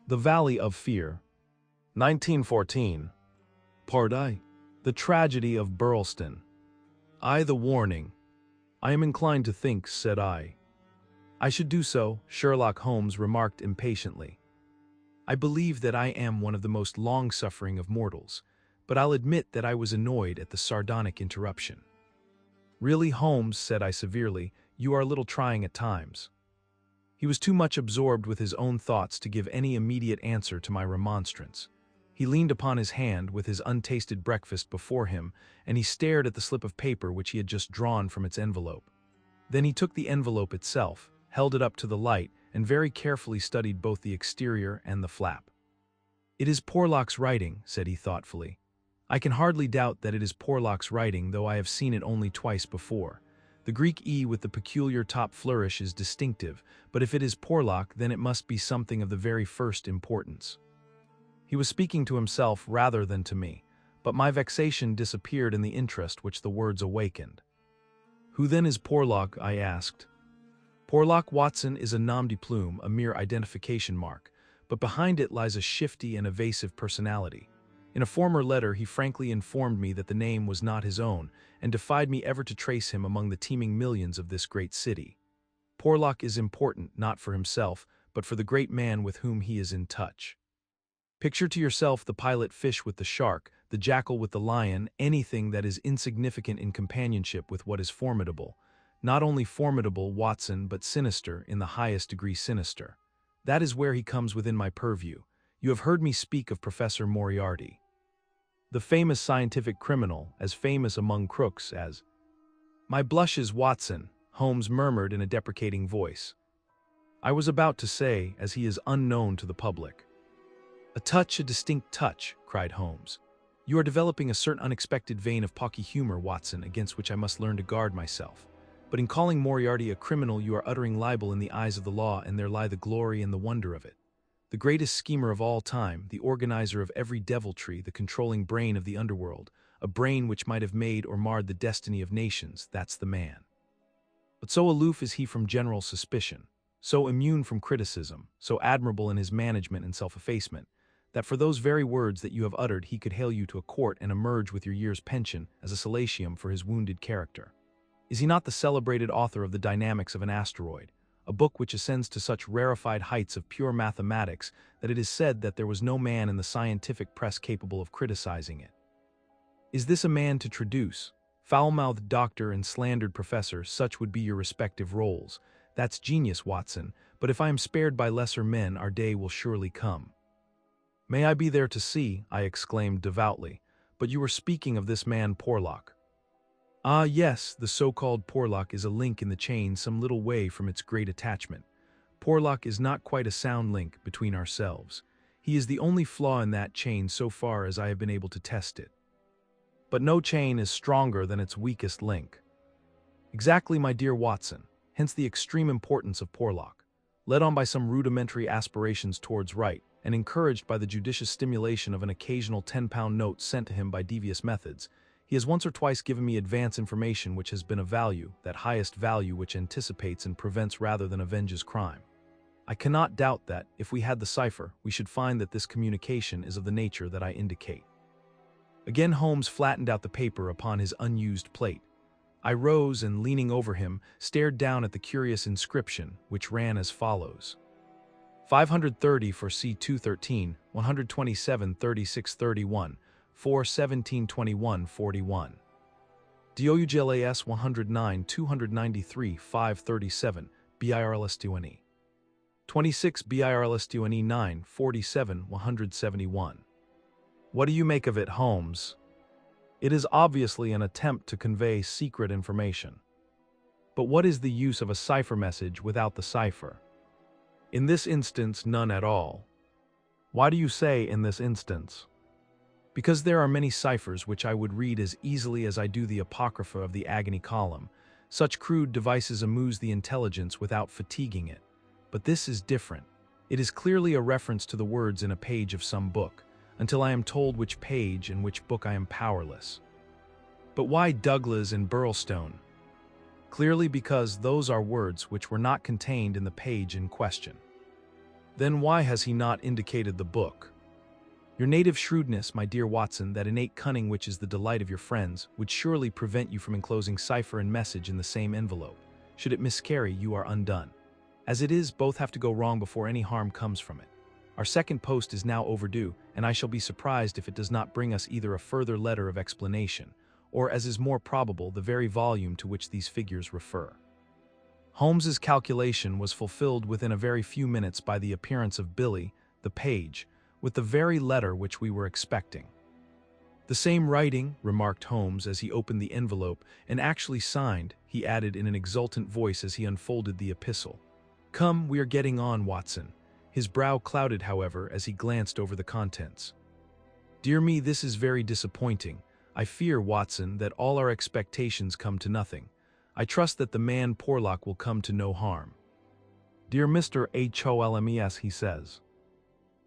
The Valley of Fear. 1914. Part I. The Tragedy of Burleston. The warning. I am inclined to think, said I. I should do so, Sherlock Holmes remarked impatiently. I believe that I am one of the most long-suffering of mortals, but I'll admit that I was annoyed at the sardonic interruption. Really, Holmes, said I severely, you are a little trying at times. He was too much absorbed with his own thoughts to give any immediate answer to my remonstrance. He leaned upon his hand with his untasted breakfast before him, and he stared at the slip of paper which he had just drawn from its envelope. Then he took the envelope itself, held it up to the light, and very carefully studied both the exterior and the flap. It is Porlock's writing, said he thoughtfully. I can hardly doubt that it is Porlock's writing, though I have seen it only twice before. The Greek E with the peculiar top flourish is distinctive, but if it is Porlock, then it must be something of the very first importance. He was speaking to himself rather than to me, but my vexation disappeared in the interest which the words awakened. Who then is Porlock? I asked. Porlock Watson is a nom de plume, a mere identification mark, but behind it lies a shifty and evasive personality. In a former letter he frankly informed me that the name was not his own, and defied me ever to trace him among the teeming millions of this great city. Porlock is important not for himself, but for the great man with whom he is in touch. Picture to yourself the pilot fish with the shark, the jackal with the lion, anything that is insignificant in companionship with what is formidable. Not only formidable, Watson, but sinister, in the highest degree sinister. That is where he comes within my purview. You have heard me speak of Professor Moriarty, the famous scientific criminal, as famous among crooks as— My blushes, Watson, Holmes murmured in a deprecating voice. I was about to say, as he is unknown to the public. A distinct touch, cried Holmes. You are developing a certain unexpected vein of pocky humor, Watson, against which I must learn to guard myself. But in calling Moriarty a criminal, you are uttering libel in the eyes of the law, and there lie the glory and the wonder of it. The greatest schemer of all time, the organizer of every deviltry, the controlling brain of the underworld, a brain which might have made or marred the destiny of nations, that's the man. But so aloof is he from general suspicion, so immune from criticism, so admirable in his management and self-effacement, that for those very words that you have uttered he could hale you to a court and emerge with your year's pension as a solatium for his wounded character. Is he not the celebrated author of The Dynamics of an Asteroid, a book which ascends to such rarefied heights of pure mathematics that it is said that there was no man in the scientific press capable of criticizing it? Is this a man to traduce? Foul-mouthed doctor and slandered professor, such would be your respective roles. That's genius, Watson, but if I am spared by lesser men, our day will surely come. May I be there to see, I exclaimed devoutly, but you were speaking of this man Porlock. Ah, yes, the so-called Porlock is a link in the chain some little way from its great attachment. Porlock is not quite a sound link between ourselves. He is the only flaw in that chain so far as I have been able to test it. But no chain is stronger than its weakest link. Exactly, my dear Watson, hence the extreme importance of Porlock. Led on by some rudimentary aspirations towards right, and encouraged by the judicious stimulation of an occasional 10-pound note sent to him by devious methods, he has once or twice given me advance information which has been of value, that highest value which anticipates and prevents rather than avenges crime. I cannot doubt that, if we had the cipher, we should find that this communication is of the nature that I indicate. Again Holmes flattened out the paper upon his unused plate. I rose and, leaning over him, stared down at the curious inscription, which ran as follows. 530 for C213, 127 3631, 4/17/21/41. DOUGLAS 109 293 537 BIRLS2NE. 26 BIRLS2NE 9 47 171. What do you make of it, Holmes? It is obviously an attempt to convey secret information. But what is the use of a cipher message without the cipher? In this instance, none at all. Why do you say in this instance? Because there are many ciphers which I would read as easily as I do the apocrypha of the agony column. Such crude devices amuse the intelligence without fatiguing it. But this is different. It is clearly a reference to the words in a page of some book. Until I am told which page and which book I am powerless. But why Douglas and Burlstone? Clearly because those are words which were not contained in the page in question. Then why has he not indicated the book? Your native shrewdness, my dear Watson, that innate cunning which is the delight of your friends, would surely prevent you from enclosing cipher and message in the same envelope. Should it miscarry, you are undone. As it is, both have to go wrong before any harm comes from it. Our second post is now overdue, and I shall be surprised if it does not bring us either a further letter of explanation, or, as is more probable, the very volume to which these figures refer. Holmes's calculation was fulfilled within a very few minutes by the appearance of Billy, the page, with the very letter which we were expecting. "The same writing," remarked Holmes as he opened the envelope, "and actually signed," he added in an exultant voice as he unfolded the epistle. "Come, we are getting on, Watson." His brow clouded, however, as he glanced over the contents. "Dear me, this is very disappointing. I fear, Watson, that all our expectations come to nothing. I trust that the man Porlock will come to no harm. Dear Mr. Holmes, he says,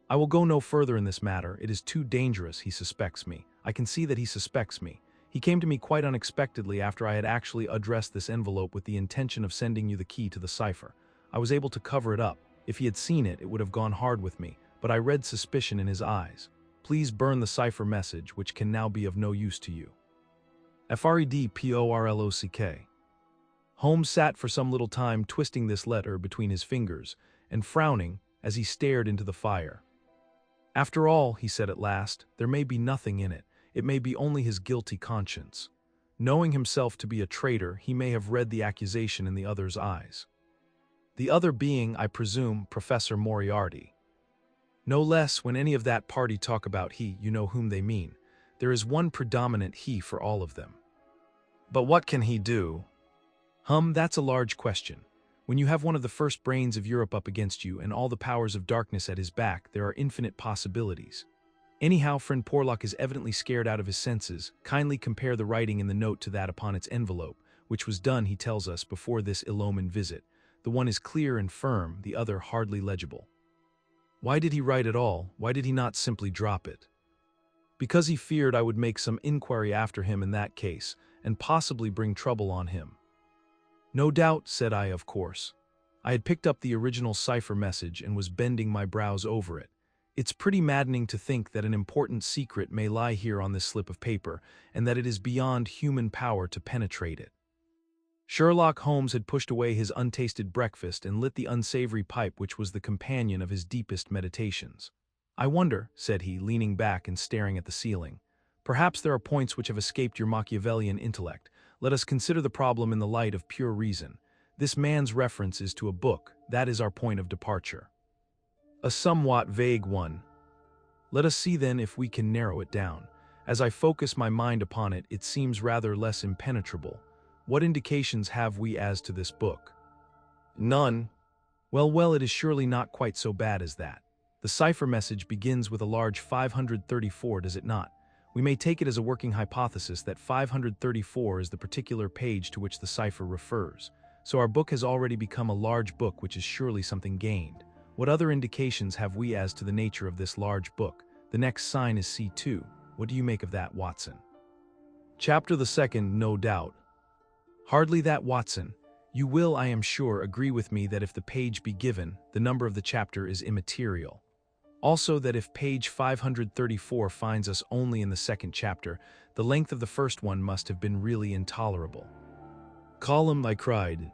I will go no further in this matter. It is too dangerous. He suspects me. I can see that he suspects me. He came to me quite unexpectedly after I had actually addressed this envelope with the intention of sending you the key to the cipher. I was able to cover it up. If he had seen it, it would have gone hard with me, but I read suspicion in his eyes. Please burn the cipher message, which can now be of no use to you. FREDPORLOCK. Holmes sat for some little time twisting this letter between his fingers and frowning as he stared into the fire. "After all," he said at last, "there may be nothing in it. It may be only his guilty conscience. Knowing himself to be a traitor, he may have read the accusation in the other's eyes. The other being, I presume, Professor Moriarty. No less, when any of that party talk about he, you know whom they mean. There is one predominant he for all of them. But what can he do? That's a large question. When you have one of the first brains of Europe up against you and all the powers of darkness at his back, there are infinite possibilities. Anyhow, friend Porlock is evidently scared out of his senses. Kindly compare the writing in the note to that upon its envelope, which was done, he tells us, before this ill-omened visit. The one is clear and firm, the other hardly legible. Why did he write at all? Why did he not simply drop it? Because he feared I would make some inquiry after him in that case, and possibly bring trouble on him. No doubt, said I, of course. I had picked up the original cipher message and was bending my brows over it. It's pretty maddening to think that an important secret may lie here on this slip of paper, and that it is beyond human power to penetrate it. Sherlock Holmes had pushed away his untasted breakfast and lit the unsavory pipe which was the companion of his deepest meditations. I wonder, said he, leaning back and staring at the ceiling. Perhaps there are points which have escaped your Machiavellian intellect. Let us consider the problem in the light of pure reason. This man's reference is to a book. That is our point of departure. A somewhat vague one. Let us see then if we can narrow it down. As I focus my mind upon it, it seems rather less impenetrable. What indications have we as to this book? None. Well, it is surely not quite so bad as that. The cipher message begins with a large 534, does it not? We may take it as a working hypothesis that 534 is the particular page to which the cipher refers. So our book has already become a large book, which is surely something gained. What other indications have we as to the nature of this large book? The next sign is C2. What do you make of that, Watson? Chapter the second, no doubt. Hardly that, Watson. You will, I am sure, agree with me that if the page be given, the number of the chapter is immaterial. Also that if page 534 finds us only in the second chapter, the length of the first one must have been really intolerable. Column, I cried.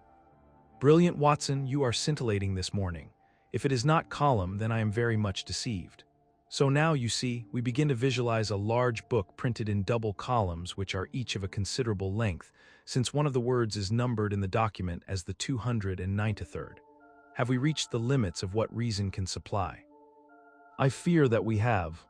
Brilliant, Watson, you are scintillating this morning. If it is not column, then I am very much deceived. So now, you see, we begin to visualize a large book printed in double columns which are each of a considerable length, since one of the words is numbered in the document as the 293rd. Have we reached the limits of what reason can supply? I fear that we have.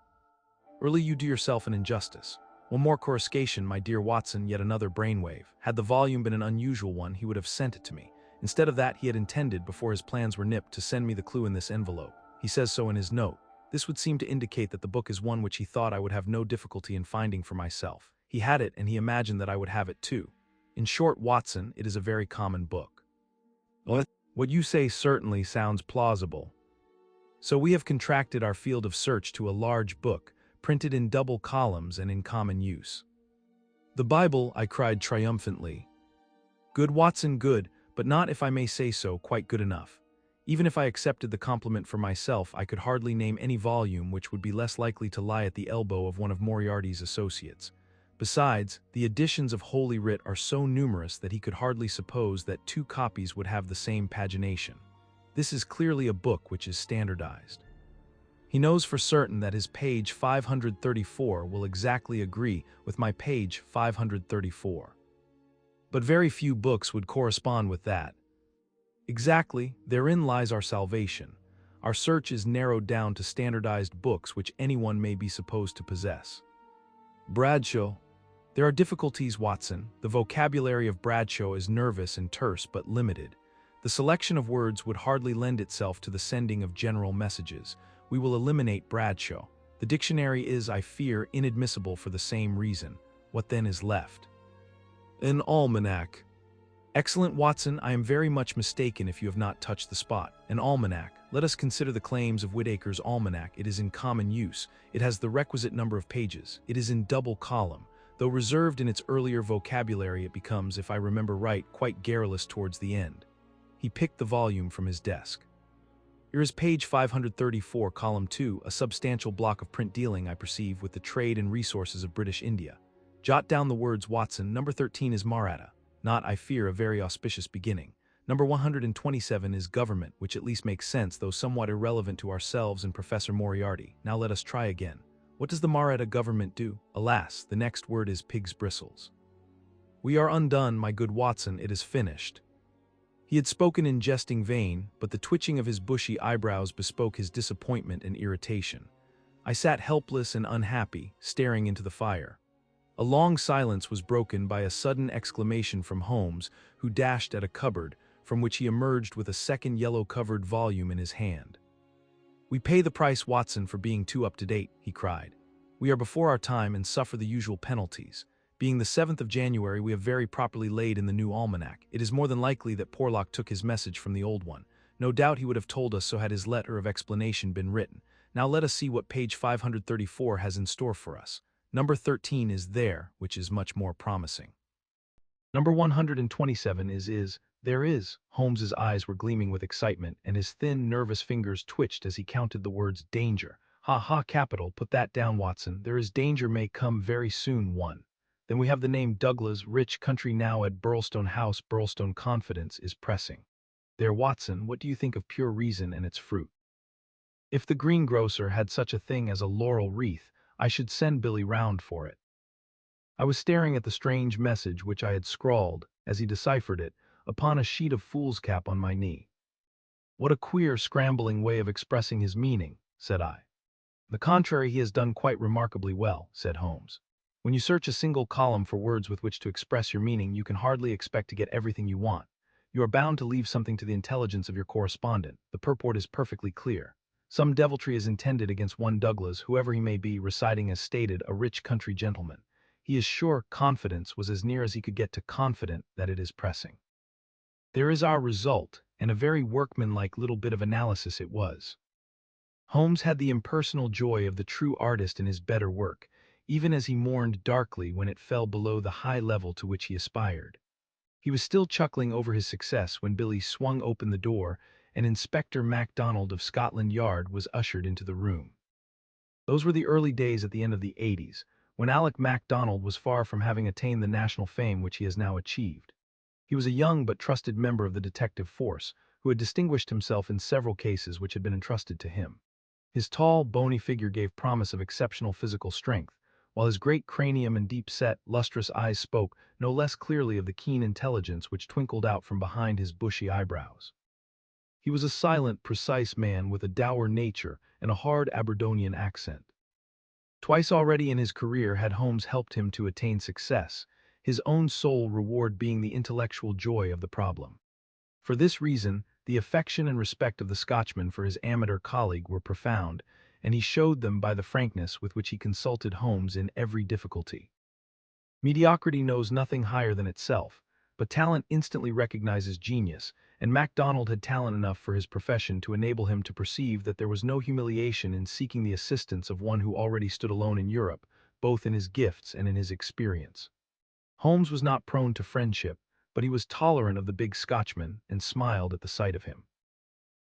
Early, you do yourself an injustice. One more coruscation, my dear Watson, yet another brainwave. Had the volume been an unusual one, he would have sent it to me. Instead of that, he had intended, before his plans were nipped, to send me the clue in this envelope. He says so in his note. This would seem to indicate that the book is one which he thought I would have no difficulty in finding for myself. He had it, and he imagined that I would have it too. In short, Watson, it is a very common book. What you say certainly sounds plausible. So we have contracted our field of search to a large book, printed in double columns and in common use. The Bible, I cried triumphantly. Good, Watson, good, but not, if I may say so, quite good enough. Even if I accepted the compliment for myself, I could hardly name any volume which would be less likely to lie at the elbow of one of Moriarty's associates. Besides, the editions of Holy Writ are so numerous that he could hardly suppose that two copies would have the same pagination. This is clearly a book which is standardized. He knows for certain that his page 534 will exactly agree with my page 534. But very few books would correspond with that. Exactly, therein lies our salvation. Our search is narrowed down to standardized books which anyone may be supposed to possess. Bradshaw. There are difficulties, Watson. The vocabulary of Bradshaw is nervous and terse but limited. The selection of words would hardly lend itself to the sending of general messages. We will eliminate Bradshaw. The dictionary is, I fear, inadmissible for the same reason. What then is left? An almanac. Excellent, Watson. I am very much mistaken if you have not touched the spot. An almanac. Let us consider the claims of Whitaker's almanac. It is in common use. It has the requisite number of pages. It is in double column. Though reserved in its earlier vocabulary, it becomes, if I remember right, quite garrulous towards the end. He picked the volume from his desk. Here is page 534, column 2, a substantial block of print dealing, I perceive, with the trade and resources of British India. Jot down the words, Watson. Number 13 is Maratha. Not, I fear, a very auspicious beginning. Number 127 is government, which at least makes sense, though somewhat irrelevant to ourselves and Professor Moriarty. Now let us try again. What does the Maratha government do? Alas, the next word is pig's bristles. We are undone, my good Watson, it is finished. He had spoken in jesting vein, but the twitching of his bushy eyebrows bespoke his disappointment and irritation. I sat helpless and unhappy, staring into the fire. A long silence was broken by a sudden exclamation from Holmes, who dashed at a cupboard, from which he emerged with a second yellow-covered volume in his hand. "We pay the price, Watson, for being too up-to-date," he cried. "We are before our time and suffer the usual penalties. Being the 7th of January, we have very properly laid in the new almanac. It is more than likely that Porlock took his message from the old one. No doubt he would have told us so had his letter of explanation been written. Now let us see what page 534 has in store for us. Number 13 is there, which is much more promising. Number 127 is. There is. Holmes's eyes were gleaming with excitement, and his thin, nervous fingers twitched as he counted the words danger. Ha ha, capital, put that down, Watson. There is danger may come very soon, one. Then we have the name Douglas, rich country now at Burlstone House. Burlstone confidence is pressing. There, Watson, what do you think of pure reason and its fruit? If the greengrocer had such a thing as a laurel wreath, I should send Billy round for it. I was staring at the strange message which I had scrawled, as he deciphered it, upon a sheet of foolscap on my knee. What a queer, scrambling way of expressing his meaning, said I. The contrary he has done quite remarkably well, said Holmes. When you search a single column for words with which to express your meaning, you can hardly expect to get everything you want. You are bound to leave something to the intelligence of your correspondent. The purport is perfectly clear. Some deviltry is intended against one Douglas, whoever he may be, residing as stated, a rich country gentleman. He is sure confidence was as near as he could get to confident that it is pressing. There is our result, and a very workmanlike little bit of analysis it was. Holmes had the impersonal joy of the true artist in his better work, even as he mourned darkly when it fell below the high level to which he aspired. He was still chuckling over his success when Billy swung open the door, and Inspector MacDonald of Scotland Yard was ushered into the room. Those were the early days at the end of the 80s, when Alec MacDonald was far from having attained the national fame which he has now achieved. He was a young but trusted member of the detective force, who had distinguished himself in several cases which had been entrusted to him. His tall, bony figure gave promise of exceptional physical strength, while his great cranium and deep-set, lustrous eyes spoke no less clearly of the keen intelligence which twinkled out from behind his bushy eyebrows. He was a silent, precise man with a dour nature and a hard Aberdonian accent. Twice already in his career had Holmes helped him to attain success, his own sole reward being the intellectual joy of the problem. For this reason, the affection and respect of the Scotchman for his amateur colleague were profound, and he showed them by the frankness with which he consulted Holmes in every difficulty. Mediocrity knows nothing higher than itself, but talent instantly recognizes genius, and MacDonald had talent enough for his profession to enable him to perceive that there was no humiliation in seeking the assistance of one who already stood alone in Europe, both in his gifts and in his experience. Holmes was not prone to friendship, but he was tolerant of the big Scotchman and smiled at the sight of him.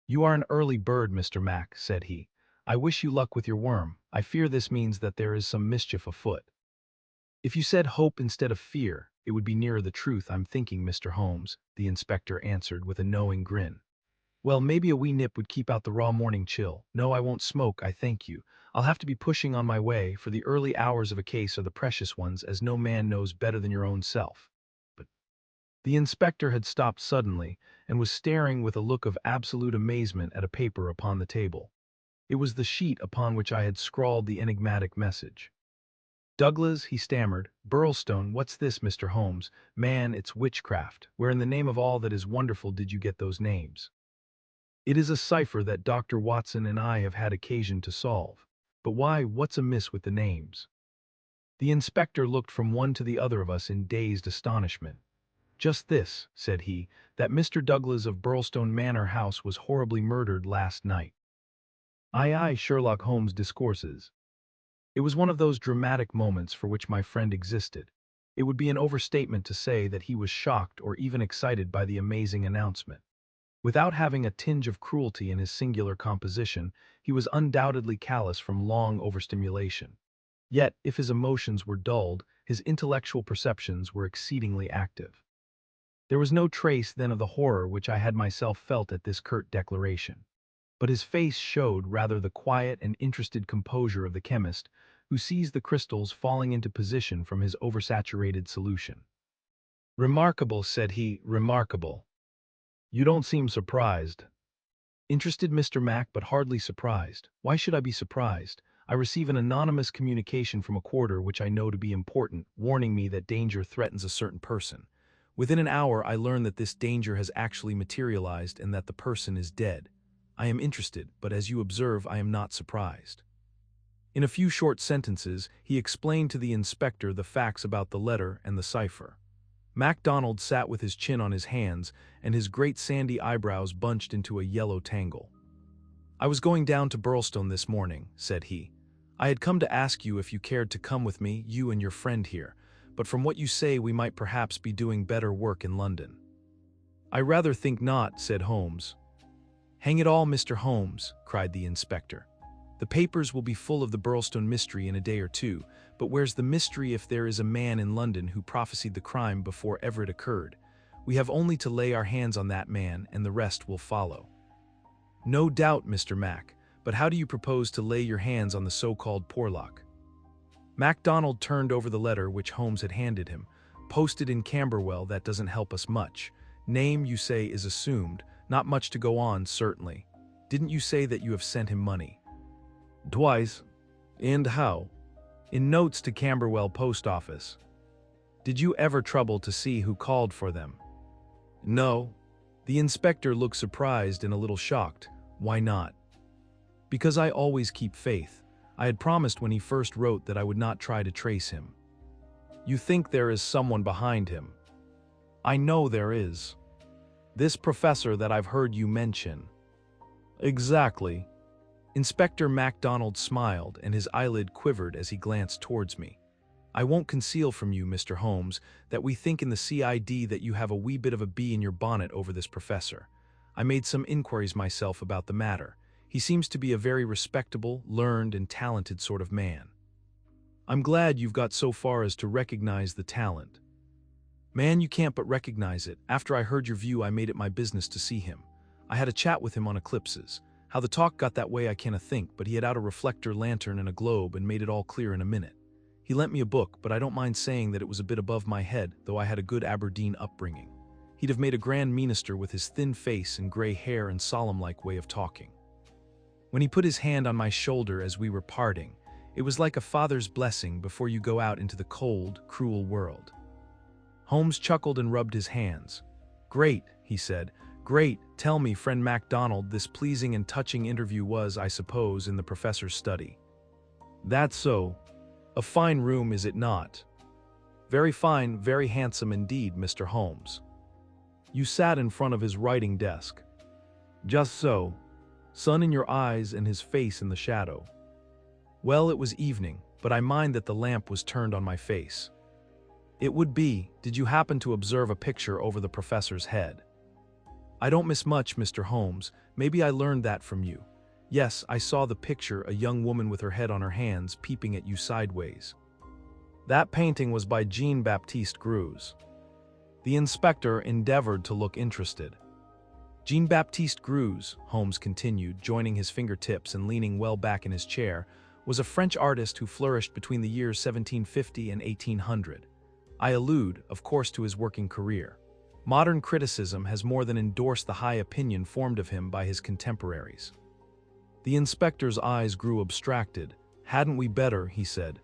"You are an early bird, Mr. Mac," said he. "I wish you luck with your worm. I fear this means that there is some mischief afoot." "If you said hope instead of fear, it would be nearer the truth, I'm thinking, Mr. Holmes," the inspector answered with a knowing grin. "Well, maybe a wee nip would keep out the raw morning chill. No, I won't smoke, I thank you. I'll have to be pushing on my way, for the early hours of a case are the precious ones, as no man knows better than your own self." But the inspector had stopped suddenly, and was staring with a look of absolute amazement at a paper upon the table. It was the sheet upon which I had scrawled the enigmatic message. "Douglas," he stammered, "Burlstone, what's this, Mr. Holmes? Man, it's witchcraft. Where in the name of all that is wonderful did you get those names?" "It is a cipher that Dr. Watson and I have had occasion to solve. But why, what's amiss with the names?" The inspector looked from one to the other of us in dazed astonishment. "Just this," said he, "that Mr. Douglas of Burlstone Manor House was horribly murdered last night." Aye, Sherlock Holmes discourses. It was one of those dramatic moments for which my friend existed. It would be an overstatement to say that he was shocked or even excited by the amazing announcement. Without having a tinge of cruelty in his singular composition, he was undoubtedly callous from long overstimulation. Yet, if his emotions were dulled, his intellectual perceptions were exceedingly active. There was no trace then of the horror which I had myself felt at this curt declaration. But his face showed rather the quiet and interested composure of the chemist, who sees the crystals falling into position from his oversaturated solution. "Remarkable," said he, "remarkable. You don't seem surprised." "Interested, Mr. Mac, but hardly surprised. Why should I be surprised? I receive an anonymous communication from a quarter which I know to be important, warning me that danger threatens a certain person. Within an hour I learn that this danger has actually materialized and that the person is dead. I am interested, but as you observe, I am not surprised." In a few short sentences, he explained to the inspector the facts about the letter and the cipher. MacDonald sat with his chin on his hands, and his great sandy eyebrows bunched into a yellow tangle. "I was going down to Burlstone this morning," said he. "I had come to ask you if you cared to come with me, you and your friend here, but from what you say we might perhaps be doing better work in London." "I rather think not," said Holmes. "Hang it all, Mr. Holmes," cried the inspector. "The papers will be full of the Burlstone mystery in a day or two, but where's the mystery if there is a man in London who prophesied the crime before ever it occurred? We have only to lay our hands on that man, and the rest will follow." "No doubt, Mr. Mac, but how do you propose to lay your hands on the so-called Porlock?" MacDonald turned over the letter which Holmes had handed him. "Posted in Camberwell, that doesn't help us much. Name, you say, is assumed. Not much to go on, certainly. Didn't you say that you have sent him money?" "Twice. And how?" "In notes to Camberwell Post Office." "Did you ever trouble to see who called for them?" "No." The inspector looked surprised and a little shocked. "Why not?" "Because I always keep faith. I had promised when he first wrote that I would not try to trace him." "You think there is someone behind him?" "I know there is. This professor that I've heard you mention." "Exactly." Inspector MacDonald smiled, and his eyelid quivered as he glanced towards me. "I won't conceal from you, Mr. Holmes, that we think in the CID that you have a wee bit of a bee in your bonnet over this professor. I made some inquiries myself about the matter. He seems to be a very respectable, learned, and talented sort of man." "I'm glad you've got so far as to recognize the talent." "Man, you can't but recognize it. After I heard your view, I made it my business to see him. I had a chat with him on eclipses. How the talk got that way I can't think, but he had out a reflector lantern and a globe and made it all clear in a minute. He lent me a book, but I don't mind saying that it was a bit above my head, though I had a good Aberdeen upbringing. He'd have made a grand minister with his thin face and gray hair and solemn-like way of talking. When he put his hand on my shoulder as we were parting, it was like a father's blessing before you go out into the cold, cruel world." Holmes chuckled and rubbed his hands. "Great," he said. "Great. Tell me, friend MacDonald, this pleasing and touching interview was, I suppose, in the professor's study." "That's so. A fine room, is it not?" "Very fine, very handsome indeed, Mr. Holmes." "You sat in front of his writing desk." "Just so. Sun in your eyes and his face in the shadow." "Well, it was evening, but I mind that the lamp was turned on my face." "It would be. Did you happen to observe a picture over the professor's head?" I don't miss much, Mr. Holmes. Maybe I learned that from you. Yes, I saw the picture, a young woman with her head on her hands, peeping at you sideways. That painting was by Jean-Baptiste Greuze. The inspector endeavored to look interested. Jean-Baptiste Greuze, Holmes continued, joining his fingertips and leaning well back in his chair, was a French artist who flourished between the years 1750 and 1800. I allude, of course, to his working career. Modern criticism has more than endorsed the high opinion formed of him by his contemporaries. The inspector's eyes grew abstracted. Hadn't we better, he said.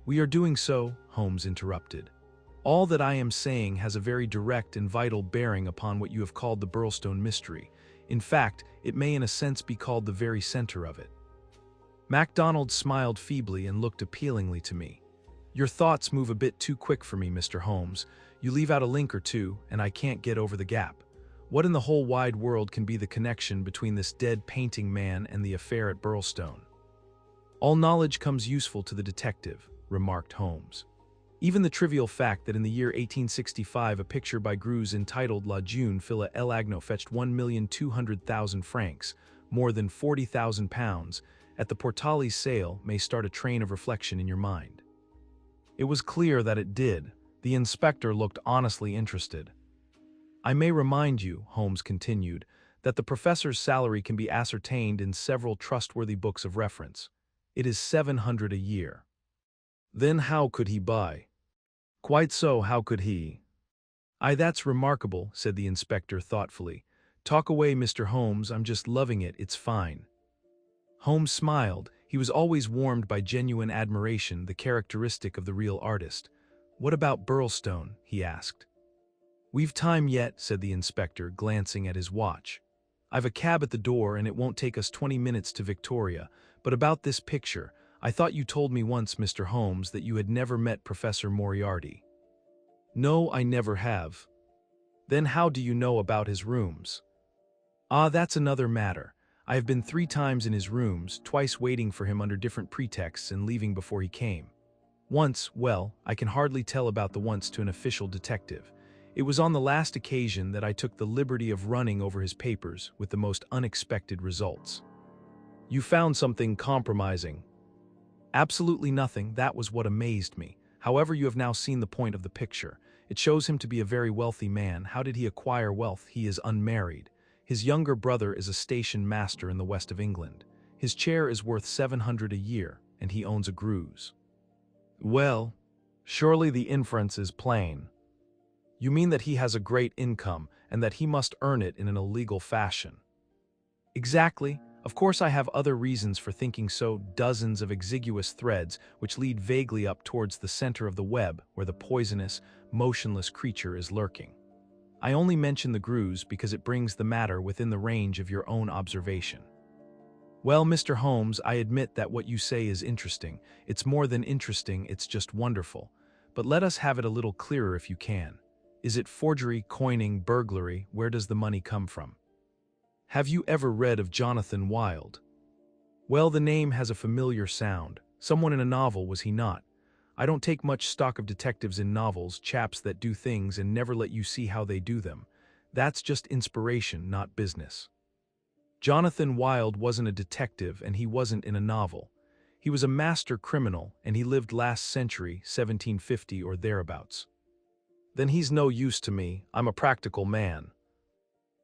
We are doing so, Holmes interrupted. All that I am saying has a very direct and vital bearing upon what you have called the Burlstone mystery. In fact, it may in a sense be called the very center of it. MacDonald smiled feebly and looked appealingly to me. Your thoughts move a bit too quick for me, Mr. Holmes. You leave out a link or two, and I can't get over the gap. What in the whole wide world can be the connection between this dead painting man and the affair at Burlstone? All knowledge comes useful to the detective, remarked Holmes. Even the trivial fact that in the year 1865 a picture by Greuze entitled La Jeune Fille à l'Agneau fetched 1,200,000 francs, more than £40,000, at the Portales sale may start a train of reflection in your mind. It was clear that it did. The inspector looked honestly interested. I may remind you, Holmes continued, that the professor's salary can be ascertained in several trustworthy books of reference. It is 700 a year. Then how could he buy? Quite so, how could he? Aye, that's remarkable, said the inspector thoughtfully. Talk away, Mr. Holmes, I'm just loving it, it's fine. Holmes smiled. He was always warmed by genuine admiration, the characteristic of the real artist. What about Burlstone? He asked. We've time yet, said the inspector, glancing at his watch. I've a cab at the door and it won't take us 20 minutes to Victoria, but about this picture, I thought you told me once, Mr. Holmes, that you had never met Professor Moriarty. No, I never have. Then how do you know about his rooms? Ah, that's another matter. I have been 3 times in his rooms, twice waiting for him under different pretexts and leaving before he came. Once, well, I can hardly tell about the once to an official detective. It was on the last occasion that I took the liberty of running over his papers with the most unexpected results. You found something compromising. Absolutely nothing, that was what amazed me. However, you have now seen the point of the picture. It shows him to be a very wealthy man. How did he acquire wealth? He is unmarried. His younger brother is a station master in the west of England. His chair is worth 700 a year, and he owns a Greuze. Well, surely the inference is plain. You mean that he has a great income, and that he must earn it in an illegal fashion. Exactly. Of course I have other reasons for thinking so, dozens of exiguous threads which lead vaguely up towards the center of the web where the poisonous, motionless creature is lurking. I only mention the Greuze because it brings the matter within the range of your own observation. Well, Mr. Holmes, I admit that what you say is interesting. It's more than interesting, it's just wonderful. But let us have it a little clearer if you can. Is it forgery, coining, burglary? Where does the money come from? Have you ever read of Jonathan Wild? Well, the name has a familiar sound. Someone in a novel, was he not? I don't take much stock of detectives in novels, chaps that do things and never let you see how they do them. That's just inspiration, not business. Jonathan Wild wasn't a detective and he wasn't in a novel. He was a master criminal and he lived last century, 1750 or thereabouts. Then he's no use to me. I'm a practical man.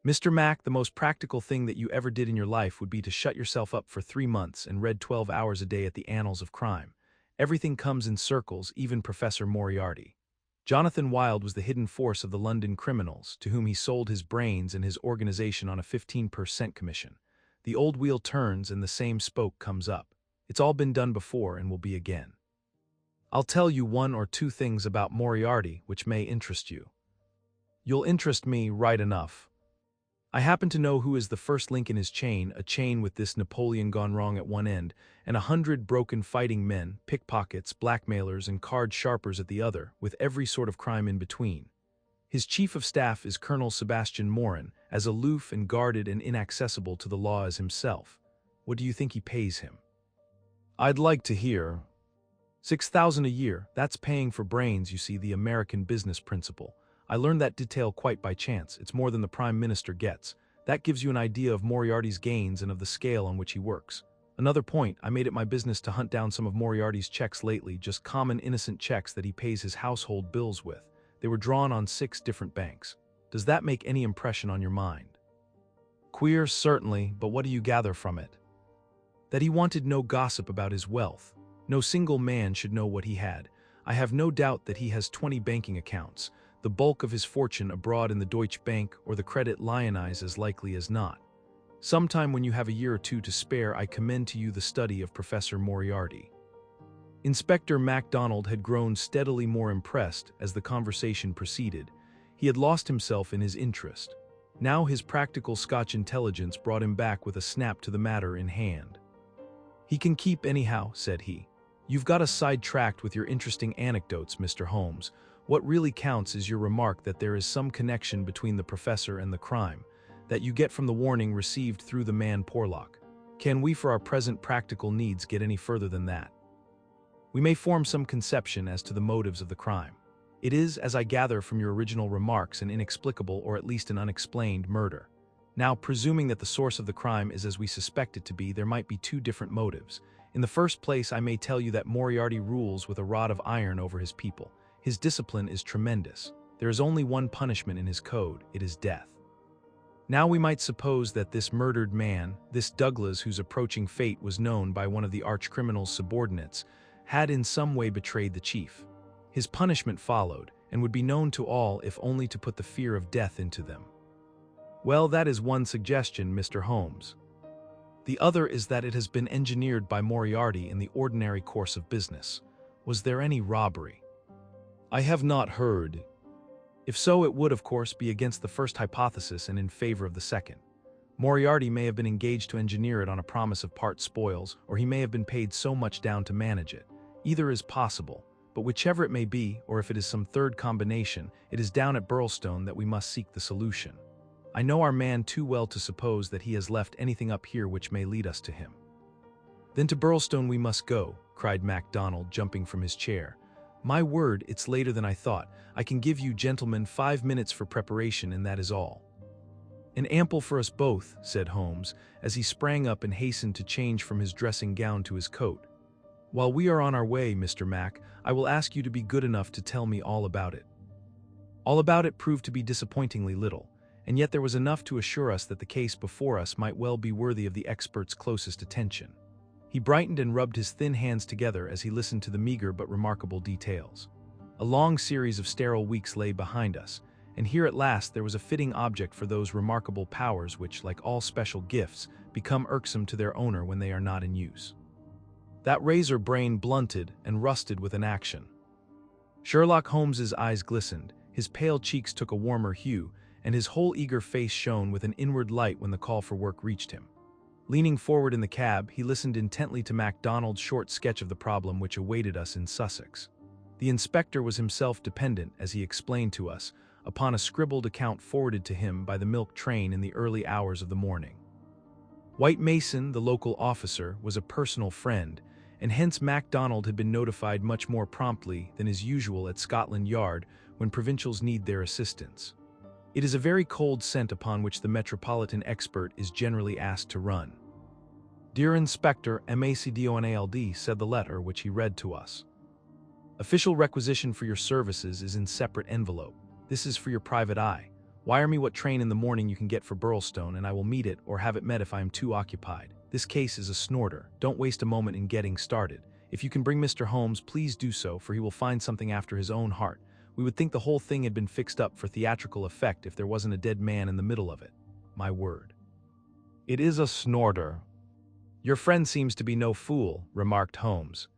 Mr. Mac, the most practical thing that you ever did in your life would be to shut yourself up for 3 months and read 12 hours a day at the annals of crime. Everything comes in circles, even Professor Moriarty. Jonathan Wild was the hidden force of the London criminals, to whom he sold his brains and his organization on a 15% commission. The old wheel turns and the same spoke comes up. It's all been done before and will be again. I'll tell you 1 or 2 things about Moriarty which may interest you. You'll interest me, right enough. I happen to know who is the first link in his chain, a chain with this Napoleon gone wrong at one end, and 100 broken fighting men, pickpockets, blackmailers, and card sharpers at the other, with every sort of crime in between. His chief of staff is Colonel Sebastian Morin, as aloof and guarded and inaccessible to the law as himself. What do you think he pays him? I'd like to hear. 6,000 a year, that's paying for brains, you see, the American business principle. I learned that detail quite by chance. It's more than the Prime Minister gets. That gives you an idea of Moriarty's gains and of the scale on which he works. Another point, I made it my business to hunt down some of Moriarty's checks lately, just common innocent checks that he pays his household bills with. They were drawn on 6 different banks. Does that make any impression on your mind? Queer, certainly, but what do you gather from it? That he wanted no gossip about his wealth. No single man should know what he had. I have no doubt that he has 20 banking accounts, the bulk of his fortune abroad in the Deutsche Bank or the Credit Lyonnais as likely as not. Sometime when you have a year or two to spare, I commend to you the study of Professor Moriarty. Inspector MacDonald had grown steadily more impressed as the conversation proceeded. He had lost himself in his interest. Now his practical Scotch intelligence brought him back with a snap to the matter in hand. "He can keep anyhow," said he. "You've got us sidetracked with your interesting anecdotes, Mr. Holmes. What really counts is your remark that there is some connection between the professor and the crime, that you get from the warning received through the man Porlock. Can we, for our present practical needs, get any further than that? We may form some conception as to the motives of the crime. It is, as I gather from your original remarks, an inexplicable or at least an unexplained murder. Now, presuming that the source of the crime is as we suspect it to be, there might be 2 different motives. In the first place, I may tell you that Moriarty rules with a rod of iron over his people. His discipline is tremendous. There is only one punishment in his code. It is death. Now we might suppose that this murdered man, this Douglas whose approaching fate was known by one of the arch-criminal's subordinates, had in some way betrayed the chief. His punishment followed, and would be known to all if only to put the fear of death into them. Well, that is one suggestion, Mr. Holmes. The other is that it has been engineered by Moriarty in the ordinary course of business. Was there any robbery? I have not heard. If so, it would, of course, be against the first hypothesis and in favor of the second. Moriarty may have been engaged to engineer it on a promise of part spoils, or he may have been paid so much down to manage it. Either is possible, but whichever it may be, or if it is some third combination, it is down at Burlstone that we must seek the solution. I know our man too well to suppose that he has left anything up here which may lead us to him. Then to Burlstone we must go, cried MacDonald, jumping from his chair. My word, it's later than I thought. I can give you, gentlemen, 5 minutes for preparation, and that is all. And ample for us both, said Holmes, as he sprang up and hastened to change from his dressing gown to his coat. While we are on our way, Mr. Mac, I will ask you to be good enough to tell me all about it. All about it proved to be disappointingly little, and yet there was enough to assure us that the case before us might well be worthy of the expert's closest attention. He brightened and rubbed his thin hands together as he listened to the meager but remarkable details. A long series of sterile weeks lay behind us, and here at last there was a fitting object for those remarkable powers which, like all special gifts, become irksome to their owner when they are not in use. That razor brain blunted and rusted with inaction. Sherlock Holmes's eyes glistened, his pale cheeks took a warmer hue, and his whole eager face shone with an inward light when the call for work reached him. Leaning forward in the cab, he listened intently to MacDonald's short sketch of the problem which awaited us in Sussex. The inspector was himself dependent, as he explained to us, upon a scribbled account forwarded to him by the milk train in the early hours of the morning. White Mason, the local officer, was a personal friend, and hence MacDonald had been notified much more promptly than is usual at Scotland Yard when provincials need their assistance. It is a very cold scent upon which the metropolitan expert is generally asked to run. Dear Inspector, MacDonald, said the letter which he read to us. Official requisition for your services is in separate envelope. This is for your private eye. Wire me what train in the morning you can get for Burlstone, and I will meet it or have it met if I am too occupied. This case is a snorter. Don't waste a moment in getting started. If you can bring Mr. Holmes, please do so, for he will find something after his own heart. We would think the whole thing had been fixed up for theatrical effect if there wasn't a dead man in the middle of it. My word. It is a snorter. Your friend seems to be no fool, remarked Holmes.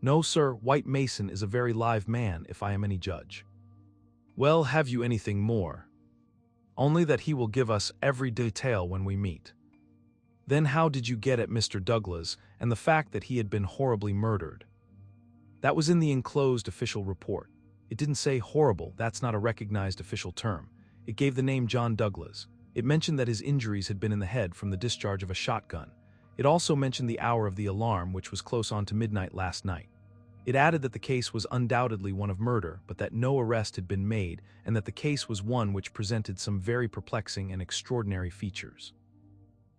No, sir, White Mason is a very live man, if I am any judge. Well, have you anything more? Only that he will give us every detail when we meet. Then how did you get at Mr. Douglas and the fact that he had been horribly murdered? That was in the enclosed official report. It didn't say horrible, that's not a recognized official term. It gave the name John Douglas. It mentioned that his injuries had been in the head from the discharge of a shotgun. It also mentioned the hour of the alarm, which was close on to midnight last night. It added that the case was undoubtedly one of murder, but that no arrest had been made, and that the case was one which presented some very perplexing and extraordinary features.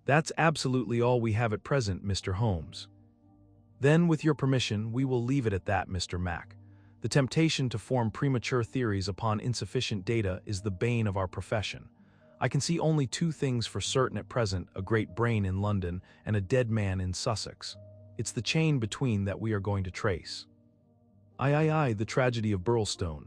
"That's absolutely all we have at present, Mr. Holmes." "Then, with your permission, we will leave it at that, Mr. Mack. The temptation to form premature theories upon insufficient data is the bane of our profession. I can see only two things for certain at present: a great brain in London and a dead man in Sussex. It's the chain between that we are going to trace." Aye, the tragedy of Burlstone.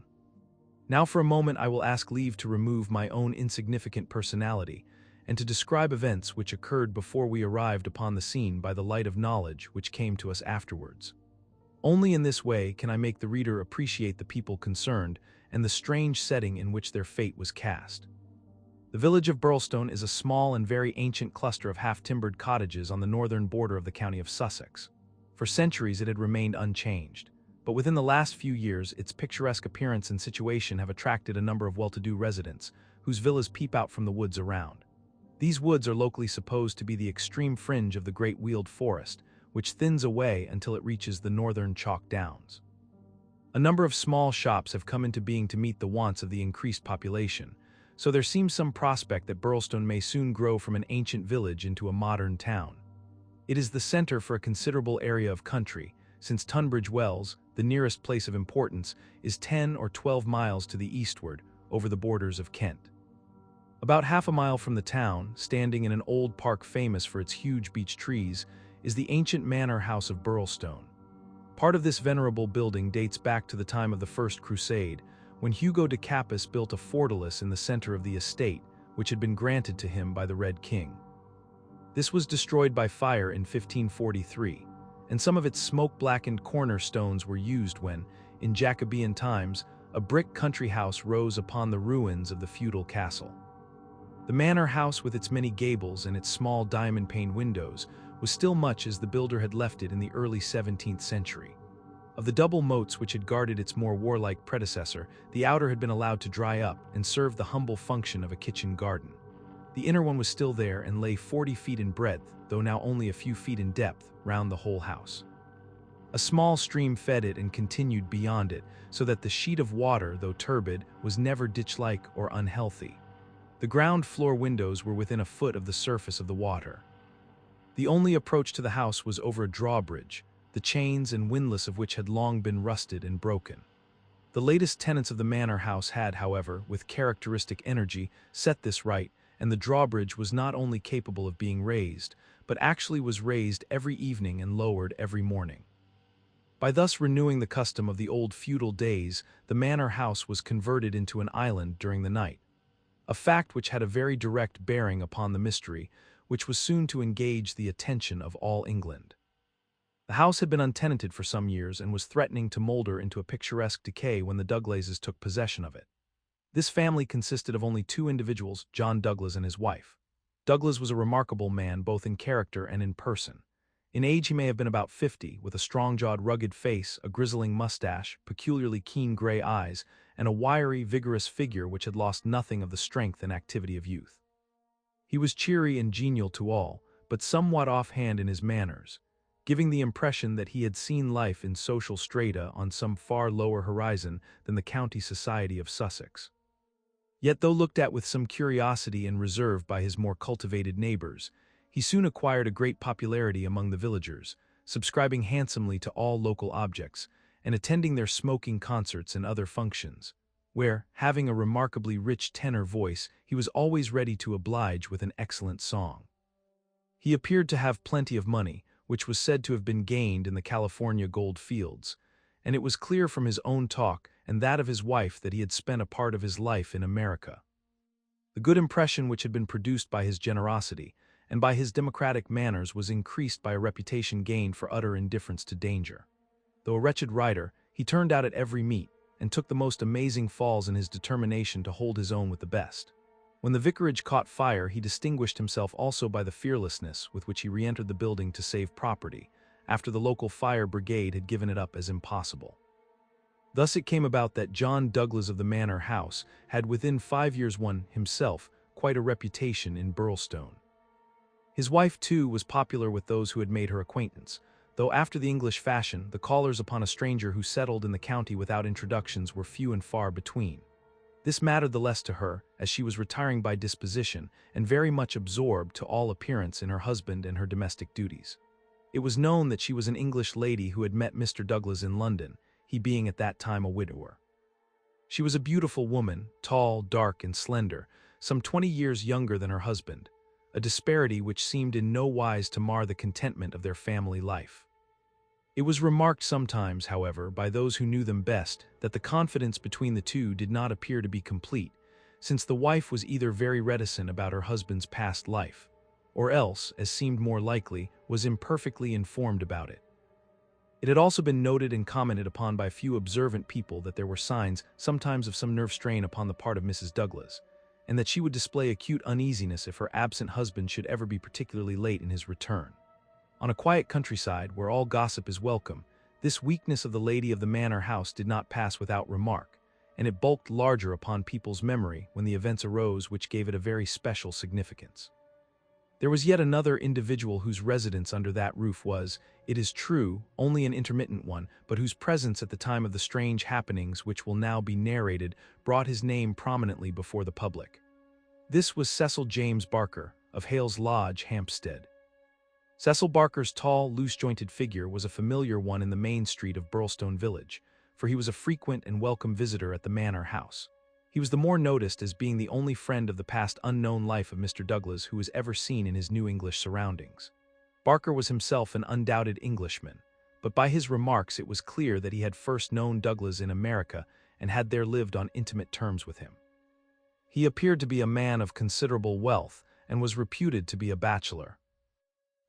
Now for a moment I will ask leave to remove my own insignificant personality, and to describe events which occurred before we arrived upon the scene by the light of knowledge which came to us afterwards. Only in this way can I make the reader appreciate the people concerned and the strange setting in which their fate was cast. The village of Burlstone is a small and very ancient cluster of half-timbered cottages on the northern border of the county of Sussex. For centuries it had remained unchanged, but within the last few years its picturesque appearance and situation have attracted a number of well-to-do residents, whose villas peep out from the woods around. These woods are locally supposed to be the extreme fringe of the great Weald Forest, which thins away until it reaches the northern chalk downs. A number of small shops have come into being to meet the wants of the increased population, so there seems some prospect that Burlstone may soon grow from an ancient village into a modern town. It is the center for a considerable area of country, since Tunbridge Wells, the nearest place of importance, is 10 or 12 miles to the eastward, over the borders of Kent. About half a mile from the town, standing in an old park famous for its huge beech trees, is the ancient manor house of Burlstone. Part of this venerable building dates back to the time of the First Crusade, when Hugo de Capus built a fortalice in the center of the estate, which had been granted to him by the Red King. This was destroyed by fire in 1543, and some of its smoke-blackened cornerstones were used when, in Jacobean times, a brick country house rose upon the ruins of the feudal castle. The manor house, with its many gables and its small diamond-paned windows, was still much as the builder had left it in the early 17th century. Of the double moats which had guarded its more warlike predecessor, the outer had been allowed to dry up and served the humble function of a kitchen garden. The inner one was still there and lay 40 feet in breadth, though now only a few feet in depth, round the whole house. A small stream fed it and continued beyond it, so that the sheet of water, though turbid, was never ditch-like or unhealthy. The ground floor windows were within a foot of the surface of the water. The only approach to the house was over a drawbridge, the chains and windlass of which had long been rusted and broken. The latest tenants of the manor house had, however, with characteristic energy, set this right, and the drawbridge was not only capable of being raised, but actually was raised every evening and lowered every morning. By thus renewing the custom of the old feudal days, the manor house was converted into an island during the night, a fact which had a very direct bearing upon the mystery, which was soon to engage the attention of all England. The house had been untenanted for some years and was threatening to molder into a picturesque decay when the Douglases took possession of it. This family consisted of only two individuals, John Douglas and his wife. Douglas was a remarkable man both in character and in person. In age he may have been about 50, with a strong-jawed, rugged face, a grizzling mustache, peculiarly keen gray eyes, and a wiry, vigorous figure which had lost nothing of the strength and activity of youth. He was cheery and genial to all, but somewhat offhand in his manners, giving the impression that he had seen life in social strata on some far lower horizon than the county society of Sussex. Yet though looked at with some curiosity and reserve by his more cultivated neighbors, he soon acquired a great popularity among the villagers, subscribing handsomely to all local objects, and attending their smoking concerts and other functions, where, having a remarkably rich tenor voice, he was always ready to oblige with an excellent song. He appeared to have plenty of money, which was said to have been gained in the California gold fields, and it was clear from his own talk and that of his wife that he had spent a part of his life in America. The good impression which had been produced by his generosity and by his democratic manners was increased by a reputation gained for utter indifference to danger. Though a wretched rider, he turned out at every meet, and took the most amazing falls in his determination to hold his own with the best. When the vicarage caught fire, he distinguished himself also by the fearlessness with which he re-entered the building to save property, after the local fire brigade had given it up as impossible. Thus it came about that John Douglas of the manor house had within 5 years won, himself, quite a reputation in Burlstone. His wife, too, was popular with those who had made her acquaintance, though after the English fashion, the callers upon a stranger who settled in the county without introductions were few and far between. This mattered the less to her, as she was retiring by disposition and very much absorbed to all appearance in her husband and her domestic duties. It was known that she was an English lady who had met Mr. Douglas in London, he being at that time a widower. She was a beautiful woman, tall, dark, and slender, some 20 years younger than her husband, a disparity which seemed in no wise to mar the contentment of their family life. It was remarked sometimes, however, by those who knew them best, that the confidence between the two did not appear to be complete, since the wife was either very reticent about her husband's past life, or else, as seemed more likely, was imperfectly informed about it. It had also been noted and commented upon by few observant people that there were signs, sometimes of some nerve strain upon the part of Mrs. Douglas, and that she would display acute uneasiness if her absent husband should ever be particularly late in his return. On a quiet countryside, where all gossip is welcome, this weakness of the lady of the manor house did not pass without remark, and it bulked larger upon people's memory when the events arose which gave it a very special significance. There was yet another individual whose residence under that roof was, it is true, only an intermittent one, but whose presence at the time of the strange happenings which will now be narrated brought his name prominently before the public. This was Cecil James Barker, of Hales Lodge, Hampstead. Cecil Barker's tall, loose-jointed figure was a familiar one in the main street of Burlstone village, for he was a frequent and welcome visitor at the manor house. He was the more noticed as being the only friend of the past unknown life of Mr. Douglas who was ever seen in his new English surroundings. Barker was himself an undoubted Englishman, but by his remarks it was clear that he had first known Douglas in America and had there lived on intimate terms with him. He appeared to be a man of considerable wealth and was reputed to be a bachelor.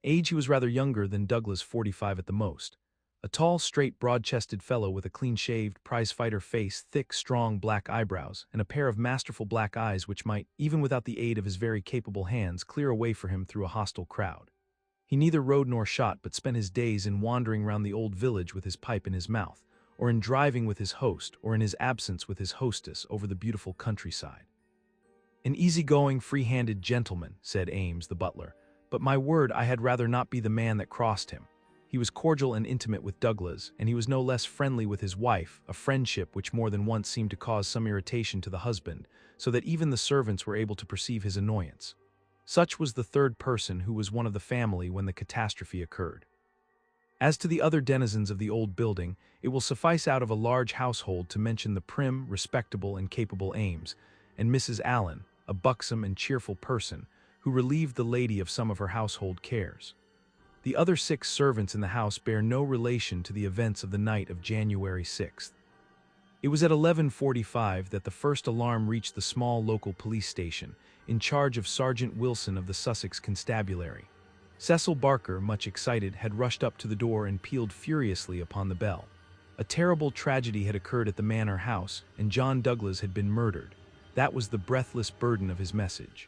Age, he was rather younger than Douglas, 45 at the most. A tall, straight, broad-chested fellow with a clean-shaved, prize-fighter face, thick, strong black eyebrows, and a pair of masterful black eyes which might, even without the aid of his very capable hands, clear a way for him through a hostile crowd. He neither rode nor shot, but spent his days in wandering round the old village with his pipe in his mouth, or in driving with his host, or in his absence with his hostess over the beautiful countryside. An easy-going, free-handed gentleman, said Ames, the butler, but my word, I had rather not be the man that crossed him. He was cordial and intimate with Douglas, and he was no less friendly with his wife, a friendship which more than once seemed to cause some irritation to the husband, so that even the servants were able to perceive his annoyance. Such was the third person who was one of the family when the catastrophe occurred. As to the other denizens of the old building, it will suffice out of a large household to mention the prim, respectable, and capable Ames, and Mrs. Allen, a buxom and cheerful person, who relieved the lady of some of her household cares. The other 6 servants in the house bear no relation to the events of the night of January 6th. It was at 11:45 that the first alarm reached the small local police station, in charge of Sergeant Wilson of the Sussex Constabulary. Cecil Barker, much excited, had rushed up to the door and pealed furiously upon the bell. A terrible tragedy had occurred at the manor house, and John Douglas had been murdered. That was the breathless burden of his message.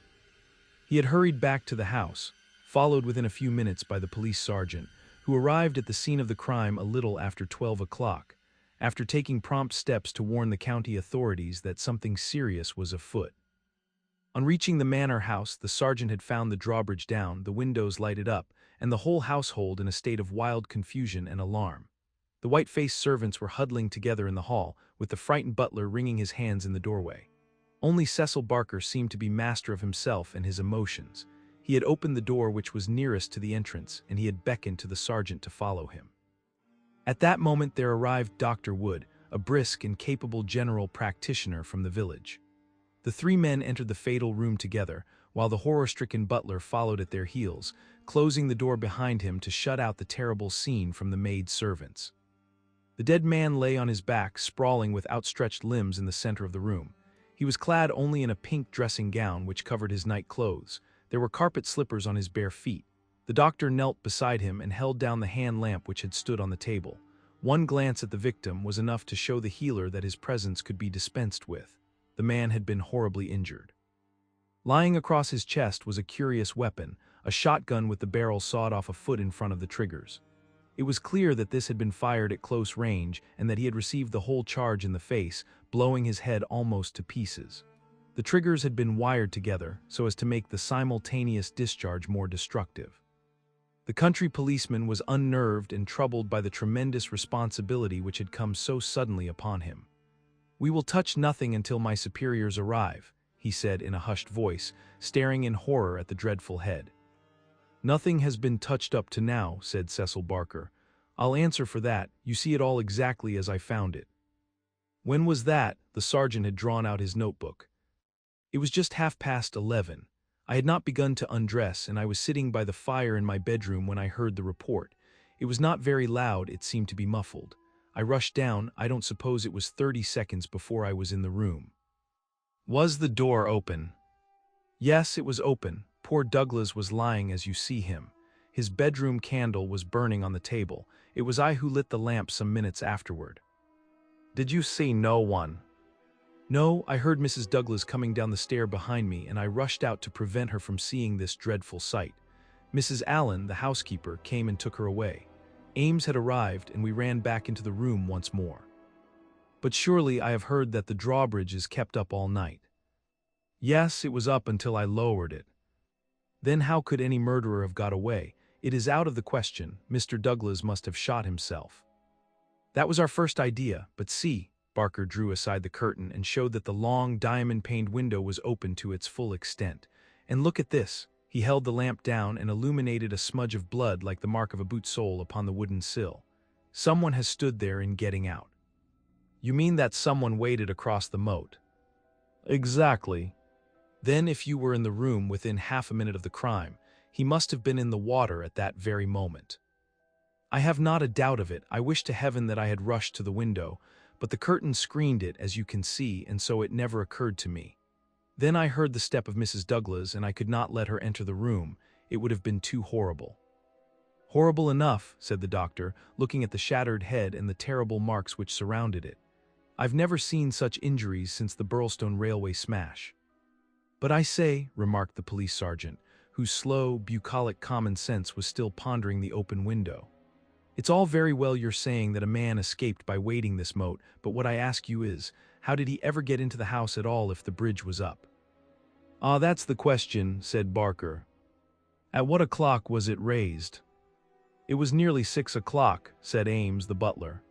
He had hurried back to the house, followed within a few minutes by the police sergeant, who arrived at the scene of the crime a little after 12 o'clock, after taking prompt steps to warn the county authorities that something serious was afoot. On reaching the manor house, the sergeant had found the drawbridge down, the windows lighted up, and the whole household in a state of wild confusion and alarm. The white-faced servants were huddling together in the hall, with the frightened butler wringing his hands in the doorway. Only Cecil Barker seemed to be master of himself and his emotions. He had opened the door which was nearest to the entrance, and he had beckoned to the sergeant to follow him. At that moment there arrived Dr. Wood, a brisk and capable general practitioner from the village. The 3 men entered the fatal room together, while the horror-stricken butler followed at their heels, closing the door behind him to shut out the terrible scene from the maid-servants. The dead man lay on his back, sprawling with outstretched limbs in the center of the room. He was clad only in a pink dressing gown which covered his night clothes. There were carpet slippers on his bare feet. The doctor knelt beside him and held down the hand lamp which had stood on the table. One glance at the victim was enough to show the healer that his presence could be dispensed with. The man had been horribly injured. Lying across his chest was a curious weapon, a shotgun with the barrel sawed off a foot in front of the triggers. It was clear that this had been fired at close range and that he had received the whole charge in the face, blowing his head almost to pieces. The triggers had been wired together so as to make the simultaneous discharge more destructive. The country policeman was unnerved and troubled by the tremendous responsibility which had come so suddenly upon him. "We will touch nothing until my superiors arrive," he said in a hushed voice, staring in horror at the dreadful head. "Nothing has been touched up to now," said Cecil Barker. "I'll answer for that, you see it all exactly as I found it." "When was that?" The sergeant had drawn out his notebook. "It was just 11:30. I had not begun to undress, and I was sitting by the fire in my bedroom when I heard the report. It was not very loud, it seemed to be muffled. I rushed down. I don't suppose it was 30 seconds before I was in the room." "Was the door open?" "Yes, it was open. Poor Douglas was lying as you see him. His bedroom candle was burning on the table. It was I who lit the lamp some minutes afterward." "Did you see no one?" "No, I heard Mrs. Douglas coming down the stair behind me, and I rushed out to prevent her from seeing this dreadful sight. Mrs. Allen, the housekeeper, came and took her away. Ames had arrived, and we ran back into the room once more." "But surely I have heard that the drawbridge is kept up all night." "Yes, it was up until I lowered it." "Then how could any murderer have got away? It is out of the question. Mr. Douglas must have shot himself." "That was our first idea, but see." Barker drew aside the curtain and showed that the long, diamond-paned window was open to its full extent. "And look at this." He held the lamp down and illuminated a smudge of blood like the mark of a boot sole upon the wooden sill. "Someone has stood there in getting out." "You mean that someone waded across the moat?" "Exactly." "Then if you were in the room within half a minute of the crime, he must have been in the water at that very moment." "I have not a doubt of it. I wish to heaven that I had rushed to the window, but the curtain screened it, as you can see, and so it never occurred to me. Then I heard the step of Mrs. Douglas, and I could not let her enter the room. It would have been too horrible." "Horrible enough," said the doctor, looking at the shattered head and the terrible marks which surrounded it. "I've never seen such injuries since the Burlstone Railway smash." "But I say," remarked the police sergeant, whose slow, bucolic common sense was still pondering the open window, "it's all very well your saying that a man escaped by wading this moat, but what I ask you is, how did he ever get into the house at all if the bridge was up?" "Ah, that's the question," said Barker. "At what o'clock was it raised?" "It was nearly 6 o'clock, said Ames, the butler.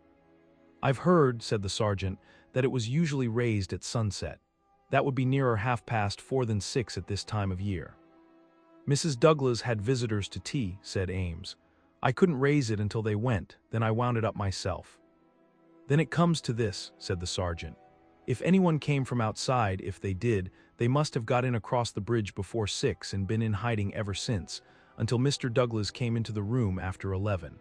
"I've heard," said the sergeant, "that it was usually raised at sunset. That would be nearer 4:30 than 6 at this time of year." "Mrs. Douglas had visitors to tea," said Ames. "I couldn't raise it until they went, then I wound it up myself." "Then it comes to this," said the sergeant. "If anyone came from outside, if they did, they must have got in across the bridge before 6 and been in hiding ever since, until Mr. Douglas came into the room after 11.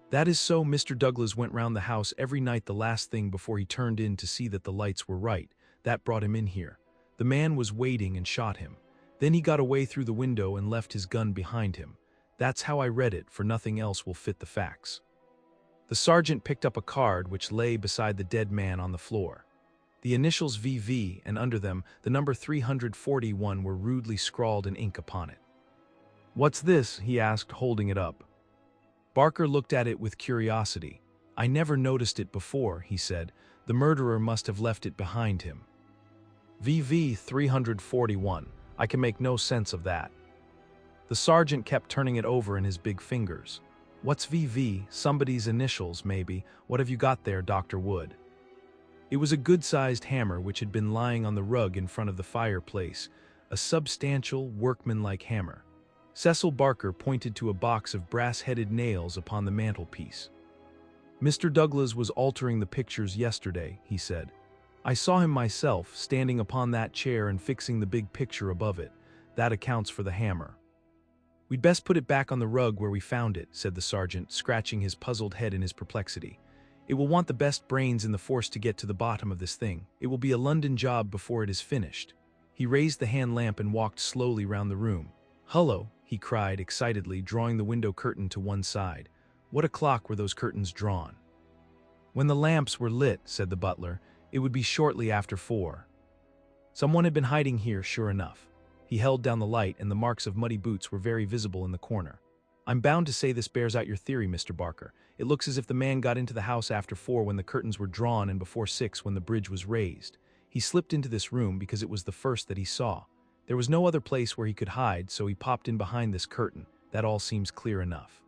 "That is so. Mr. Douglas went round the house every night the last thing before he turned in to see that the lights were right. That brought him in here. The man was waiting and shot him. Then he got away through the window and left his gun behind him. That's how I read it, for nothing else will fit the facts." The sergeant picked up a card which lay beside the dead man on the floor. The initials VV, and under them the number 341 were rudely scrawled in ink upon it. "What's this?" he asked, holding it up. Barker looked at it with curiosity. "I never noticed it before," he said. "The murderer must have left it behind him." "VV 341. I can make no sense of that." The sergeant kept turning it over in his big fingers. "What's VV? Somebody's initials, maybe. What have you got there, Dr. Wood?" It was a good-sized hammer which had been lying on the rug in front of the fireplace, a substantial, workmanlike hammer. Cecil Barker pointed to a box of brass-headed nails upon the mantelpiece. "Mr. Douglas was altering the pictures yesterday," he said. "I saw him myself, standing upon that chair and fixing the big picture above it. That accounts for the hammer." "We'd best put it back on the rug where we found it," said the sergeant, scratching his puzzled head in his perplexity. "It will want the best brains in the force to get to the bottom of this thing. It will be a London job before it is finished." He raised the hand lamp and walked slowly round the room. "Hullo," he cried excitedly, drawing the window curtain to one side. "What o'clock were those curtains drawn?" "When the lamps were lit," said the butler. "It would be shortly after 4. Someone had been hiding here, sure enough." He held down the light, and the marks of muddy boots were very visible in the corner. "I'm bound to say this bears out your theory, Mr. Barker. It looks as if the man got into the house after 4 when the curtains were drawn and before 6 when the bridge was raised. He slipped into this room because it was the first that he saw. There was no other place where he could hide, so he popped in behind this curtain. that all seems clear enough.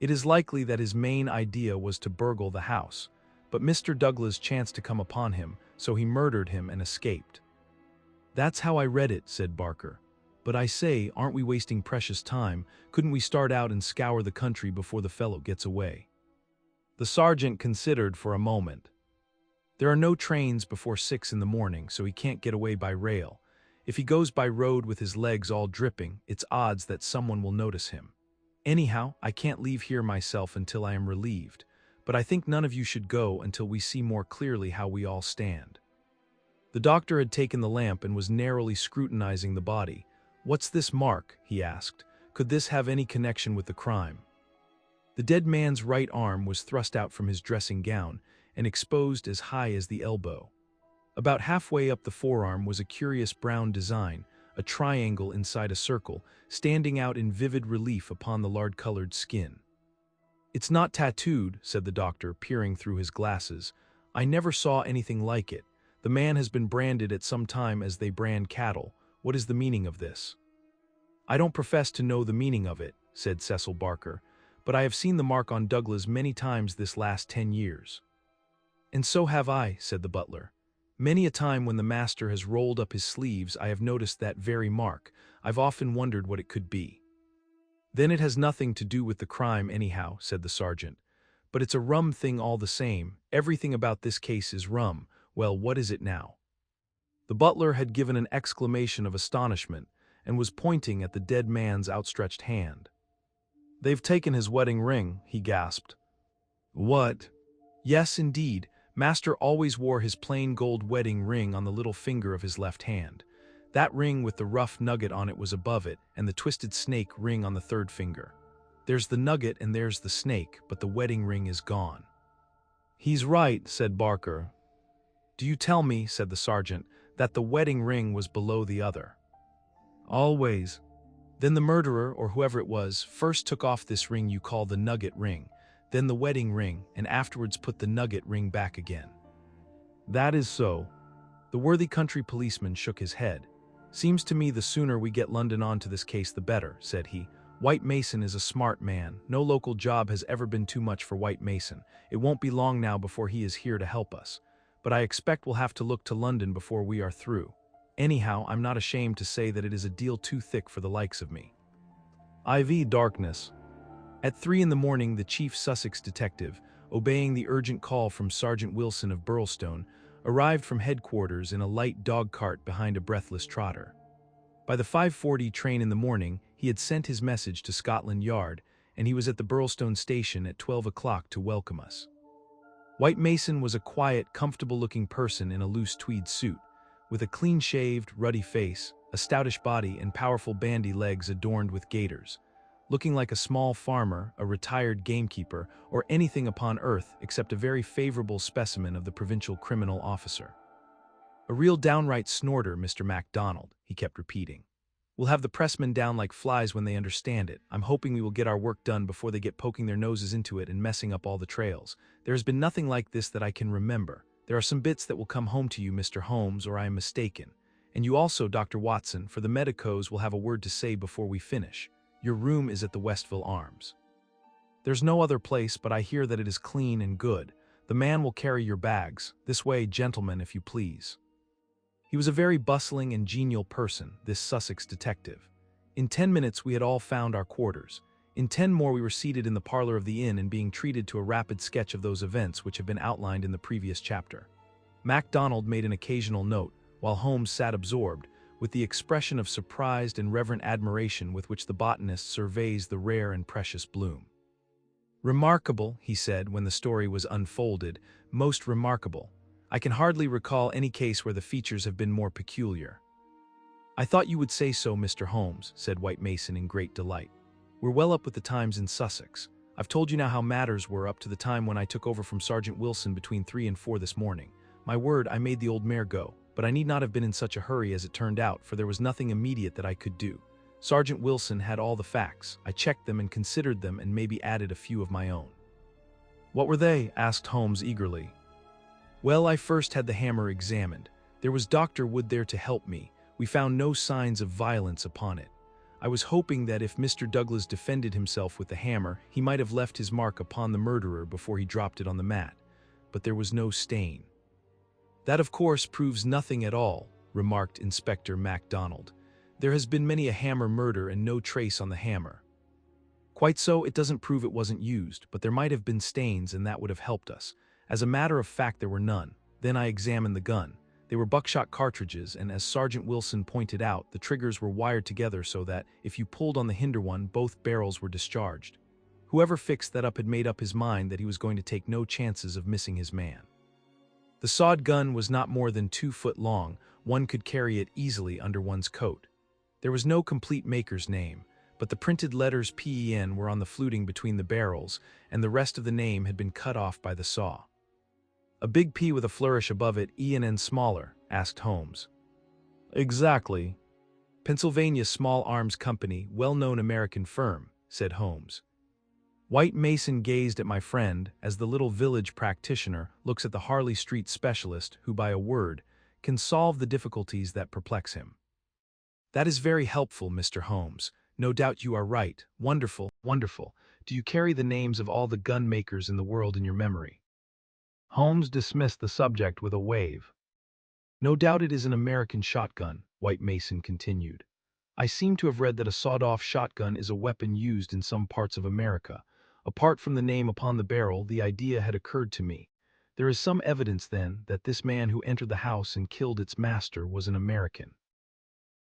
It is likely that his main idea was to burgle the house, but Mr. Douglas chanced to come upon him, so he murdered him and escaped. That's how I read it, said Barker. But I say, aren't we wasting precious time? Couldn't we start out and scour the country before the fellow gets away? The sergeant considered for a moment. There are no trains before 6 in the morning, so he can't get away by rail. If he goes by road with his legs all dripping, it's odds that someone will notice him. Anyhow, I can't leave here myself until I am relieved, but I think none of you should go until we see more clearly how we all stand. The doctor had taken the lamp and was narrowly scrutinizing the body. What's this mark? He asked. Could this have any connection with the crime? The dead man's right arm was thrust out from his dressing gown and exposed as high as the elbow. About halfway up the forearm was a curious brown design, a triangle inside a circle, standing out in vivid relief upon the lard-colored skin. It's not tattooed, said the doctor, peering through his glasses. I never saw anything like it. The man has been branded at some time as they brand cattle. What is the meaning of this? I don't profess to know the meaning of it, said Cecil Barker, but I have seen the mark on Douglas many times this last 10 years. And so have I, said the butler. Many a time when the master has rolled up his sleeves, I have noticed that very mark. I've often wondered what it could be. Then it has nothing to do with the crime anyhow, said the sergeant. But it's a rum thing all the same. Everything about this case is rum. Well, what is it now? The butler had given an exclamation of astonishment and was pointing at the dead man's outstretched hand. They've taken his wedding ring, he gasped. What? Yes, indeed. Master always wore his plain gold wedding ring on the little finger of his left hand. That ring with the rough nugget on it was above it, and the twisted snake ring on the third finger. There's the nugget and there's the snake, but the wedding ring is gone. He's right, said Barker. Do you tell me, said the sergeant, that the wedding ring was below the other? Always. Then the murderer, or whoever it was, first took off this ring you call the nugget ring, then the wedding ring, and afterwards put the nugget ring back again. That is so. The worthy country policeman shook his head. Seems to me the sooner we get London onto this case the better, said he. White Mason is a smart man. No local job has ever been too much for White Mason. It won't be long now before he is here to help us. But I expect we'll have to look to London before we are through. Anyhow, I'm not ashamed to say that it is a deal too thick for the likes of me. IV darkness. At 3 in the morning, the chief Sussex detective, obeying the urgent call from Sergeant Wilson of Burlstone, arrived from headquarters in a light dog cart behind a breathless trotter. By the 5:40 train in the morning, he had sent his message to Scotland Yard, and he was at the Burlstone station at 12 o'clock to welcome us. White Mason was a quiet, comfortable-looking person in a loose tweed suit, with a clean-shaved, ruddy face, a stoutish body, and powerful bandy legs adorned with gaiters, looking like a small farmer, a retired gamekeeper, or anything upon earth except a very favorable specimen of the provincial criminal officer. A real downright snorter, Mr. MacDonald, he kept repeating. We'll have the pressmen down like flies when they understand it. I'm hoping we will get our work done before they get poking their noses into it and messing up all the trails. There has been nothing like this that I can remember. There are some bits that will come home to you, Mr. Holmes, or I am mistaken. And you also, Dr. Watson, for the medicos will have a word to say before we finish. Your room is at the Westville Arms. There's no other place, but I hear that it is clean and good. The man will carry your bags. This way, gentlemen, if you please. He was a very bustling and genial person, this Sussex detective. In 10 minutes we had all found our quarters. In 10 more we were seated in the parlor of the inn and being treated to a rapid sketch of those events which have been outlined in the previous chapter. MacDonald made an occasional note, while Holmes sat absorbed, with the expression of surprised and reverent admiration with which the botanist surveys the rare and precious bloom. Remarkable, he said when the story was unfolded, most remarkable. I can hardly recall any case where the features have been more peculiar. I thought you would say so, Mr. Holmes, said White Mason in great delight. We're well up with the times in Sussex. I've told you now how matters were up to the time when I took over from Sergeant Wilson between 3 and 4 this morning. My word, I made the old mare go, but I need not have been in such a hurry as it turned out, for there was nothing immediate that I could do. Sergeant Wilson had all the facts. I checked them and considered them and maybe added a few of my own. What were they? Asked Holmes eagerly. Well, I first had the hammer examined. There was Dr. Wood there to help me. We found no signs of violence upon it. I was hoping that if Mr. Douglas defended himself with the hammer, he might have left his mark upon the murderer before he dropped it on the mat. But there was no stain. That, of course, proves nothing at all, remarked Inspector MacDonald. There has been many a hammer murder and no trace on the hammer. Quite so, it doesn't prove it wasn't used, but there might have been stains and that would have helped us. As a matter of fact, there were none. Then I examined the gun. They were buckshot cartridges, and as Sergeant Wilson pointed out, the triggers were wired together so that, if you pulled on the hinder one, both barrels were discharged. Whoever fixed that up had made up his mind that he was going to take no chances of missing his man. The sawed gun was not more than 2 foot long. One could carry it easily under one's coat. There was no complete maker's name, but the printed letters PEN were on the fluting between the barrels, and the rest of the name had been cut off by the saw. A big P with a flourish above it, EN smaller, asked Holmes. Exactly. Pennsylvania Small Arms Company, well-known American firm, said Holmes. White Mason gazed at my friend as the little village practitioner looks at the Harley Street specialist who, by a word, can solve the difficulties that perplex him. That is very helpful, Mr. Holmes. No doubt you are right. Wonderful, wonderful. Do you carry the names of all the gun makers in the world in your memory? Holmes dismissed the subject with a wave. No doubt it is an American shotgun, White Mason continued. I seem to have read that a sawed-off shotgun is a weapon used in some parts of America. Apart from the name upon the barrel, the idea had occurred to me. There is some evidence, then, that this man who entered the house and killed its master was an American.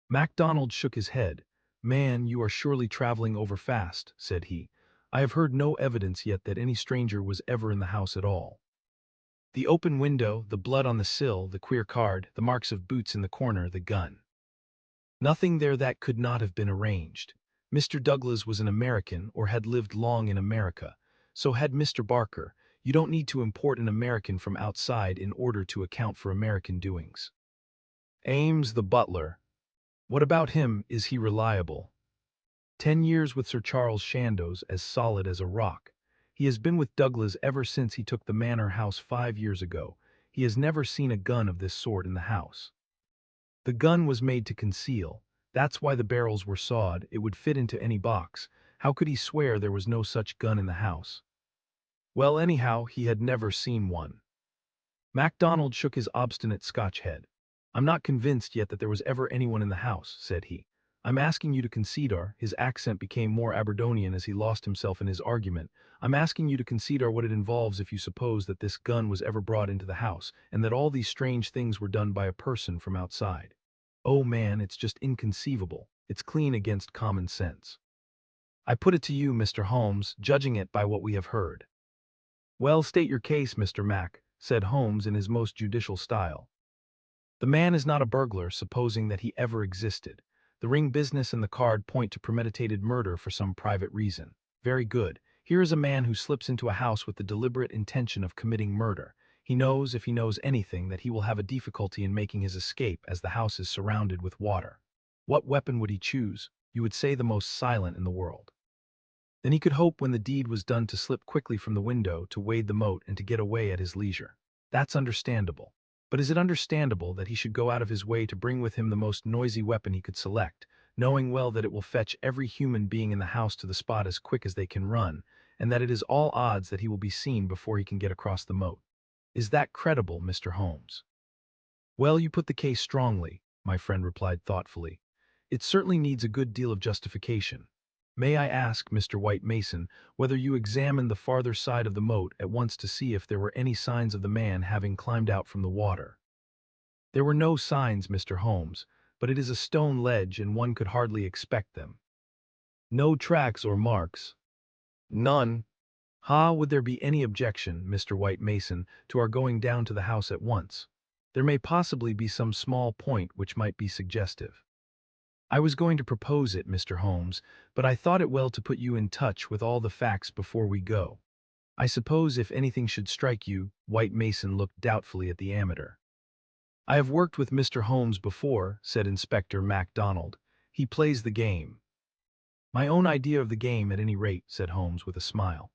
MacDonald shook his head. Man, you are surely traveling over fast, said he. I have heard no evidence yet that any stranger was ever in the house at all. The open window, the blood on the sill, the queer card, the marks of boots in the corner, the gun. Nothing there that could not have been arranged. Mr. Douglas was an American or had lived long in America. So had Mr. Barker. You don't need to import an American from outside in order to account for American doings. Ames, the butler. What about him? Is he reliable? 10 years with Sir Charles Chandos, as solid as a rock. He has been with Douglas ever since he took the manor house 5 years ago. He has never seen a gun of this sort in the house. The gun was made to conceal. That's why the barrels were sawed. It would fit into any box. How could he swear there was no such gun in the house? Well, anyhow, he had never seen one. MacDonald shook his obstinate Scotch head. I'm not convinced yet that there was ever anyone in the house, said he. I'm asking you to consider, his accent became more Aberdonian as he lost himself in his argument. I'm asking you to consider what it involves if you suppose that this gun was ever brought into the house, and that all these strange things were done by a person from outside. Oh man, it's just inconceivable. It's clean against common sense. I put it to you, Mr. Holmes, judging it by what we have heard. Well, state your case, Mr. Mac, said Holmes in his most judicial style. The man is not a burglar, supposing that he ever existed. The ring business and the card point to premeditated murder for some private reason. Very good. Here is a man who slips into a house with the deliberate intention of committing murder. He knows, if he knows anything, that he will have a difficulty in making his escape as the house is surrounded with water. What weapon would he choose? You would say the most silent in the world. Then he could hope when the deed was done to slip quickly from the window, to wade the moat, and to get away at his leisure. That's understandable. But is it understandable that he should go out of his way to bring with him the most noisy weapon he could select, knowing well that it will fetch every human being in the house to the spot as quick as they can run, and that it is all odds that he will be seen before he can get across the moat? Is that credible, Mr. Holmes? Well, you put the case strongly, my friend replied thoughtfully. It certainly needs a good deal of justification. May I ask, Mr. White Mason, whether you examined the farther side of the moat at once to see if there were any signs of the man having climbed out from the water? There were no signs, Mr. Holmes, but it is a stone ledge and one could hardly expect them. No tracks or marks? None. Would there be any objection, Mr. White Mason, to our going down to the house at once? There may possibly be some small point which might be suggestive. I was going to propose it, Mr. Holmes, but I thought it well to put you in touch with all the facts before we go. I suppose if anything should strike you, White Mason looked doubtfully at the amateur. I have worked with Mr. Holmes before, said Inspector MacDonald. He plays the game. My own idea of the game, at any rate, said Holmes with a smile.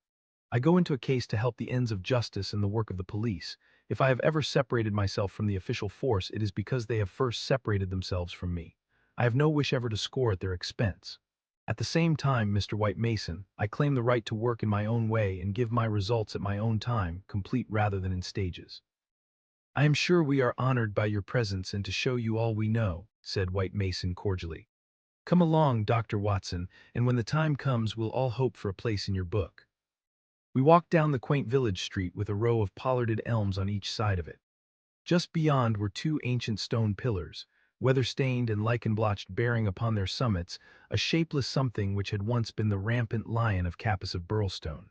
I go into a case to help the ends of justice and the work of the police. If I have ever separated myself from the official force, it is because they have first separated themselves from me. I have no wish ever to score at their expense. At the same time, Mr. White Mason, I claim the right to work in my own way and give my results at my own time, complete rather than in stages. I am sure we are honored by your presence and to show you all we know, said White Mason cordially. Come along, Dr. Watson, and when the time comes, we'll all hope for a place in your book. We walked down the quaint village street with a row of pollarded elms on each side of it. Just beyond were two ancient stone pillars, weather-stained and lichen-blotched, bearing upon their summits a shapeless something which had once been the rampant lion of Capus of Burlstone.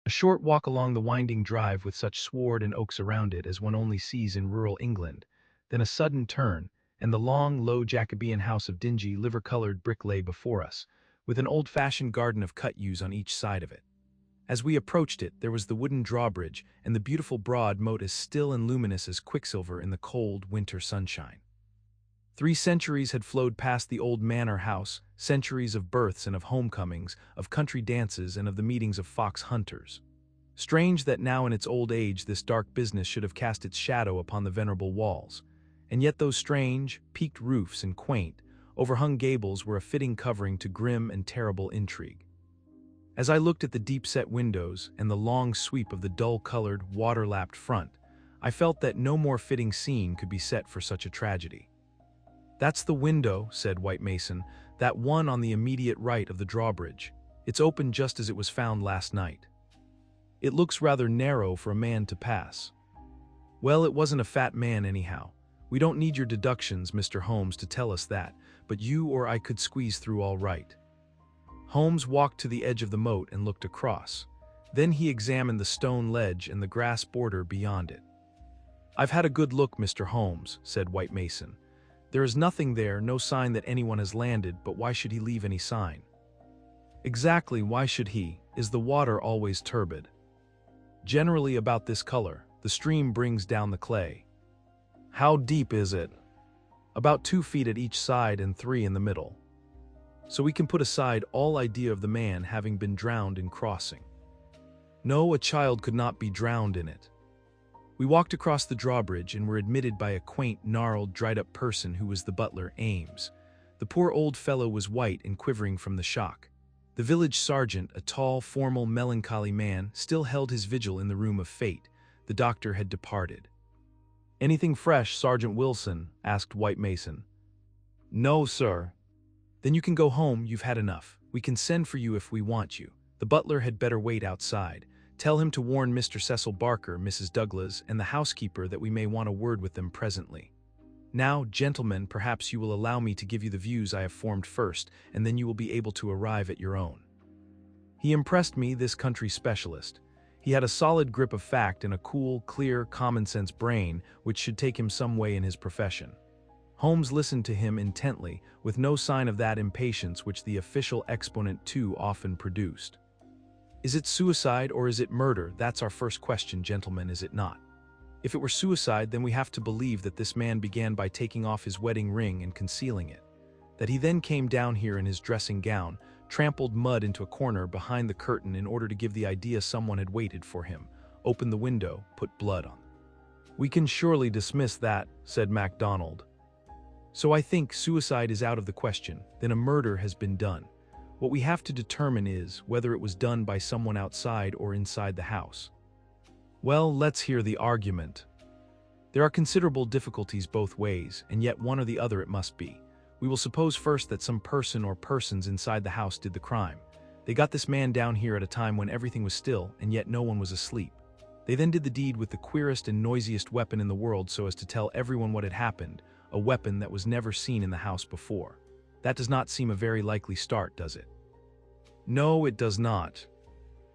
A short walk along the winding drive with such sward and oaks around it as one only sees in rural England, then a sudden turn, and the long, low Jacobean house of dingy, liver-colored brick lay before us, with an old-fashioned garden of cut yews on each side of it. As we approached it, there was the wooden drawbridge and the beautiful broad moat as still and luminous as quicksilver in the cold winter sunshine. 3 centuries had flowed past the old manor house, centuries of births and of homecomings, of country dances and of the meetings of fox hunters. Strange that now in its old age this dark business should have cast its shadow upon the venerable walls, and yet those strange, peaked roofs and quaint, overhung gables were a fitting covering to grim and terrible intrigue. As I looked at the deep-set windows and the long sweep of the dull-colored, water-lapped front, I felt that no more fitting scene could be set for such a tragedy. "That's the window," said White Mason, "that one on the immediate right of the drawbridge. It's open just as it was found last night. It looks rather narrow for a man to pass." "Well, it wasn't a fat man anyhow. We don't need your deductions, Mr. Holmes, to tell us that, but you or I could squeeze through all right." Holmes walked to the edge of the moat and looked across. Then he examined the stone ledge and the grass border beyond it. "I've had a good look, Mr. Holmes," said White Mason. "There is nothing there, no sign that anyone has landed, but why should he leave any sign?" "Exactly, why should he? Is the water always turbid?" "Generally about this color. The stream brings down the clay." "How deep is it?" "About 2 feet at each side and 3 in the middle. So we can put aside all idea of the man having been drowned in crossing." "No, a child could not be drowned in it." We walked across the drawbridge and were admitted by a quaint, gnarled, dried-up person who was the butler, Ames. The poor old fellow was white and quivering from the shock. The village sergeant, a tall, formal, melancholy man, still held his vigil in the room of fate. The doctor had departed. "Anything fresh, Sergeant Wilson?" asked White Mason. "No, sir." "Then you can go home, you've had enough. We can send for you if we want you. The butler had better wait outside. Tell him to warn Mr. Cecil Barker, Mrs. Douglas, and the housekeeper that we may want a word with them presently. Now, gentlemen, perhaps you will allow me to give you the views I have formed first, and then you will be able to arrive at your own." He impressed me, this country specialist. He had a solid grip of fact and a cool, clear, common-sense brain which should take him some way in his profession. Holmes listened to him intently, with no sign of that impatience which the official exponent too often produced. "Is it suicide or is it murder? That's our first question, gentlemen, is it not? If it were suicide, then we have to believe that this man began by taking off his wedding ring and concealing it. That he then came down here in his dressing gown, trampled mud into a corner behind the curtain in order to give the idea someone had waited for him, opened the window, put blood on." "We can surely dismiss that," said MacDonald. "So I think suicide is out of the question, then a murder has been done. What we have to determine is whether it was done by someone outside or inside the house." "Well, let's hear the argument." "There are considerable difficulties both ways, and yet one or the other it must be. We will suppose first that some person or persons inside the house did the crime. They got this man down here at a time when everything was still, and yet no one was asleep. They then did the deed with the queerest and noisiest weapon in the world so as to tell everyone what had happened, a weapon that was never seen in the house before. That does not seem a very likely start, does it?" "No, it does not."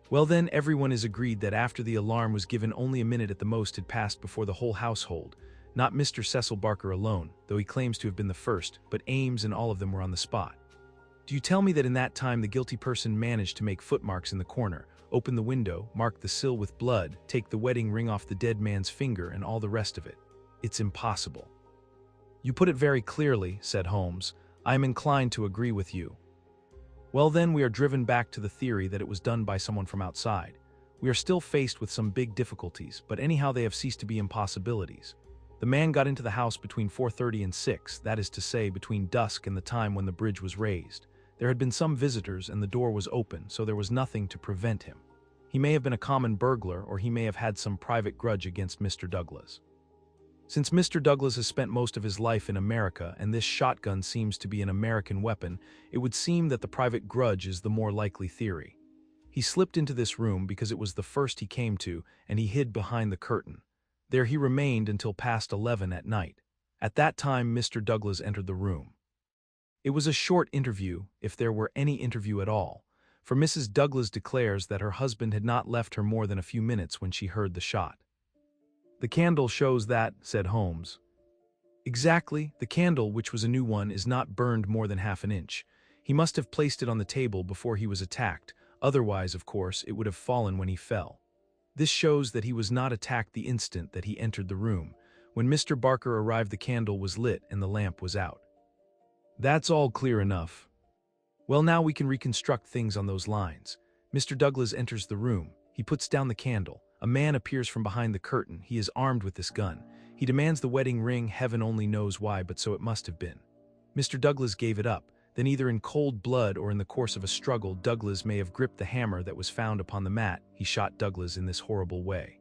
"Well then, everyone is agreed that after the alarm was given only a minute at the most had passed before the whole household, not Mr. Cecil Barker alone, though he claims to have been the first, but Ames and all of them were on the spot. Do you tell me that in that time the guilty person managed to make footmarks in the corner, open the window, mark the sill with blood, take the wedding ring off the dead man's finger and all the rest of it? It's impossible." "You put it very clearly," said Holmes. "I am inclined to agree with you." "Well then, we are driven back to the theory that it was done by someone from outside. We are still faced with some big difficulties, but anyhow they have ceased to be impossibilities. The man got into the house between 4:30 and 6, that is to say, between dusk and the time when the bridge was raised. There had been some visitors and the door was open, so there was nothing to prevent him. He may have been a common burglar, or he may have had some private grudge against Mr. Douglas. Since Mr. Douglas has spent most of his life in America and this shotgun seems to be an American weapon, it would seem that the private grudge is the more likely theory. He slipped into this room because it was the first he came to, and he hid behind the curtain. There he remained until past 11 at night. At that time, Mr. Douglas entered the room. It was a short interview, if there were any interview at all, for Mrs. Douglas declares that her husband had not left her more than a few minutes when she heard the shot. "The candle shows that," said Holmes. "Exactly, the candle, which was a new one, is not burned more than half an inch. He must have placed it on the table before he was attacked, otherwise, of course, it would have fallen when he fell. This shows that he was not attacked the instant that he entered the room. When Mr. Barker arrived, the candle was lit and the lamp was out." "That's all clear enough. Well, now we can reconstruct things on those lines. Mr. Douglas enters the room. He puts down the candle. A man appears from behind the curtain. He is armed with this gun. He demands the wedding ring, heaven only knows why, but so it must have been. Mr. Douglas gave it up. Then either in cold blood or in the course of a struggle, Douglas may have gripped the hammer that was found upon the mat. He shot Douglas in this horrible way.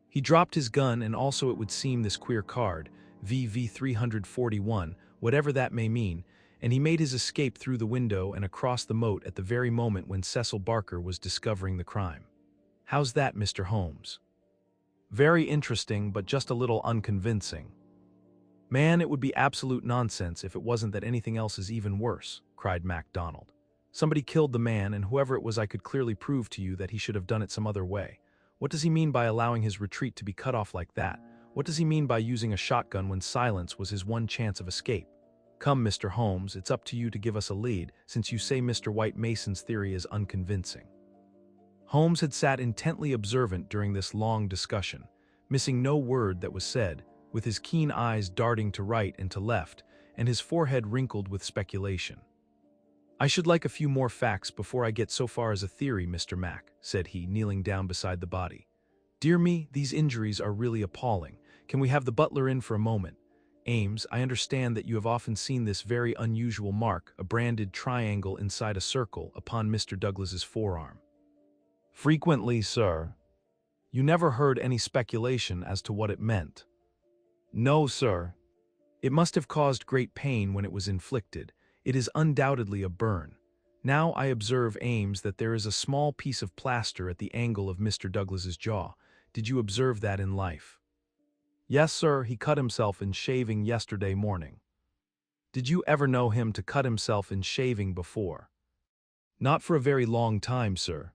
He dropped his gun and also, it would seem, this queer card, VV 341, whatever that may mean, and he made his escape through the window and across the moat at the very moment when Cecil Barker was discovering the crime. How's that, Mr. Holmes?" "Very interesting, but just a little unconvincing." "Man, it would be absolute nonsense if it wasn't that anything else is even worse," cried MacDonald. "Somebody killed the man, and whoever it was, I could clearly prove to you that he should have done it some other way. What does he mean by allowing his retreat to be cut off like that? What does he mean by using a shotgun when silence was his one chance of escape? Come, Mr. Holmes, it's up to you to give us a lead, since you say Mr. White Mason's theory is unconvincing." Holmes had sat intently observant during this long discussion, missing no word that was said, with his keen eyes darting to right and to left, and his forehead wrinkled with speculation. "I should like a few more facts before I get so far as a theory, Mr. Mac," said he, kneeling down beside the body. "Dear me, these injuries are really appalling. Can we have the butler in for a moment? Ames, I understand that you have often seen this very unusual mark, a branded triangle inside a circle, upon Mr. Douglas's forearm." "Frequently, sir." "You never heard any speculation as to what it meant?" "No, sir." "It must have caused great pain when it was inflicted. It is undoubtedly a burn. Now I observe, Ames, that there is a small piece of plaster at the angle of Mr. Douglas's jaw. Did you observe that in life?" "Yes, sir, he cut himself in shaving yesterday morning." "Did you ever know him to cut himself in shaving before?" "Not for a very long time, sir."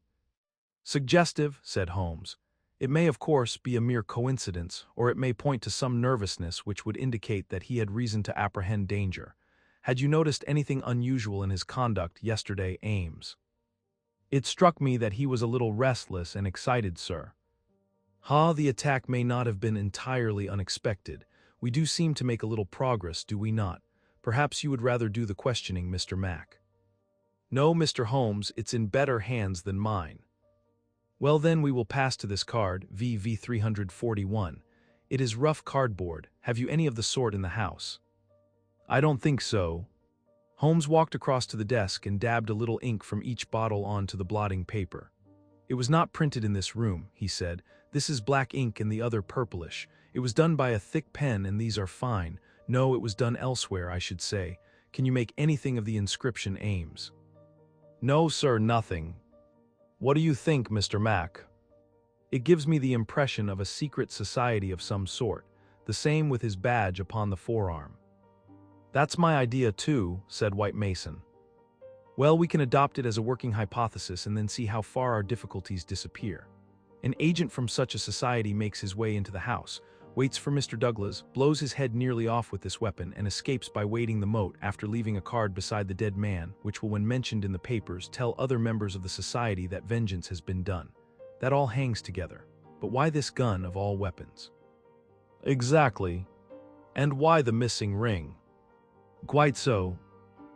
"Suggestive," said Holmes. "It may, of course, be a mere coincidence, or it may point to some nervousness which would indicate that he had reason to apprehend danger. Had you noticed anything unusual in his conduct yesterday, Ames?" "It struck me that he was a little restless and excited, sir." The attack may not have been entirely unexpected. We do seem to make a little progress, do we not? Perhaps you would rather do the questioning, Mr. Mac." "No, Mr. Holmes, it's in better hands than mine." "Well, then we will pass to this card, VV 341. It is rough cardboard. Have you any of the sort in the house?" "I don't think so." Holmes walked across to the desk and dabbed a little ink from each bottle onto the blotting paper. "It was not printed in this room," he said. "This is black ink and the other purplish. It was done by a thick pen and these are fine. No, it was done elsewhere, I should say. Can you make anything of the inscription, Ames?" "No, sir, nothing." "What do you think, Mr. Mac?" "It gives me the impression of a secret society of some sort, the same with his badge upon the forearm." "That's my idea too," said White Mason. "Well, we can adopt it as a working hypothesis and then see how far our difficulties disappear. An agent from such a society makes his way into the house, waits for Mr. Douglas, blows his head nearly off with this weapon, and escapes by wading the moat after leaving a card beside the dead man, which will, when mentioned in the papers, tell other members of the society that vengeance has been done. That all hangs together. But why this gun of all weapons?" "Exactly. And why the missing ring?" "Quite so.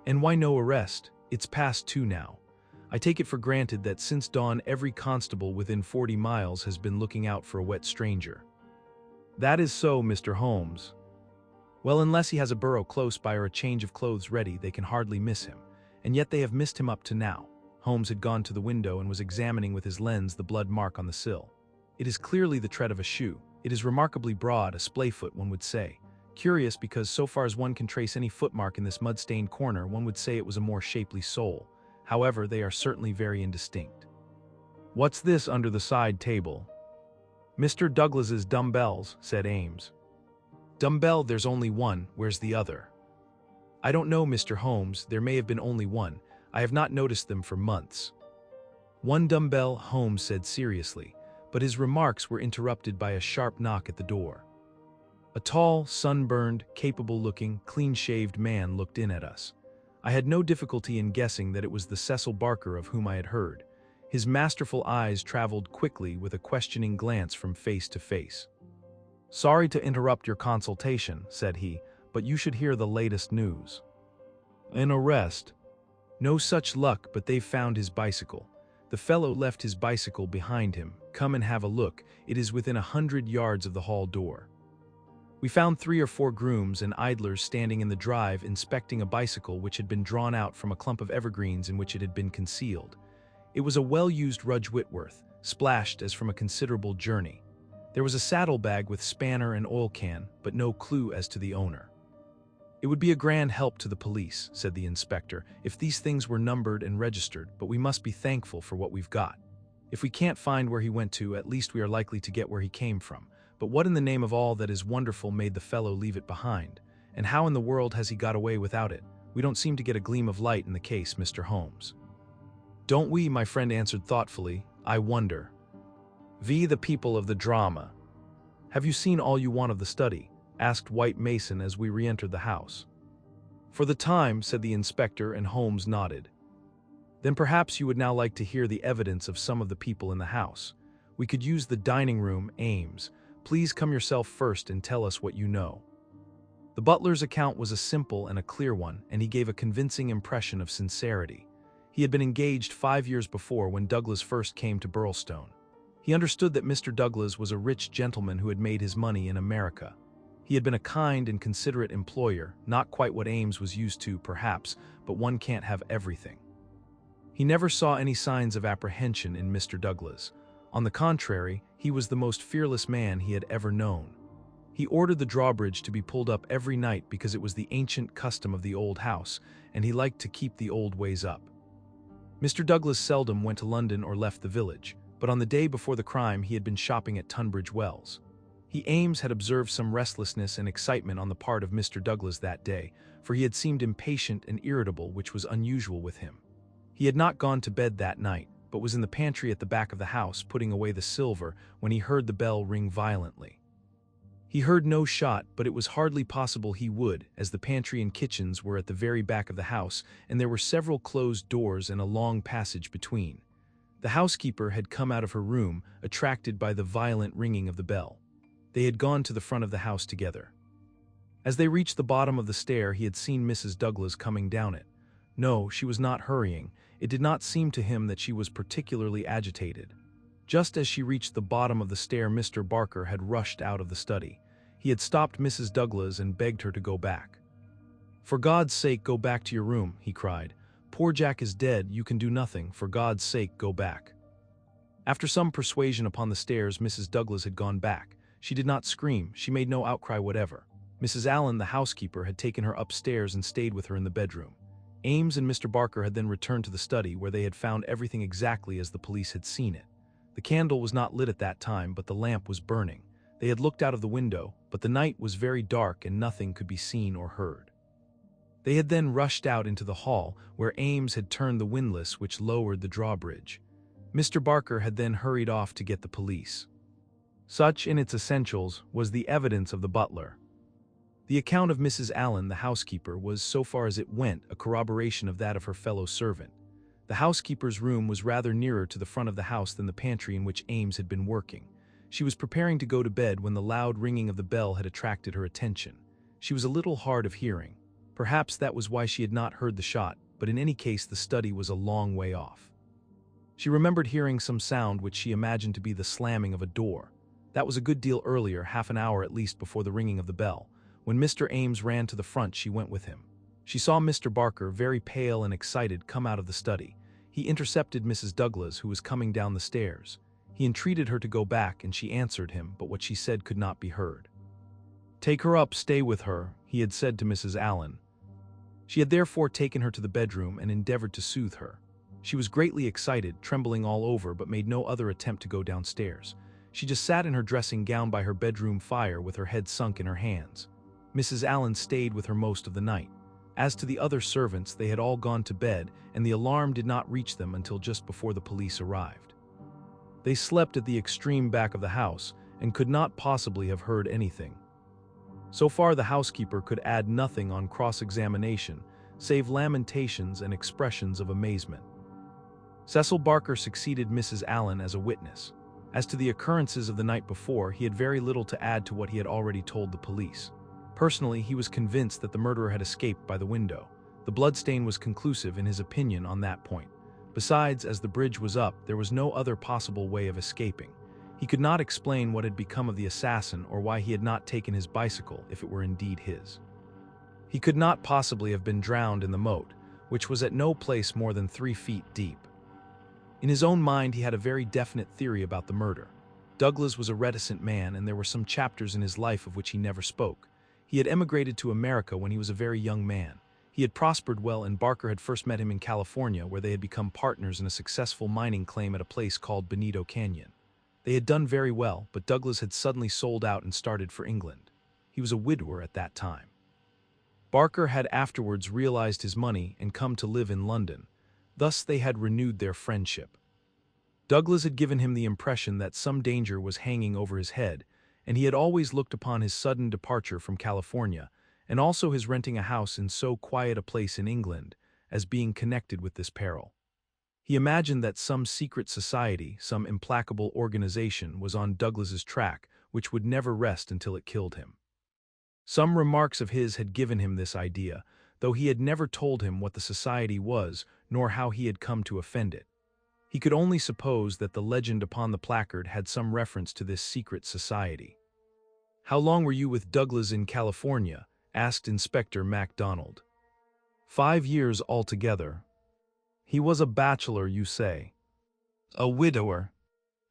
And why no arrest? It's past 2 now. I take it for granted that since dawn every constable within 40 miles has been looking out for a wet stranger." "That is so, Mr. Holmes." "Well, unless he has a burrow close by or a change of clothes ready, they can hardly miss him. and yet they have missed him up to now. Holmes had gone to the window and was examining with his lens the blood mark on the sill. It is clearly the tread of a shoe. It is remarkably broad, a splayfoot, one would say. Curious because so far as one can trace any footmark in this mud-stained corner, one would say it was a more shapely sole. However, they are certainly very indistinct. "What's this under the side table?" "Mr. Douglas's dumbbells," said Ames. "Dumbbell, there's only one. Where's the other?" "I don't know, Mr. Holmes. There may have been only one. I have not noticed them for months." "One dumbbell," Holmes said seriously, but his remarks were interrupted by a sharp knock at the door. A tall, sunburned, capable-looking, clean-shaved man looked in at us. I had no difficulty in guessing that it was the Cecil Barker of whom I had heard. His masterful eyes traveled quickly with a questioning glance from face to face. "Sorry to interrupt your consultation," said he, "but you should hear the latest news." "An arrest?" "No such luck, but they've found his bicycle. The fellow left his bicycle behind him. Come and have a look. It is within 100 yards of the hall door." We found 3 or 4 grooms and idlers standing in the drive inspecting a bicycle which had been drawn out from a clump of evergreens in which it had been concealed. It was a well-used Rudge Whitworth, splashed as from a considerable journey. There was a saddlebag with spanner and oil can, but no clue as to the owner. "It would be a grand help to the police," said the inspector, "if these things were numbered and registered, but we must be thankful for what we've got. If we can't find where he went to, at least we are likely to get where he came from. But what in the name of all that is wonderful made the fellow leave it behind? And how in the world has he got away without it? We don't seem to get a gleam of light in the case, Mr. Holmes." "Don't we?" my friend answered thoughtfully. "I wonder. The people of the drama. Have you seen all you want of the study?" asked White Mason as we re-entered the house. "For the time," said the inspector, and Holmes nodded. "Then perhaps you would now like to hear the evidence of some of the people in the house. We could use the dining room, Ames. Please come yourself first and tell us what you know." The butler's account was a simple and a clear one, and he gave a convincing impression of sincerity. He had been engaged 5 years before when Douglas first came to Burlstone. He understood that Mr. Douglas was a rich gentleman who had made his money in America. He had been a kind and considerate employer, not quite what Ames was used to, perhaps, but one can't have everything. He never saw any signs of apprehension in Mr. Douglas. On the contrary, he was the most fearless man he had ever known. He ordered the drawbridge to be pulled up every night because it was the ancient custom of the old house, and he liked to keep the old ways up. Mr. Douglas seldom went to London or left the village, but on the day before the crime he had been shopping at Tunbridge Wells. Ames had observed some restlessness and excitement on the part of Mr. Douglas that day, for he had seemed impatient and irritable, which was unusual with him. He had not gone to bed that night, but was in the pantry at the back of the house putting away the silver when he heard the bell ring violently. He heard no shot, but it was hardly possible he would, as the pantry and kitchens were at the very back of the house, and there were several closed doors and a long passage between. The housekeeper had come out of her room, attracted by the violent ringing of the bell. They had gone to the front of the house together. As they reached the bottom of the stair, he had seen Mrs. Douglas coming down it. No, she was not hurrying. It did not seem to him that she was particularly agitated. Just as she reached the bottom of the stair, Mr. Barker had rushed out of the study. He had stopped Mrs. Douglas and begged her to go back. "For God's sake, go back to your room," he cried. "Poor Jack is dead. You can do nothing. For God's sake, go back." After some persuasion upon the stairs, Mrs. Douglas had gone back. She did not scream. She made no outcry whatever. Mrs. Allen, the housekeeper, had taken her upstairs and stayed with her in the bedroom. Ames and Mr. Barker had then returned to the study, where they had found everything exactly as the police had seen it. The candle was not lit at that time, but the lamp was burning. They had looked out of the window, but the night was very dark and nothing could be seen or heard. They had then rushed out into the hall, where Ames had turned the windlass which lowered the drawbridge. Mr. Barker had then hurried off to get the police. Such, in its essentials, was the evidence of the butler. The account of Mrs. Allen, the housekeeper, was, so far as it went, a corroboration of that of her fellow servant. The housekeeper's room was rather nearer to the front of the house than the pantry in which Ames had been working. She was preparing to go to bed when the loud ringing of the bell had attracted her attention. She was a little hard of hearing. Perhaps that was why she had not heard the shot, but in any case the study was a long way off. She remembered hearing some sound which she imagined to be the slamming of a door. That was a good deal earlier, half an hour at least before the ringing of the bell. When Mr. Ames ran to the front, she went with him. She saw Mr. Barker, very pale and excited, come out of the study. He intercepted Mrs. Douglas, who was coming down the stairs. He entreated her to go back, and she answered him, but what she said could not be heard. "Take her up, stay with her," he had said to Mrs. Allen. She had therefore taken her to the bedroom and endeavored to soothe her. She was greatly excited, trembling all over, but made no other attempt to go downstairs. She just sat in her dressing gown by her bedroom fire with her head sunk in her hands. Mrs. Allen stayed with her most of the night. As to the other servants, they had all gone to bed, and the alarm did not reach them until just before the police arrived. They slept at the extreme back of the house and could not possibly have heard anything. So far, the housekeeper could add nothing on cross-examination, save lamentations and expressions of amazement. Cecil Barker succeeded Mrs. Allen as a witness. As to the occurrences of the night before, he had very little to add to what he had already told the police. Personally, he was convinced that the murderer had escaped by the window. The bloodstain was conclusive in his opinion on that point. Besides, as the bridge was up, there was no other possible way of escaping. He could not explain what had become of the assassin or why he had not taken his bicycle if it were indeed his. He could not possibly have been drowned in the moat, which was at no place more than 3 feet deep. In his own mind, he had a very definite theory about the murder. Douglas was a reticent man, and there were some chapters in his life of which he never spoke. He had emigrated to America when he was a very young man. He had prospered well, and Barker had first met him in California, where they had become partners in a successful mining claim at a place called Bonito Canyon. They had done very well, but Douglas had suddenly sold out and started for England. He was a widower at that time. Barker had afterwards realized his money and come to live in London. Thus they had renewed their friendship. Douglas had given him the impression that some danger was hanging over his head, and he had always looked upon his sudden departure from California, and also his renting a house in so quiet a place in England, as being connected with this peril. He imagined that some secret society, some implacable organization, was on Douglas's track, which would never rest until it killed him. Some remarks of his had given him this idea, though he had never told him what the society was, nor how he had come to offend it. He could only suppose that the legend upon the placard had some reference to this secret society. "How long were you with Douglas in California?" asked Inspector MacDonald. "5 years altogether." "He was a bachelor, you say?" "A widower."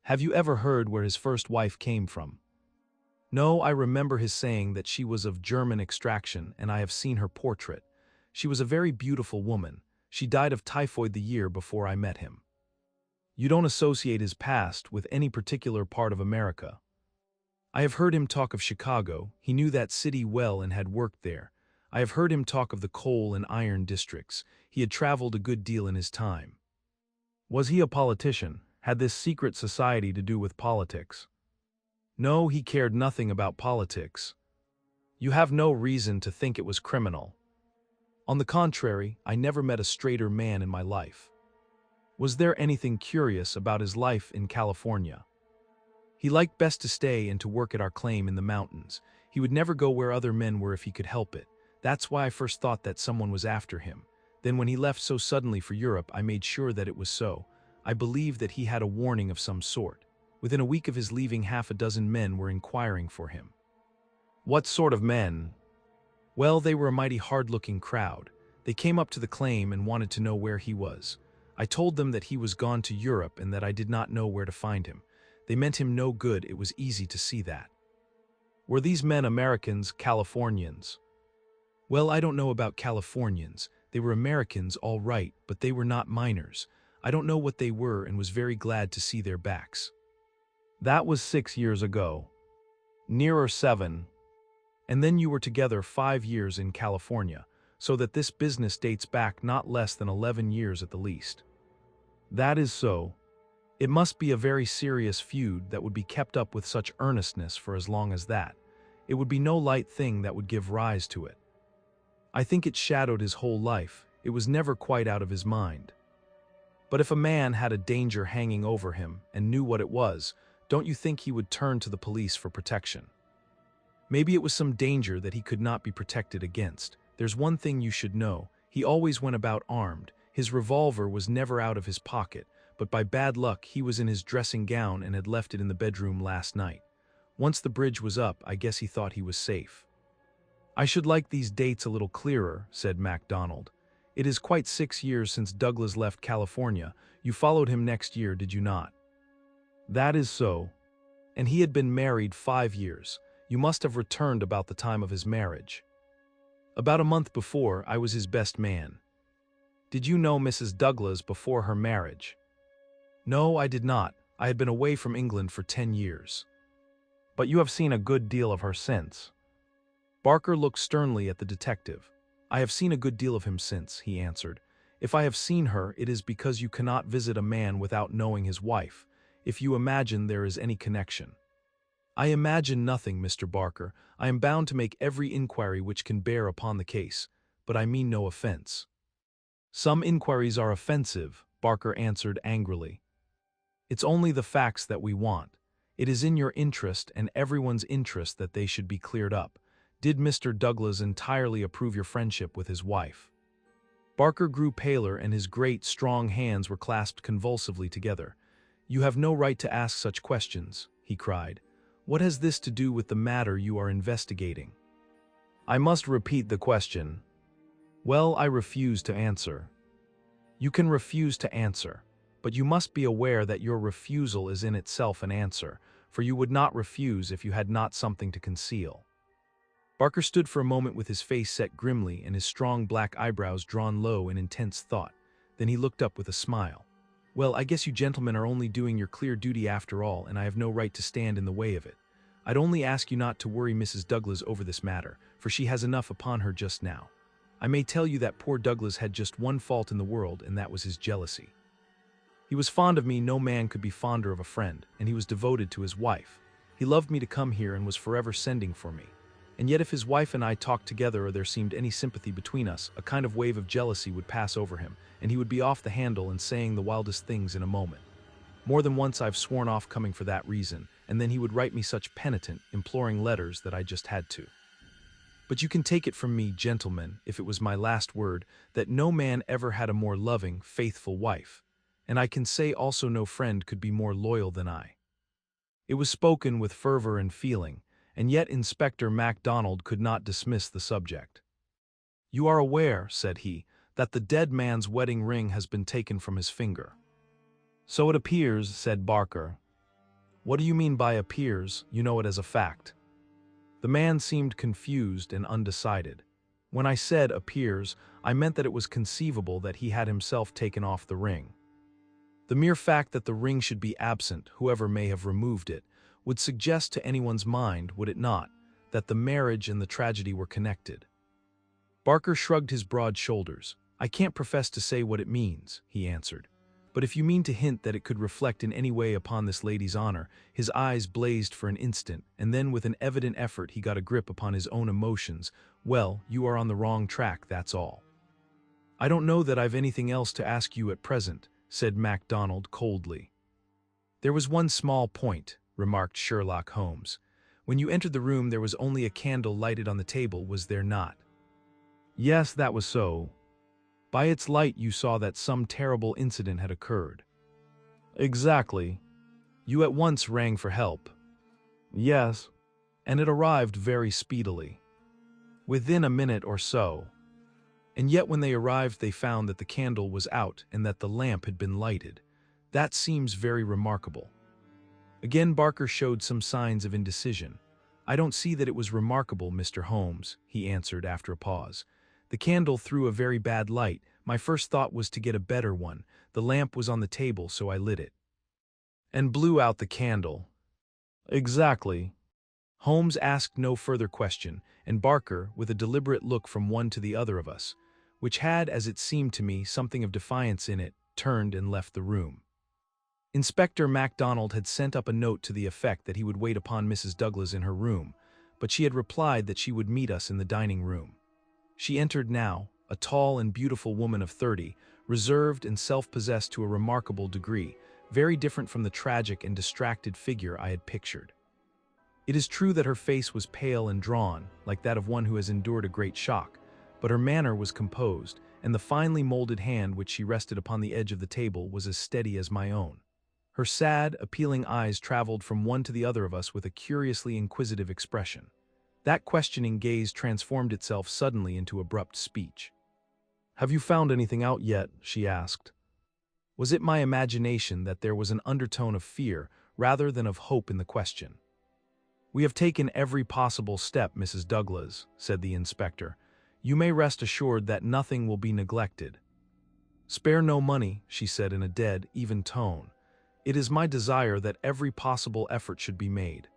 "Have you ever heard where his first wife came from?" "No, I remember his saying that she was of German extraction, and I have seen her portrait. She was a very beautiful woman. She died of typhoid the year before I met him." "You don't associate his past with any particular part of America?" "I have heard him talk of Chicago. He knew that city well and had worked there. I have heard him talk of the coal and iron districts. He had traveled a good deal in his time." "Was he a politician? Had this secret society to do with politics?" "No, he cared nothing about politics." "You have no reason to think it was criminal?" "On the contrary, I never met a straighter man in my life." "Was there anything curious about his life in California?" "He liked best to stay and to work at our claim in the mountains. He would never go where other men were if he could help it. That's why I first thought that someone was after him. Then when he left so suddenly for Europe, I made sure that it was so. I believed that he had a warning of some sort. Within a week of his leaving, 6 men were inquiring for him." "What sort of men?" "Well, they were a mighty hard-looking crowd. They came up to the claim and wanted to know where he was. I told them that he was gone to Europe and that I did not know where to find him. They meant him no good, it was easy to see that." "Were these men Americans, Californians?" "Well, I don't know about Californians. They were Americans, all right, but they were not miners. I don't know what they were and was very glad to see their backs." "That was 6 years ago." "Nearer 7. And then you were together 5 years in California, so that this business dates back not less than 11 years at the least." "That is so. It must be a very serious feud that would be kept up with such earnestness for as long as that. It would be no light thing that would give rise to it." "I think it shadowed his whole life. It was never quite out of his mind." "But if a man had a danger hanging over him and knew what it was, don't you think he would turn to the police for protection?" "Maybe it was some danger that he could not be protected against. There's one thing you should know. He always went about armed. His revolver was never out of his pocket, but by bad luck he was in his dressing gown and had left it in the bedroom last night. Once the bridge was up, I guess he thought he was safe." I should like these dates a little clearer, said MacDonald. It is quite 6 years since Douglas left California. You followed him next year, did you not? That is so. And he had been married 5 years. You must have returned about the time of his marriage. About a month before, I was his best man. Did you know Mrs. Douglas before her marriage? No, I did not. I had been away from England for 10 years. But you have seen a good deal of her since. Barker looked sternly at the detective. I have seen a good deal of him since, he answered. If I have seen her, it is because you cannot visit a man without knowing his wife, if you imagine there is any connection. I imagine nothing, Mr. Barker. I am bound to make every inquiry which can bear upon the case, but I mean no offense. Some inquiries are offensive, Barker answered angrily. It's only the facts that we want. It is in your interest and everyone's interest that they should be cleared up. Did Mr. Douglas entirely approve your friendship with his wife? Barker grew paler and his great, strong hands were clasped convulsively together. You have no right to ask such questions, he cried. What has this to do with the matter you are investigating? I must repeat the question. Well, I refuse to answer. You can refuse to answer, but you must be aware that your refusal is in itself an answer, for you would not refuse if you had not something to conceal. Barker stood for a moment with his face set grimly and his strong black eyebrows drawn low in intense thought. Then he looked up with a smile. Well, I guess you gentlemen are only doing your clear duty after all, and I have no right to stand in the way of it. I'd only ask you not to worry Mrs. Douglas over this matter, for she has enough upon her just now. I may tell you that poor Douglas had just one fault in the world, and that was his jealousy. He was fond of me, no man could be fonder of a friend, and he was devoted to his wife. He loved me to come here and was forever sending for me. And yet if his wife and I talked together or there seemed any sympathy between us, a kind of wave of jealousy would pass over him, and he would be off the handle and saying the wildest things in a moment. More than once I've sworn off coming for that reason, and then he would write me such penitent, imploring letters that I just had to. But you can take it from me, gentlemen, if it was my last word, that no man ever had a more loving, faithful wife, and I can say also no friend could be more loyal than I. It was spoken with fervor and feeling, and yet Inspector MacDonald could not dismiss the subject. You are aware, said he, that the dead man's wedding ring has been taken from his finger. So it appears, said Barker. What do you mean by appears? You know it as a fact. The man seemed confused and undecided. When I said appears, I meant that it was conceivable that he had himself taken off the ring. The mere fact that the ring should be absent, whoever may have removed it, would suggest to anyone's mind, would it not, that the marriage and the tragedy were connected. Barker shrugged his broad shoulders. I can't profess to say what it means, he answered. But if you mean to hint that it could reflect in any way upon this lady's honor, his eyes blazed for an instant, and then with an evident effort he got a grip upon his own emotions. Well, you are on the wrong track, that's all. I don't know that I've anything else to ask you at present, said MacDonald coldly. There was one small point, remarked Sherlock Holmes. When you entered the room there was only a candle lighted on the table, was there not? Yes, that was so. By its light you saw that some terrible incident had occurred. Exactly. You at once rang for help. Yes, and it arrived very speedily. Within a minute or so. And yet when they arrived they found that the candle was out and that the lamp had been lighted. That seems very remarkable. Again Barker showed some signs of indecision. I don't see that it was remarkable, Mr. Holmes, he answered after a pause. The candle threw a very bad light. My first thought was to get a better one. The lamp was on the table, so I lit it. And blew out the candle. Exactly. Holmes asked no further question, and Barker, with a deliberate look from one to the other of us, which had, as it seemed to me, something of defiance in it, turned and left the room. Inspector MacDonald had sent up a note to the effect that he would wait upon Mrs. Douglas in her room, but she had replied that she would meet us in the dining room. She entered now, a tall and beautiful woman of 30, reserved and self-possessed to a remarkable degree, very different from the tragic and distracted figure I had pictured. It is true that her face was pale and drawn, like that of one who has endured a great shock, but her manner was composed, and the finely molded hand which she rested upon the edge of the table was as steady as my own. Her sad, appealing eyes traveled from one to the other of us with a curiously inquisitive expression. That questioning gaze transformed itself suddenly into abrupt speech. "Have you found anything out yet?" she asked. Was it my imagination that there was an undertone of fear rather than of hope in the question? "We have taken every possible step, Mrs. Douglas," said the inspector. "You may rest assured that nothing will be neglected." "Spare no money," she said in a dead, even tone. "It is my desire that every possible effort should be made.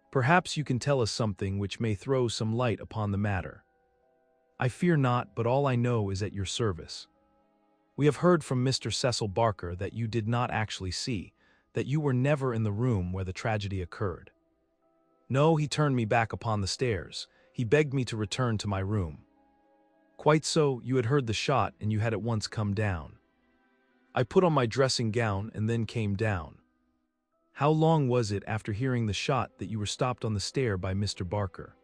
Perhaps you can tell us something which may throw some light upon the matter." "I fear not, but all I know is at your service. We have heard from Mr. Cecil Barker that you did not actually see, that you were never in the room where the tragedy occurred." "No, he turned me back upon the stairs. He begged me to return to my room." "Quite so, you had heard the shot and you had at once come down." "I put on my dressing gown and then came down." "How long was it after hearing the shot that you were stopped on the stair by Mr. Barker?"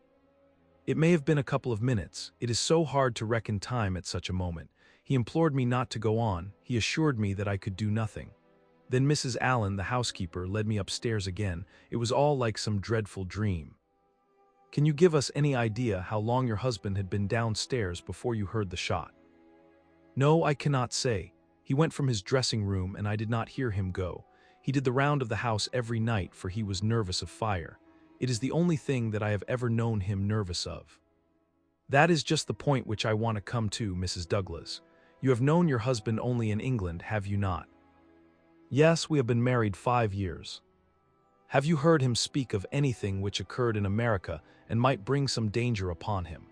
"It may have been a couple of minutes. It is so hard to reckon time at such a moment. He implored me not to go on. He assured me that I could do nothing. Then Mrs. Allen, the housekeeper, led me upstairs again. It was all like some dreadful dream." "Can you give us any idea how long your husband had been downstairs before you heard the shot?" "No, I cannot say. He went from his dressing room and I did not hear him go. He did the round of the house every night, for he was nervous of fire. It is the only thing that I have ever known him nervous of." "That is just the point which I want to come to, Mrs. Douglas. You have known your husband only in England, have you not?" "Yes, we have been married 5 years." "Have you heard him speak of anything which occurred in America and might bring some danger upon him?"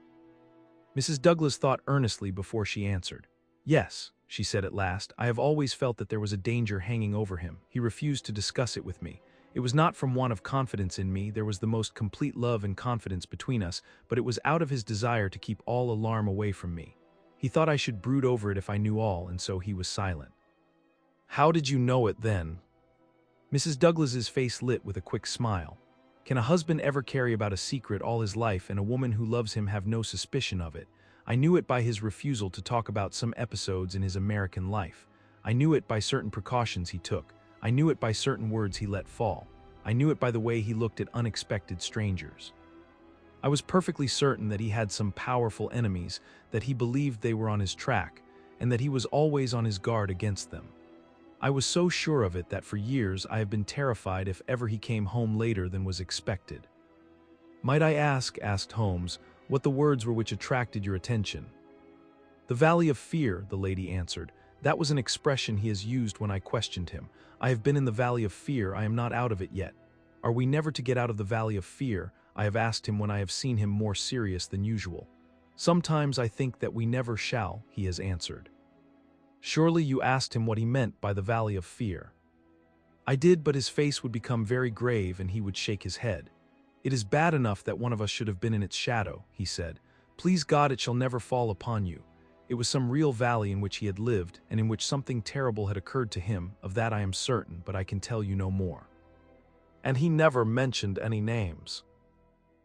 Mrs. Douglas thought earnestly before she answered. "Yes," she said at last, "I have always felt that there was a danger hanging over him. He refused to discuss it with me. It was not from want of confidence in me, there was the most complete love and confidence between us, but it was out of his desire to keep all alarm away from me. He thought I should brood over it if I knew all, and so he was silent." "How did you know it then?" Mrs. Douglas's face lit with a quick smile. "Can a husband ever carry about a secret all his life and a woman who loves him have no suspicion of it? I knew it by his refusal to talk about some episodes in his American life. I knew it by certain precautions he took. I knew it by certain words he let fall. I knew it by the way he looked at unexpected strangers. I was perfectly certain that he had some powerful enemies, that he believed they were on his track, and that he was always on his guard against them. I was so sure of it that for years I have been terrified if ever he came home later than was expected." "Might I ask," asked Holmes, "what the words were which attracted your attention?" "The Valley of Fear," the lady answered. "That was an expression he has used when I questioned him. I have been in the Valley of Fear, I am not out of it yet. Are we never to get out of the Valley of Fear? I have asked him when I have seen him more serious than usual. Sometimes I think that we never shall, he has answered." "Surely you asked him what he meant by the Valley of Fear." "I did, but his face would become very grave and he would shake his head. 'It is bad enough that one of us should have been in its shadow,' he said. 'Please God it shall never fall upon you.' It was some real valley in which he had lived and in which something terrible had occurred to him, of that I am certain, but I can tell you no more." "And he never mentioned any names?"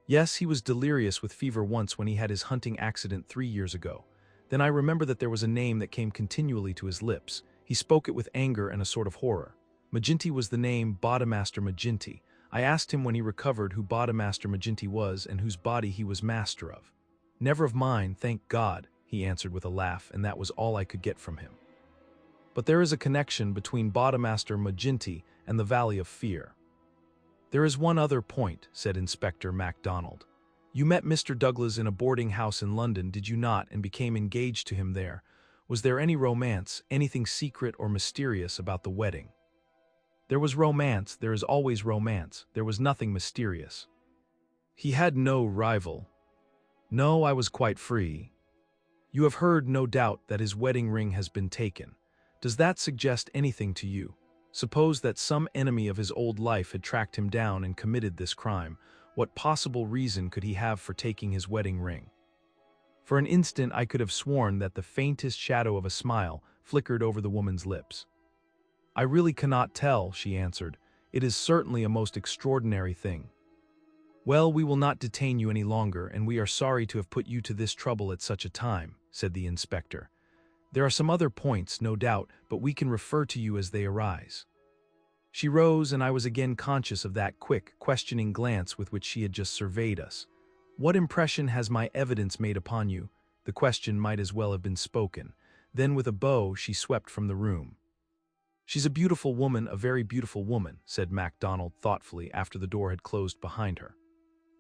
"Yes, he was delirious with fever once when he had his hunting accident 3 years ago. Then I remember that there was a name that came continually to his lips. He spoke it with anger and a sort of horror. Maginty was the name, Bodamaster Maginty. I asked him when he recovered who Bodamaster Maginty was and whose body he was master of. 'Never of mine, thank God,' he answered with a laugh, and that was all I could get from him." "But there is a connection between Bodamaster Maginty and the Valley of Fear." "There is one other point," said Inspector MacDonald. "You met Mr. Douglas in a boarding house in London, did you not, and became engaged to him there? Was there any romance, anything secret or mysterious about the wedding?" "There was romance, there is always romance. There was nothing mysterious." "He had no rival?" "No, I was quite free." "You have heard, no doubt, that his wedding ring has been taken. Does that suggest anything to you? Suppose that some enemy of his old life had tracked him down and committed this crime. What possible reason could he have for taking his wedding ring?" For an instant I could have sworn that the faintest shadow of a smile flickered over the woman's lips. "I really cannot tell," she answered. "It is certainly a most extraordinary thing." "Well, we will not detain you any longer, and we are sorry to have put you to this trouble at such a time," said the inspector. "There are some other points, no doubt, but we can refer to you as they arise." She rose, and I was again conscious of that quick, questioning glance with which she had just surveyed us. What impression has my evidence made upon you? The question might as well have been spoken. Then with a bow she swept from the room. She's a beautiful woman, a very beautiful woman, said MacDonald thoughtfully after the door had closed behind her.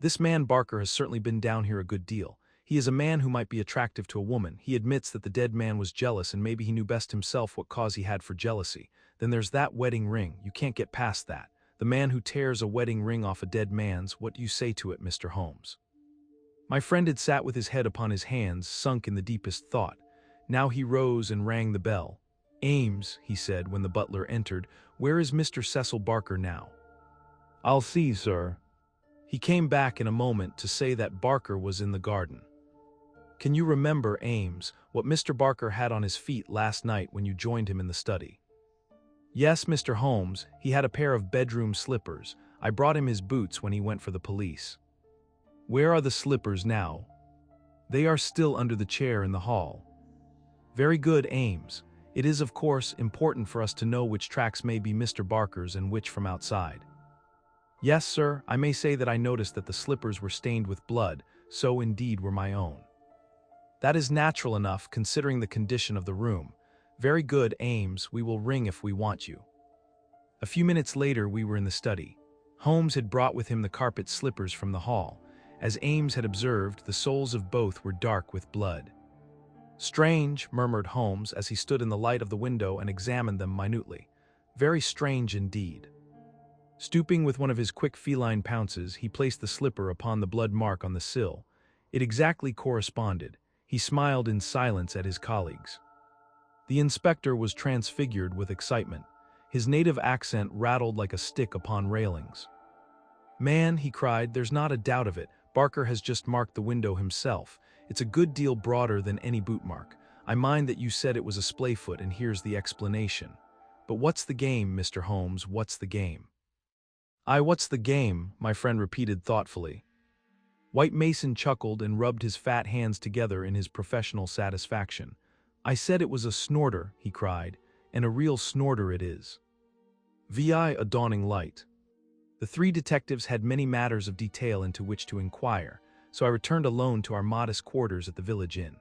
This man Barker has certainly been down here a good deal. He is a man who might be attractive to a woman. He admits that the dead man was jealous and maybe he knew best himself what cause he had for jealousy. Then there's that wedding ring. You can't get past that. The man who tears a wedding ring off a dead man's, what do you say to it, Mr. Holmes? My friend had sat with his head upon his hands, sunk in the deepest thought. Now he rose and rang the bell. Ames, he said when the butler entered, where is Mr. Cecil Barker now? I'll see, sir. He came back in a moment to say that Barker was in the garden. Can you remember, Ames, what Mr. Barker had on his feet last night when you joined him in the study? Yes, Mr. Holmes, he had a pair of bedroom slippers. I brought him his boots when he went for the police. Where are the slippers now? They are still under the chair in the hall. Very good, Ames. It is, of course, important for us to know which tracks may be Mr. Barker's and which from outside. Yes, sir, I may say that I noticed that the slippers were stained with blood, so indeed were my own. That is natural enough, considering the condition of the room. Very good, Ames, we will ring if we want you. A few minutes later we were in the study. Holmes had brought with him the carpet slippers from the hall. As Ames had observed, the soles of both were dark with blood. Strange, murmured Holmes as he stood in the light of the window and examined them minutely. Very strange indeed. Stooping with one of his quick feline pounces, he placed the slipper upon the blood mark on the sill. It exactly corresponded. He smiled in silence at his colleagues. The inspector was transfigured with excitement. His native accent rattled like a stick upon railings. Man, he cried, there's not a doubt of it. Barker has just marked the window himself. It's a good deal broader than any boot mark. I mind that you said it was a splayfoot, and here's the explanation. But what's the game, Mr. Holmes, what's the game? What's the game? My friend repeated thoughtfully. White Mason chuckled and rubbed his fat hands together in his professional satisfaction. I said it was a snorter, he cried, and a real snorter it is. Vi a dawning light. The three detectives had many matters of detail into which to inquire, so I returned alone to our modest quarters at the village inn.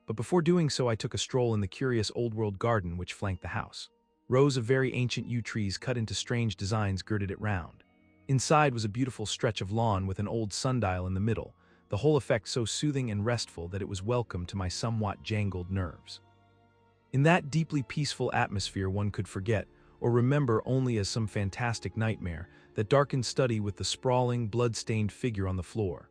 But before doing so I took a stroll in the curious old-world garden which flanked the house. Rows of very ancient yew trees cut into strange designs girded it round. Inside was a beautiful stretch of lawn with an old sundial in the middle, the whole effect so soothing and restful that it was welcome to my somewhat jangled nerves. In that deeply peaceful atmosphere one could forget, or remember only as some fantastic nightmare, that darkened study with the sprawling, blood-stained figure on the floor.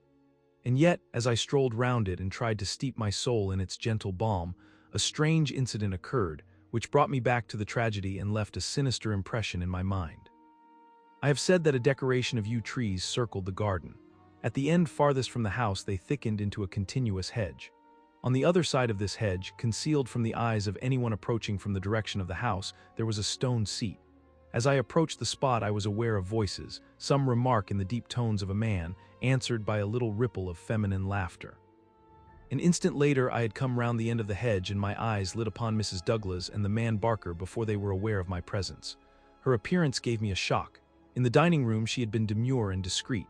And yet, as I strolled round it and tried to steep my soul in its gentle balm, a strange incident occurred, which brought me back to the tragedy and left a sinister impression in my mind. I have said that a decoration of yew trees circled the garden. At the end farthest from the house they thickened into a continuous hedge. On the other side of this hedge, concealed from the eyes of anyone approaching from the direction of the house, there was a stone seat. As I approached the spot I was aware of voices, some remark in the deep tones of a man, answered by a little ripple of feminine laughter. An instant later I had come round the end of the hedge and my eyes lit upon Mrs. Douglas and the man Barker before they were aware of my presence. Her appearance gave me a shock. In the dining room she had been demure and discreet.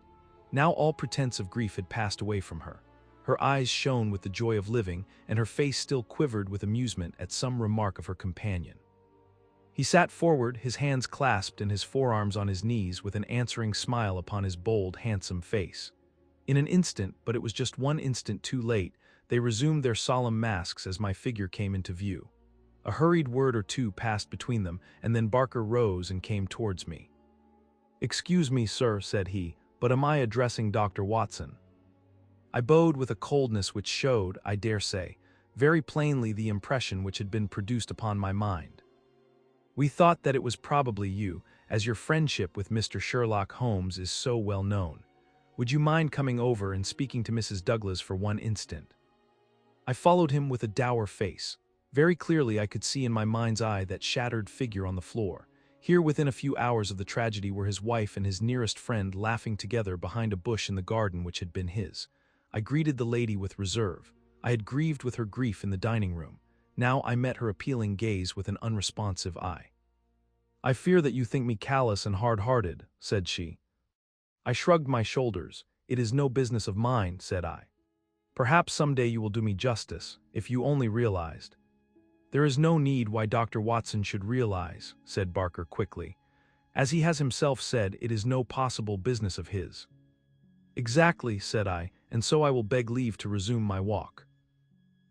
Now all pretense of grief had passed away from her. Her eyes shone with the joy of living, and her face still quivered with amusement at some remark of her companion. He sat forward, his hands clasped and his forearms on his knees, with an answering smile upon his bold, handsome face. In an instant, but it was just one instant too late, they resumed their solemn masks as my figure came into view. A hurried word or two passed between them, and then Barker rose and came towards me. "Excuse me, sir," said he, "but am I addressing Dr. Watson?" I bowed with a coldness which showed, I dare say, very plainly the impression which had been produced upon my mind. "We thought that it was probably you, as your friendship with Mr. Sherlock Holmes is so well known. Would you mind coming over and speaking to Mrs. Douglas for one instant?" I followed him with a dour face. Very clearly I could see in my mind's eye that shattered figure on the floor. Here within a few hours of the tragedy were his wife and his nearest friend laughing together behind a bush in the garden which had been his. I greeted the lady with reserve. I had grieved with her grief in the dining room. Now I met her appealing gaze with an unresponsive eye. "I fear that you think me callous and hard-hearted," said she. I shrugged my shoulders. "It is no business of mine," said I. "Perhaps someday you will do me justice, if you only realized." "There is no need why Dr. Watson should realize," said Barker quickly. "As he has himself said, it is no possible business of his." "Exactly," said I, "and so I will beg leave to resume my walk."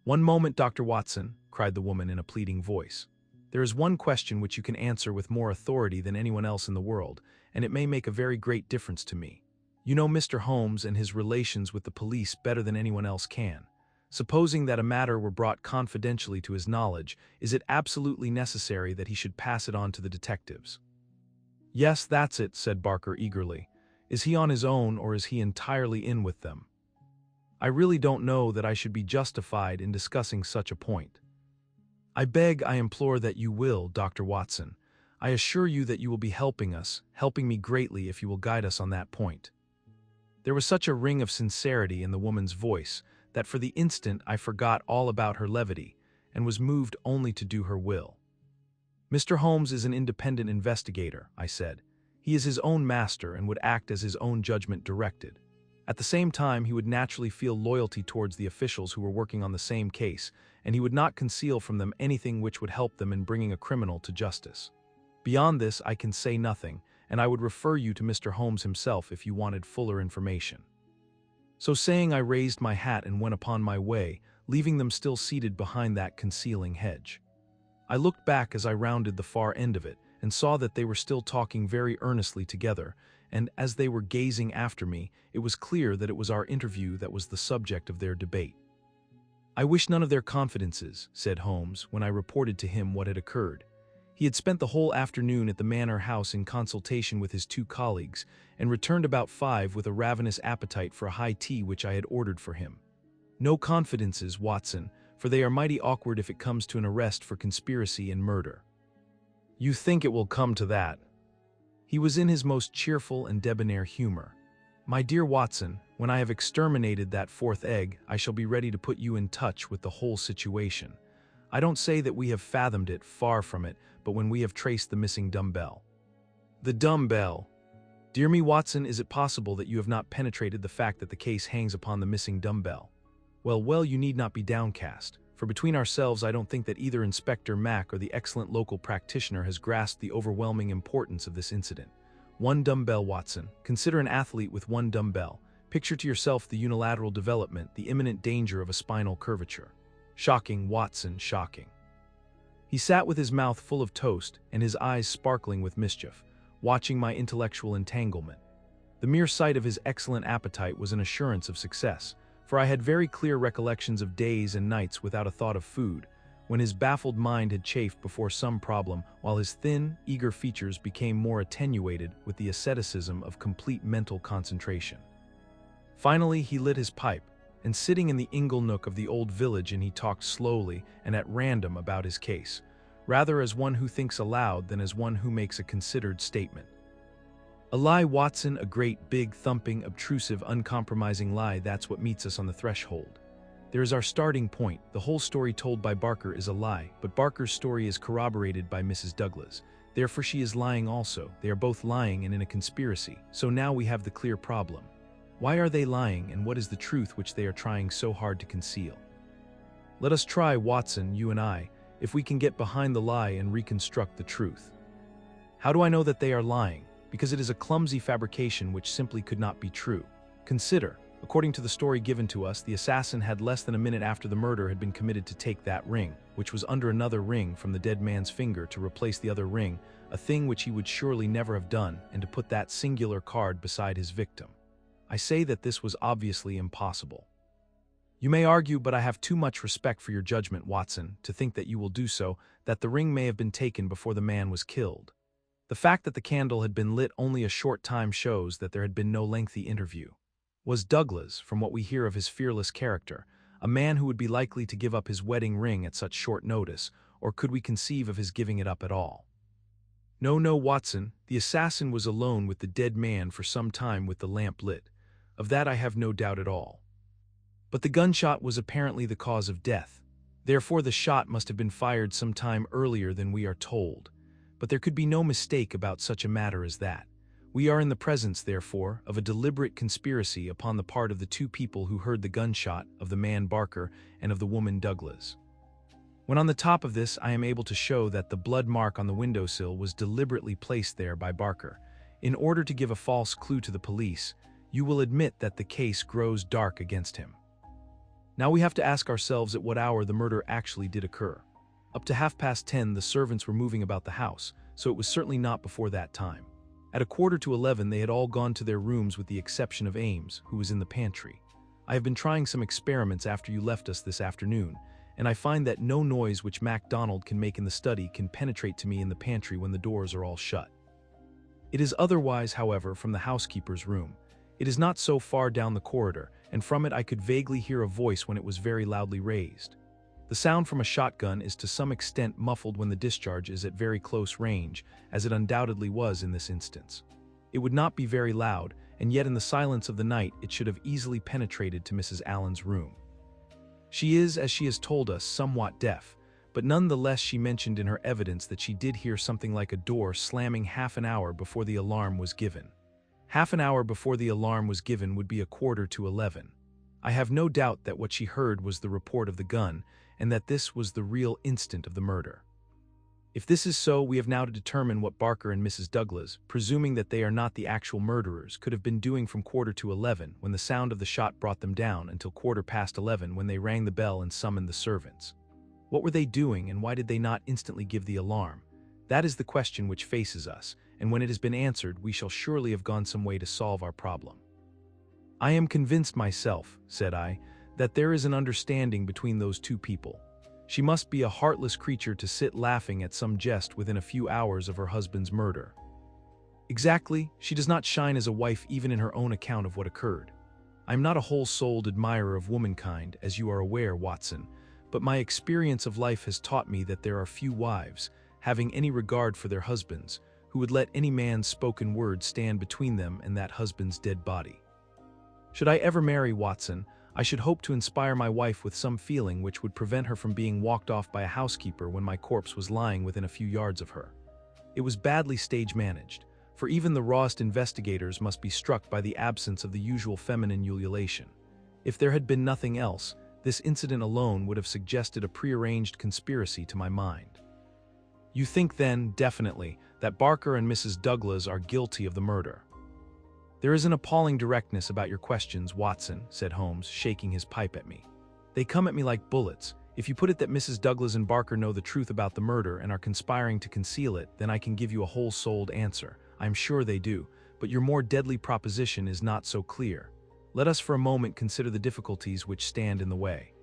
"One moment, Dr. Watson," cried the woman in a pleading voice. "There is one question which you can answer with more authority than anyone else in the world, and it may make a very great difference to me. You know Mr. Holmes and his relations with the police better than anyone else can. Supposing that a matter were brought confidentially to his knowledge, is it absolutely necessary that he should pass it on to the detectives?" "Yes, that's it," said Barker eagerly. "Is he on his own, or is he entirely in with them? I really don't know that I should be justified in discussing such a point." I implore that you will, Dr. Watson. I assure you that you will be helping me greatly if you will guide us on that point." There was such a ring of sincerity in the woman's voice that for the instant I forgot all about her levity and was moved only to do her will. "Mr. Holmes is an independent investigator," I said. "He is his own master and would act as his own judgment directed. At the same time, he would naturally feel loyalty towards the officials who were working on the same case, and he would not conceal from them anything which would help them in bringing a criminal to justice. Beyond this, I can say nothing, and I would refer you to Mr. Holmes himself if you wanted fuller information." So saying, I raised my hat and went upon my way, leaving them still seated behind that concealing hedge. I looked back as I rounded the far end of it, and saw that they were still talking very earnestly together, and as they were gazing after me, it was clear that it was our interview that was the subject of their debate. "I wish none of their confidences," said Holmes, when I reported to him what had occurred. He had spent the whole afternoon at the Manor House in consultation with his two colleagues, and returned about 5 with a ravenous appetite for a high tea which I had ordered for him. "No confidences, Watson, for they are mighty awkward if it comes to an arrest for conspiracy and murder." "You think it will come to that?" He was in his most cheerful and debonair humor. "My dear Watson, when I have exterminated that 4th egg, I shall be ready to put you in touch with the whole situation. I don't say that we have fathomed it, far from it, but when we have traced the missing dumbbell." "The dumbbell! Dear me, Watson, is it possible that you have not penetrated the fact that the case hangs upon the missing dumbbell? Well, you need not be downcast, for between ourselves I don't think that either Inspector Mack or the excellent local practitioner has grasped the overwhelming importance of this incident. One dumbbell, Watson. Consider an athlete with one dumbbell. Picture to yourself the unilateral development, the imminent danger of a spinal curvature. Shocking, Watson, shocking." He sat with his mouth full of toast and his eyes sparkling with mischief, watching my intellectual entanglement. The mere sight of his excellent appetite was an assurance of success, for I had very clear recollections of days and nights without a thought of food, when his baffled mind had chafed before some problem, while his thin, eager features became more attenuated with the asceticism of complete mental concentration. Finally, he lit his pipe, and sitting in the ingle nook of the old village inn, he talked slowly and at random about his case, rather as one who thinks aloud than as one who makes a considered statement. "A lie, Watson, a great, big, thumping, obtrusive, uncompromising lie, that's what meets us on the threshold. There is our starting point. The whole story told by Barker is a lie, but Barker's story is corroborated by Mrs. Douglas. Therefore she is lying also. They are both lying and in a conspiracy. So now we have the clear problem. Why are they lying, and what is the truth which they are trying so hard to conceal? Let us try, Watson, you and I, if we can get behind the lie and reconstruct the truth. How do I know that they are lying? Because it is a clumsy fabrication which simply could not be true. Consider, according to the story given to us, the assassin had less than a minute after the murder had been committed to take that ring, which was under another ring from the dead man's finger, to replace the other ring, a thing which he would surely never have done, and to put that singular card beside his victim. I say that this was obviously impossible. You may argue, but I have too much respect for your judgment, Watson, to think that you will do so, that the ring may have been taken before the man was killed. The fact that the candle had been lit only a short time shows that there had been no lengthy interview. Was Douglas, from what we hear of his fearless character, a man who would be likely to give up his wedding ring at such short notice, or could we conceive of his giving it up at all? No, Watson, the assassin was alone with the dead man for some time with the lamp lit. Of that I have no doubt at all. But the gunshot was apparently the cause of death. Therefore the shot must have been fired some time earlier than we are told. But there could be no mistake about such a matter as that. We are in the presence, therefore, of a deliberate conspiracy upon the part of the two people who heard the gunshot of the man Barker and of the woman Douglas. When on the top of this, I am able to show that the blood mark on the windowsill was deliberately placed there by Barker, in order to give a false clue to the police, you will admit that the case grows dark against him. Now we have to ask ourselves at what hour the murder actually did occur. Up to 10:30, the servants were moving about the house, so it was certainly not before that time. At 11:15, they had all gone to their rooms with the exception of Ames, who was in the pantry. I have been trying some experiments after you left us this afternoon, and I find that no noise which MacDonald can make in the study can penetrate to me in the pantry when the doors are all shut. It is otherwise, however, from the housekeeper's room. It is not so far down the corridor, and from it I could vaguely hear a voice when it was very loudly raised. The sound from a shotgun is to some extent muffled when the discharge is at very close range, as it undoubtedly was in this instance. It would not be very loud, and yet in the silence of the night it should have easily penetrated to Mrs. Allen's room. She is, as she has told us, somewhat deaf, but none the less she mentioned in her evidence that she did hear something like a door slamming half an hour before the alarm was given. Half an hour before the alarm was given would be 11:15. I have no doubt that what she heard was the report of the gun, and that this was the real instant of the murder. If this is so, we have now to determine what Barker and Mrs. Douglas, presuming that they are not the actual murderers, could have been doing from 11:15 when the sound of the shot brought them down until 11:15 when they rang the bell and summoned the servants. What were they doing, and why did they not instantly give the alarm? That is the question which faces us, and when it has been answered, we shall surely have gone some way to solve our problem. I am convinced myself, said I, that there is an understanding between those two people. She must be a heartless creature to sit laughing at some jest within a few hours of her husband's murder. Exactly, she does not shine as a wife even in her own account of what occurred. I am not a whole-souled admirer of womankind, as you are aware, Watson, but my experience of life has taught me that there are few wives, having any regard for their husbands, who would let any man's spoken word stand between them and that husband's dead body. Should I ever marry, Watson, I should hope to inspire my wife with some feeling which would prevent her from being walked off by a housekeeper when my corpse was lying within a few yards of her. It was badly stage-managed, for even the rawest investigators must be struck by the absence of the usual feminine ululation. If there had been nothing else, this incident alone would have suggested a prearranged conspiracy to my mind. You think then, definitely, that Barker and Mrs. Douglas are guilty of the murder? There is an appalling directness about your questions, Watson, said Holmes, shaking his pipe at me. They come at me like bullets. If you put it that Mrs. Douglas and Barker know the truth about the murder and are conspiring to conceal it, then I can give you a whole-souled answer. I am sure they do, but your more deadly proposition is not so clear. Let us for a moment consider the difficulties which stand in the way.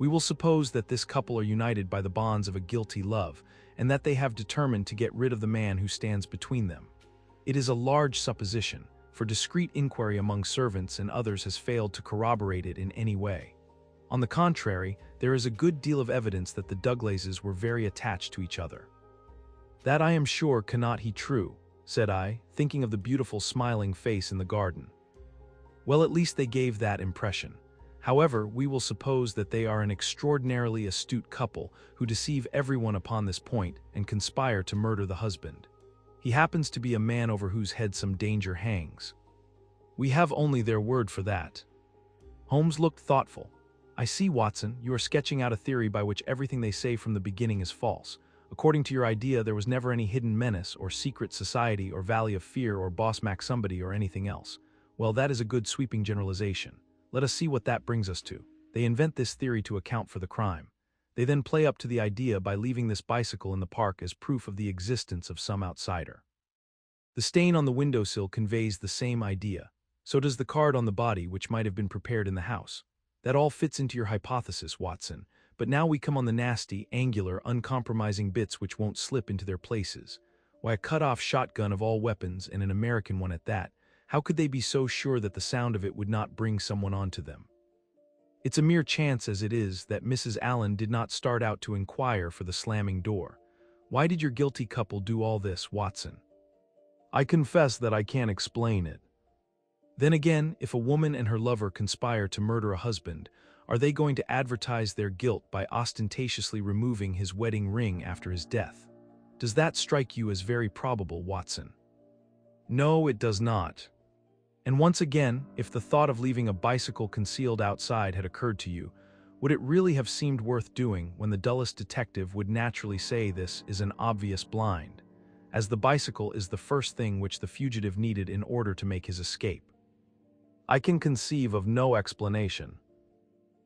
We will suppose that this couple are united by the bonds of a guilty love, and that they have determined to get rid of the man who stands between them. It is a large supposition, for discreet inquiry among servants and others has failed to corroborate it in any way. On the contrary, there is a good deal of evidence that the Douglases were very attached to each other. That I am sure cannot be true, said I, thinking of the beautiful smiling face in the garden. Well, at least they gave that impression. However, we will suppose that they are an extraordinarily astute couple who deceive everyone upon this point and conspire to murder the husband. He happens to be a man over whose head some danger hangs. We have only their word for that. Holmes looked thoughtful. I see, Watson, you are sketching out a theory by which everything they say from the beginning is false. According to your idea, there was never any hidden menace or secret society or valley of fear or boss Mac somebody or anything else. Well, that is a good sweeping generalization. Let us see what that brings us to. They invent this theory to account for the crime. They then play up to the idea by leaving this bicycle in the park as proof of the existence of some outsider. The stain on the windowsill conveys the same idea. So does the card on the body, which might have been prepared in the house. That all fits into your hypothesis, Watson. But now we come on the nasty, angular, uncompromising bits which won't slip into their places. Why, a cut-off shotgun of all weapons, and an American one at that, how could they be so sure that the sound of it would not bring someone onto them? It's a mere chance as it is that Mrs. Allen did not start out to inquire for the slamming door. Why did your guilty couple do all this, Watson? I confess that I can't explain it. Then again, if a woman and her lover conspire to murder a husband, are they going to advertise their guilt by ostentatiously removing his wedding ring after his death? Does that strike you as very probable, Watson? No, it does not. And once again, if the thought of leaving a bicycle concealed outside had occurred to you, would it really have seemed worth doing when the dullest detective would naturally say this is an obvious blind, as the bicycle is the first thing which the fugitive needed in order to make his escape? I can conceive of no explanation.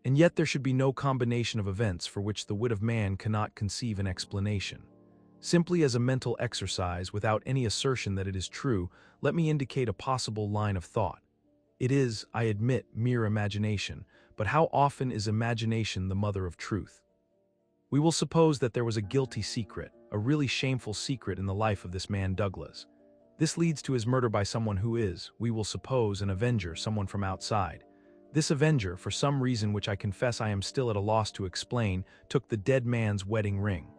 And yet there should be no combination of events for which the wit of man cannot conceive an explanation. Simply as a mental exercise, without any assertion that it is true, let me indicate a possible line of thought. It is, I admit, mere imagination, but how often is imagination the mother of truth? We will suppose that there was a guilty secret, a really shameful secret in the life of this man Douglas. This leads to his murder by someone who is, we will suppose, an avenger, someone from outside. This avenger, for some reason which I confess I am still at a loss to explain, took the dead man's wedding ring.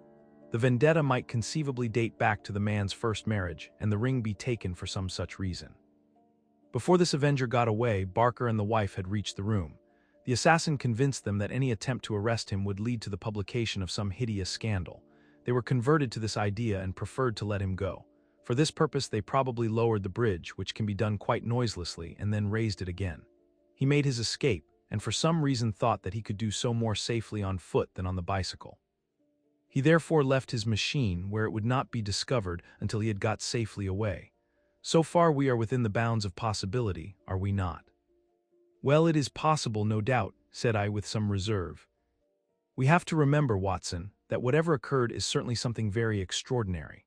The vendetta might conceivably date back to the man's first marriage, and the ring be taken for some such reason. Before this avenger got away, Barker and the wife had reached the room. The assassin convinced them that any attempt to arrest him would lead to the publication of some hideous scandal. They were converted to this idea and preferred to let him go. For this purpose they probably lowered the bridge, which can be done quite noiselessly, and then raised it again. He made his escape, and for some reason thought that he could do so more safely on foot than on the bicycle. He therefore left his machine where it would not be discovered until he had got safely away. So far we are within the bounds of possibility, are we not? Well, it is possible, no doubt, said I with some reserve. We have to remember, Watson, that whatever occurred is certainly something very extraordinary.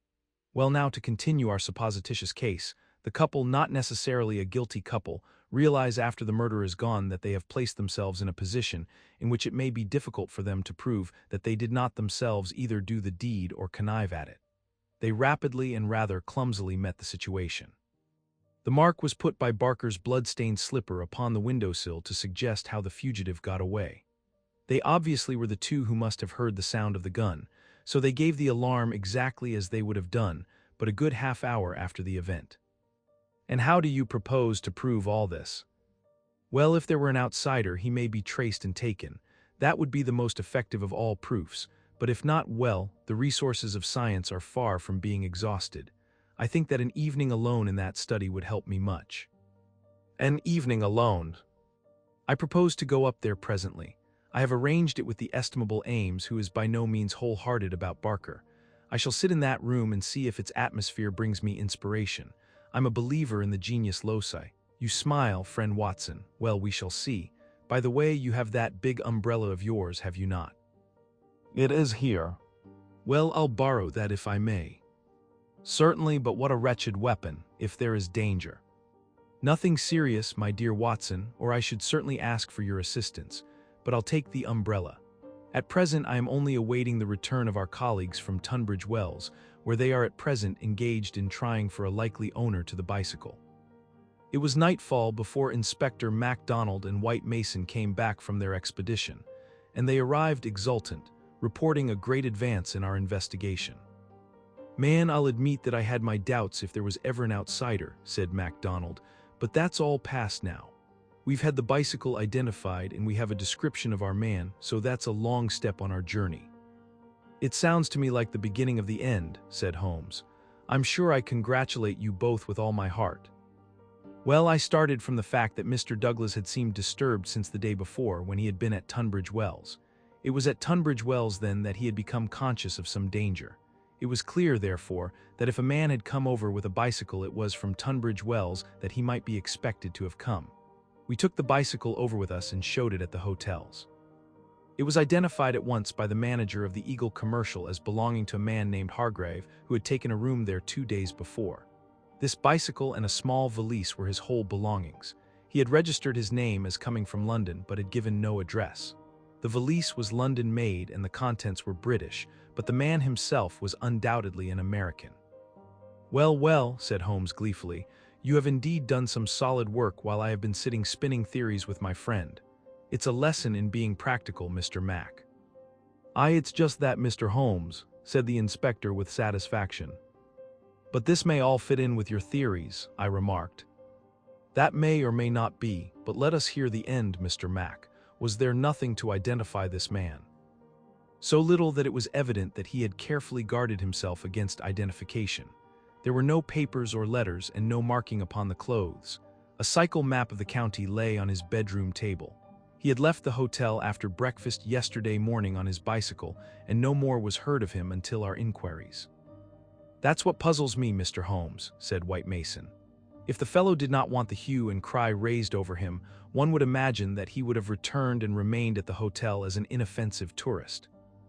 Well, now to continue our supposititious case, the couple, not necessarily a guilty couple, realize after the murder is gone that they have placed themselves in a position in which it may be difficult for them to prove that they did not themselves either do the deed or connive at it. They rapidly and rather clumsily met the situation. The mark was put by Barker's blood-stained slipper upon the windowsill to suggest how the fugitive got away. They obviously were the two who must have heard the sound of the gun, so they gave the alarm exactly as they would have done, but a good half hour after the event. And how do you propose to prove all this? Well, if there were an outsider, he may be traced and taken. That would be the most effective of all proofs, but if not, well, the resources of science are far from being exhausted. I think that an evening alone in that study would help me much. An evening alone? I propose to go up there presently. I have arranged it with the estimable Ames, who is by no means wholehearted about Barker. I shall sit in that room and see if its atmosphere brings me inspiration. I'm a believer in the genius loci. You smile, friend Watson. Well, we shall see. By the way, you have that big umbrella of yours, have you not? It is here. Well, I'll borrow that if I may. Certainly, but what a wretched weapon, if there is danger. Nothing serious, my dear Watson, or I should certainly ask for your assistance, but I'll take the umbrella. At present, I am only awaiting the return of our colleagues from Tunbridge Wells, where they are at present engaged in trying for a likely owner to the bicycle. It was nightfall before Inspector MacDonald and White Mason came back from their expedition, and they arrived exultant, reporting a great advance in our investigation. Man, I'll admit that I had my doubts if there was ever an outsider, said MacDonald, but that's all past now. We've had the bicycle identified and we have a description of our man, so that's a long step on our journey. It sounds to me like the beginning of the end, said Holmes. I'm sure I congratulate you both with all my heart. Well, I started from the fact that Mr. Douglas had seemed disturbed since the day before when he had been at Tunbridge Wells. It was at Tunbridge Wells then that he had become conscious of some danger. It was clear, therefore, that if a man had come over with a bicycle, it was from Tunbridge Wells that he might be expected to have come. We took the bicycle over with us and showed it at the hotels. It was identified at once by the manager of the Eagle Commercial as belonging to a man named Hargrave who had taken a room there 2 days before. This bicycle and a small valise were his whole belongings. He had registered his name as coming from London but had given no address. The valise was London-made and the contents were British, but the man himself was undoubtedly an American. Well, well, said Holmes gleefully, you have indeed done some solid work while I have been sitting spinning theories with my friend. It's a lesson in being practical, Mr. Mac. Aye, it's just that, Mr. Holmes, said the inspector with satisfaction. But this may all fit in with your theories, I remarked. That may or may not be, but let us hear the end, Mr. Mac. Was there nothing to identify this man? So little that it was evident that he had carefully guarded himself against identification. There were no papers or letters and no marking upon the clothes. A cycle map of the county lay on his bedroom table. He had left the hotel after breakfast yesterday morning on his bicycle, and no more was heard of him until our inquiries. "That's what puzzles me, Mr. Holmes," said White Mason. "If the fellow did not want the hue and cry raised over him, one would imagine that he would have returned and remained at the hotel as an inoffensive tourist.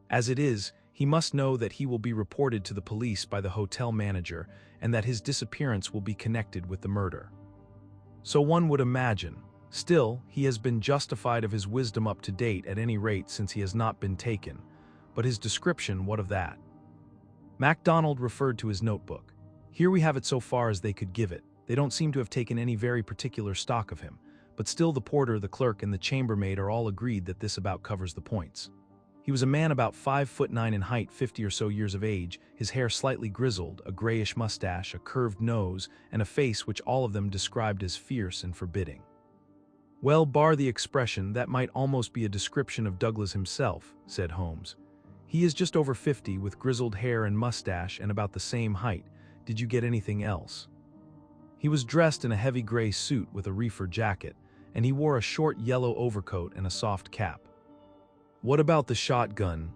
As it is, he must know that he will be reported to the police by the hotel manager and that his disappearance will be connected with the murder. So one would imagine. Still, he has been justified of his wisdom up to date at any rate since he has not been taken. But his description, what of that?" MacDonald referred to his notebook. "Here we have it so far as they could give it. They don't seem to have taken any very particular stock of him, but still the porter, the clerk, and the chambermaid are all agreed that this about covers the points. He was a man about 5'9" in height, 50 or so years of age, his hair slightly grizzled, a grayish mustache, a curved nose, and a face which all of them described as fierce and forbidding. Well, bar the expression, that might almost be a description of Douglas himself," said Holmes. "He is just over 50, with grizzled hair and mustache and about the same height. Did you get anything else?" "He was dressed in a heavy gray suit with a reefer jacket, and he wore a short yellow overcoat and a soft cap." "What about the shotgun?"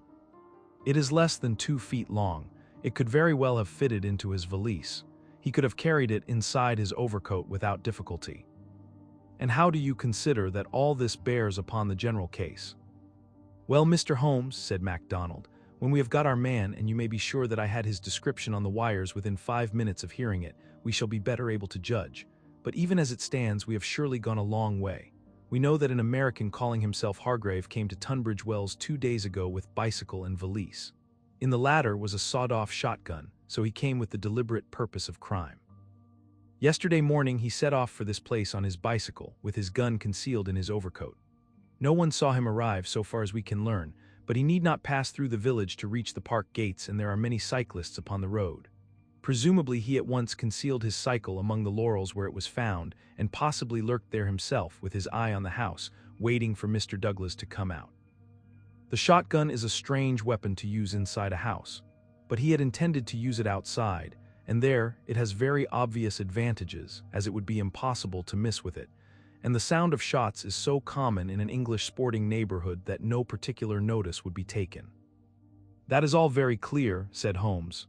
"It is less than 2 feet long. It could very well have fitted into his valise. He could have carried it inside his overcoat without difficulty." "And how do you consider that all this bears upon the general case?" "Well, Mr. Holmes," said MacDonald, "when we have got our man, and you may be sure that I had his description on the wires within 5 minutes of hearing it, we shall be better able to judge. But even as it stands, we have surely gone a long way. We know that an American calling himself Hargrave came to Tunbridge Wells 2 days ago with bicycle and valise. In the latter was a sawed-off shotgun, so he came with the deliberate purpose of crime. Yesterday morning he set off for this place on his bicycle, with his gun concealed in his overcoat. No one saw him arrive so far as we can learn, but he need not pass through the village to reach the park gates, and there are many cyclists upon the road. Presumably he at once concealed his cycle among the laurels where it was found, and possibly lurked there himself with his eye on the house, waiting for Mr. Douglas to come out. The shotgun is a strange weapon to use inside a house, but he had intended to use it outside, and there it has very obvious advantages, as it would be impossible to miss with it, and the sound of shots is so common in an English sporting neighborhood that no particular notice would be taken. "That is all very clear," said Holmes.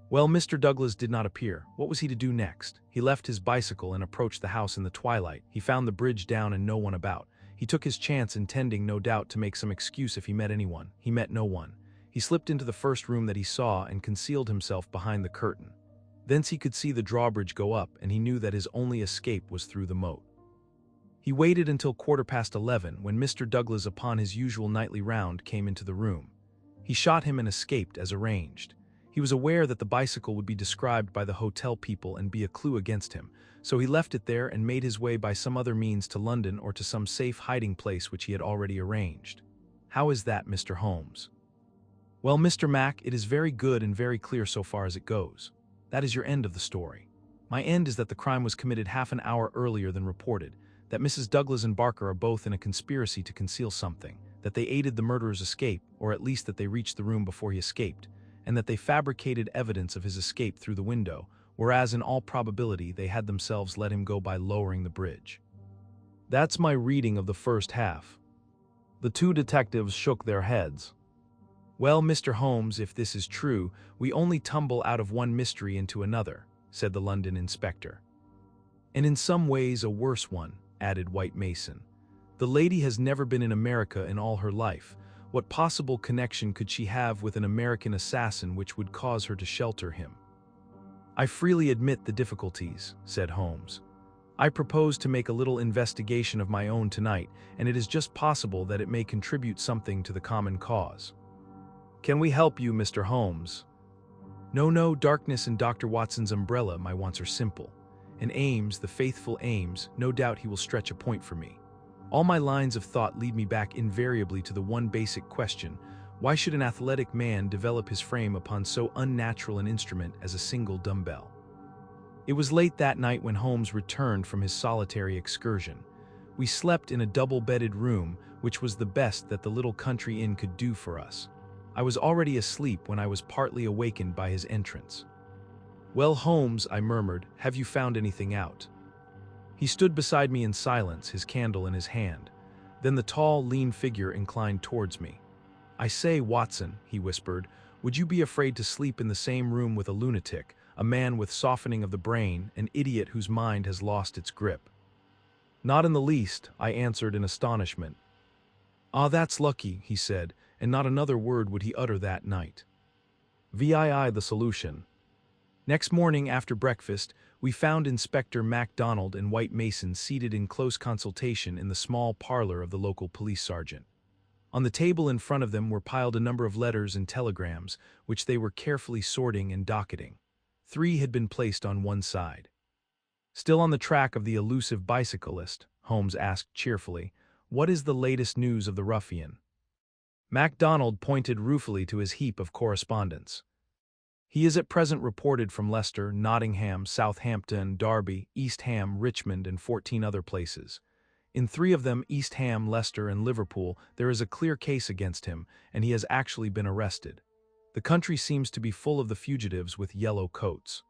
"Well, Mr. Douglas did not appear. What was he to do next? He left his bicycle and approached the house in the twilight. He found the bridge down and no one about. He took his chance, intending, no doubt, to make some excuse if he met anyone. He met no one. He slipped into the first room that he saw and concealed himself behind the curtain. Thence he could see the drawbridge go up, and he knew that his only escape was through the moat. He waited until 11:15, when Mr. Douglas, upon his usual nightly round, came into the room. He shot him and escaped as arranged. He was aware that the bicycle would be described by the hotel people and be a clue against him, so he left it there and made his way by some other means to London or to some safe hiding place which he had already arranged. How is that, Mr. Holmes?" "Well, Mr. Mac, it is very good and very clear so far as it goes. That is your end of the story. My end is that the crime was committed half an hour earlier than reported, that Mrs. Douglas and Barker are both in a conspiracy to conceal something, that they aided the murderer's escape, or at least that they reached the room before he escaped, and that they fabricated evidence of his escape through the window, whereas in all probability they had themselves let him go by lowering the bridge. That's my reading of the first half." The two detectives shook their heads. "Well, Mr. Holmes, if this is true, we only tumble out of one mystery into another," said the London inspector. "And in some ways a worse one," added White Mason. "The lady has never been in America in all her life. What possible connection could she have with an American assassin which would cause her to shelter him?" "I freely admit the difficulties," said Holmes. "I propose to make a little investigation of my own tonight, and it is just possible that it may contribute something to the common cause." "Can we help you, Mr. Holmes?" No, darkness and Dr. Watson's umbrella, my wants are simple. And Ames, the faithful Ames, no doubt he will stretch a point for me. All my lines of thought lead me back invariably to the one basic question: why should an athletic man develop his frame upon so unnatural an instrument as a single dumbbell? It was late that night when Holmes returned from his solitary excursion. We slept in a double-bedded room, which was the best that the little country inn could do for us. I was already asleep when I was partly awakened by his entrance. "Well, Holmes," I murmured, "have you found anything out?" He stood beside me in silence, his candle in his hand. Then the tall, lean figure inclined towards me. "I say, Watson," he whispered, "would you be afraid to sleep in the same room with a lunatic, a man with softening of the brain, an idiot whose mind has lost its grip?" "Not in the least," I answered in astonishment. "Ah, that's lucky," he said, and not another word would he utter that night. VII the solution. Next morning after breakfast, we found Inspector MacDonald and White Mason seated in close consultation in the small parlor of the local police sergeant. On the table in front of them were piled a number of letters and telegrams, which they were carefully sorting and docketing. 3 had been placed on one side. "Still on the track of the elusive bicyclist?" Holmes asked cheerfully. "What is the latest news of the ruffian?" MacDonald pointed ruefully to his heap of correspondence. "He is at present reported from Leicester, Nottingham, Southampton, Derby, East Ham, Richmond, and 14 other places. In 3 of them, East Ham, Leicester, and Liverpool, there is a clear case against him, and he has actually been arrested. The country seems to be full of the fugitives with yellow coats."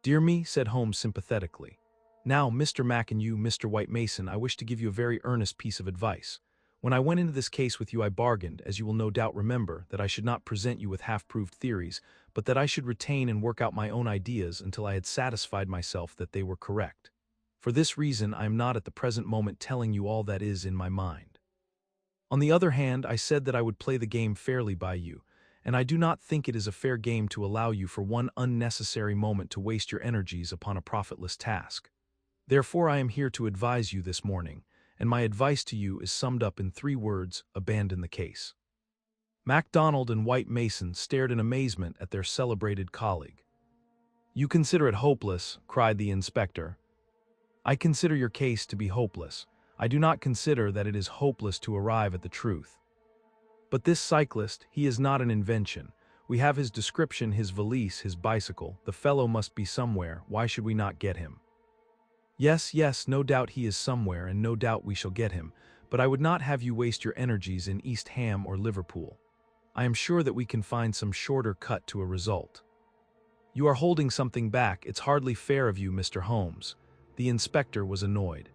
"Dear me," said Holmes sympathetically. "Now, Mr. Mac and you, Mr. White Mason, I wish to give you a very earnest piece of advice. When I went into this case with you, I bargained, as you will no doubt remember, that I should not present you with half-proved theories, but that I should retain and work out my own ideas until I had satisfied myself that they were correct. For this reason, I am not at the present moment telling you all that is in my mind. On the other hand, I said that I would play the game fairly by you, and I do not think it is a fair game to allow you for one unnecessary moment to waste your energies upon a profitless task. Therefore, I am here to advise you this morning, and my advice to you is summed up in 3 words: abandon the case." MacDonald and White Mason stared in amazement at their celebrated colleague. "You consider it hopeless," cried the inspector. "I consider your case to be hopeless. I do not consider that it is hopeless to arrive at the truth. But this cyclist, he is not an invention. We have his description, his valise, his bicycle. The fellow must be somewhere. Why should we not get him? Yes, yes, no doubt he is somewhere, and no doubt we shall get him, but I would not have you waste your energies in East Ham or Liverpool. I am sure that we can find some shorter cut to a result." "You are holding something back. It's hardly fair of you, Mr. Holmes." The inspector was annoyed.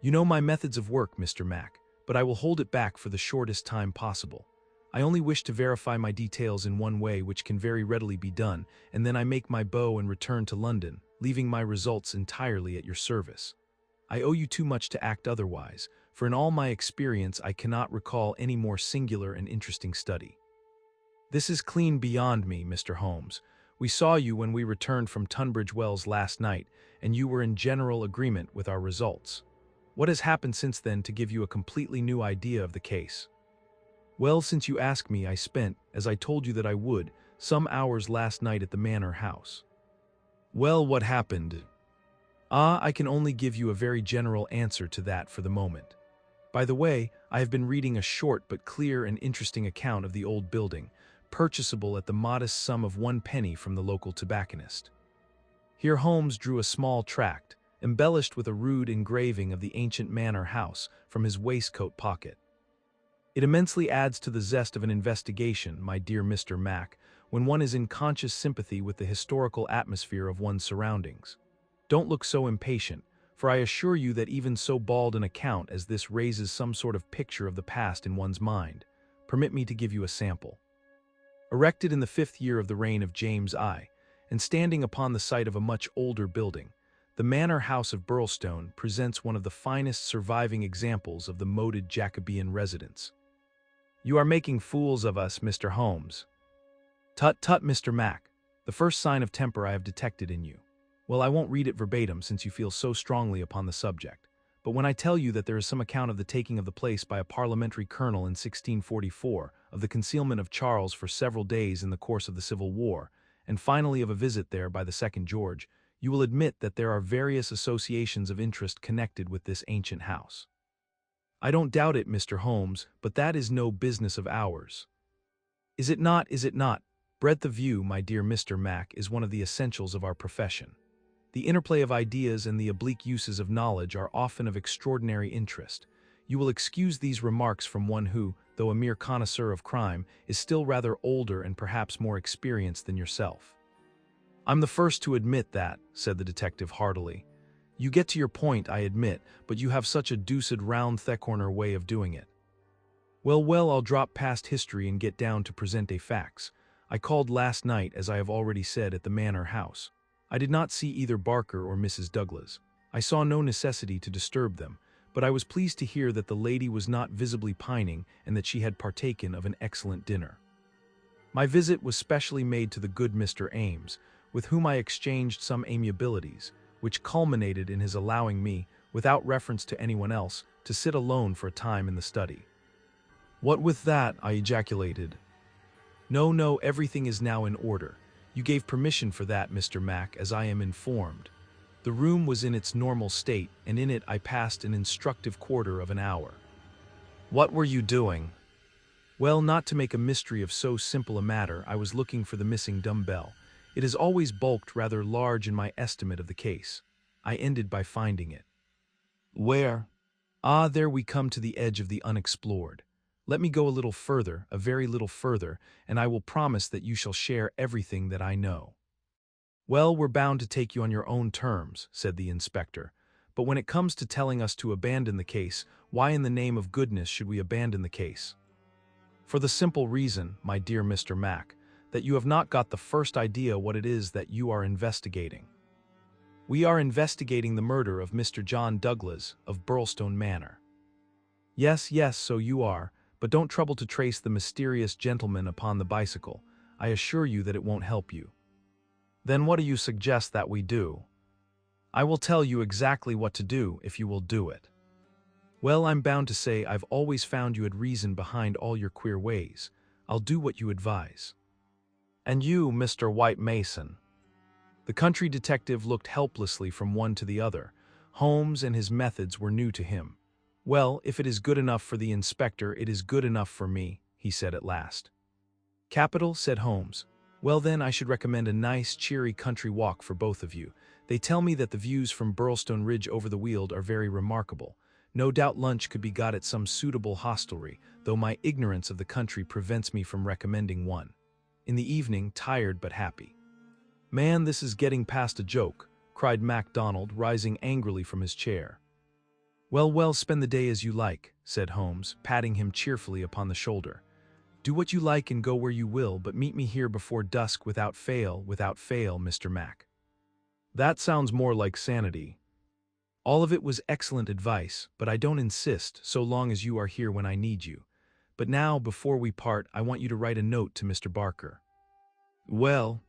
"You know my methods of work, Mr. Mac, but I will hold it back for the shortest time possible. I only wish to verify my details in one way, which can very readily be done, and then I make my bow and return to London, leaving my results entirely at your service. I owe you too much to act otherwise, for in all my experience I cannot recall any more singular and interesting study. This is clean beyond me, Mr. Holmes. We saw you when we returned from Tunbridge Wells last night, and you were in general agreement with our results. What has happened since then to give you a completely new idea of the case?" "Well, since you ask me, I spent, as I told you that I would, some hours last night at the Manor House." "Well, what happened?" "Ah, I can only give you a very general answer to that for the moment. By the way, I have been reading a short but clear and interesting account of the old building, purchasable at the modest sum of 1 penny from the local tobacconist." Here Holmes drew a small tract, embellished with a rude engraving of the ancient manor house, from his waistcoat pocket. "It immensely adds to the zest of an investigation, my dear Mr. Mac, when one is in conscious sympathy with the historical atmosphere of one's surroundings. Don't look so impatient, for I assure you that even so bald an account as this raises some sort of picture of the past in one's mind. Permit me to give you a sample. Erected in the 5th year of the reign of James I, and standing upon the site of a much older building, the Manor House of Burlstone presents one of the finest surviving examples of the moated Jacobean residence." "You are making fools of us, Mr. Holmes." "Tut, tut, Mr. Mac. The first sign of temper I have detected in you. Well, I won't read it verbatim since you feel so strongly upon the subject. But when I tell you that there is some account of the taking of the place by a parliamentary colonel in 1644, of the concealment of Charles for several days in the course of the Civil War, and finally of a visit there by the second George, you will admit that there are various associations of interest connected with this ancient house. I don't doubt it, Mr. Holmes, but that is no business of ours. Is it not, is it not? Breadth of view, my dear Mr. Mac, is one of the essentials of our profession. The interplay of ideas and the oblique uses of knowledge are often of extraordinary interest. You will excuse these remarks from one who, though a mere connoisseur of crime, is still rather older and perhaps more experienced than yourself." I'm the first to admit that, said the detective heartily. You get to your point, I admit, but you have such a deuced round-the-corner way of doing it. Well, I'll drop past history and get down to present-day facts. I called last night, as I have already said, at the manor house. I did not see either Barker or Mrs. Douglas. I saw no necessity to disturb them, but I was pleased to hear that the lady was not visibly pining and that she had partaken of an excellent dinner. My visit was specially made to the good Mr. Ames, with whom I exchanged some amiabilities, which culminated in his allowing me, without reference to anyone else, to sit alone for a time in the study. What with that, I ejaculated. No, everything is now in order. You gave permission for that, Mr. Mack, as I am informed. The room was in its normal state, and in it I passed an instructive quarter of an hour. What were you doing? Well, not to make a mystery of so simple a matter, I was looking for the missing dumbbell. It has always bulked rather large in my estimate of the case. I ended by finding it. Where? Ah, there we come to the edge of the unexplored. Let me go a little further, a very little further, and I will promise that you shall share everything that I know. Well, we're bound to take you on your own terms, said the inspector. But when it comes to telling us to abandon the case, why in the name of goodness should we abandon the case? For the simple reason, my dear Mr. Mack, that you have not got the first idea what it is that you are investigating. We are investigating the murder of Mr. John Douglas of Burlstone Manor. Yes, so you are, but don't trouble to trace the mysterious gentleman upon the bicycle. I assure you that it won't help you. Then what do you suggest that we do? I will tell you exactly what to do if you will do it. Well, I'm bound to say I've always found you had reason behind all your queer ways. I'll do what you advise. And you, Mr. White Mason. The country detective looked helplessly from one to the other. Holmes and his methods were new to him. Well, if it is good enough for the inspector, it is good enough for me, he said at last. Capital, said Holmes. Well then, I should recommend a nice, cheery country walk for both of you. They tell me that the views from Burlstone Ridge over the Weald are very remarkable. No doubt lunch could be got at some suitable hostelry, though my ignorance of the country prevents me from recommending one. In the evening, tired but happy. Man, this is getting past a joke, cried MacDonald, rising angrily from his chair. Well, spend the day as you like, said Holmes, patting him cheerfully upon the shoulder. Do what you like and go where you will, but meet me here before dusk without fail, Mr. Mack. That sounds more like sanity. All of it was excellent advice, but I don't insist so long as you are here when I need you. But now, before we part, I want you to write a note to Mr. Barker. Well,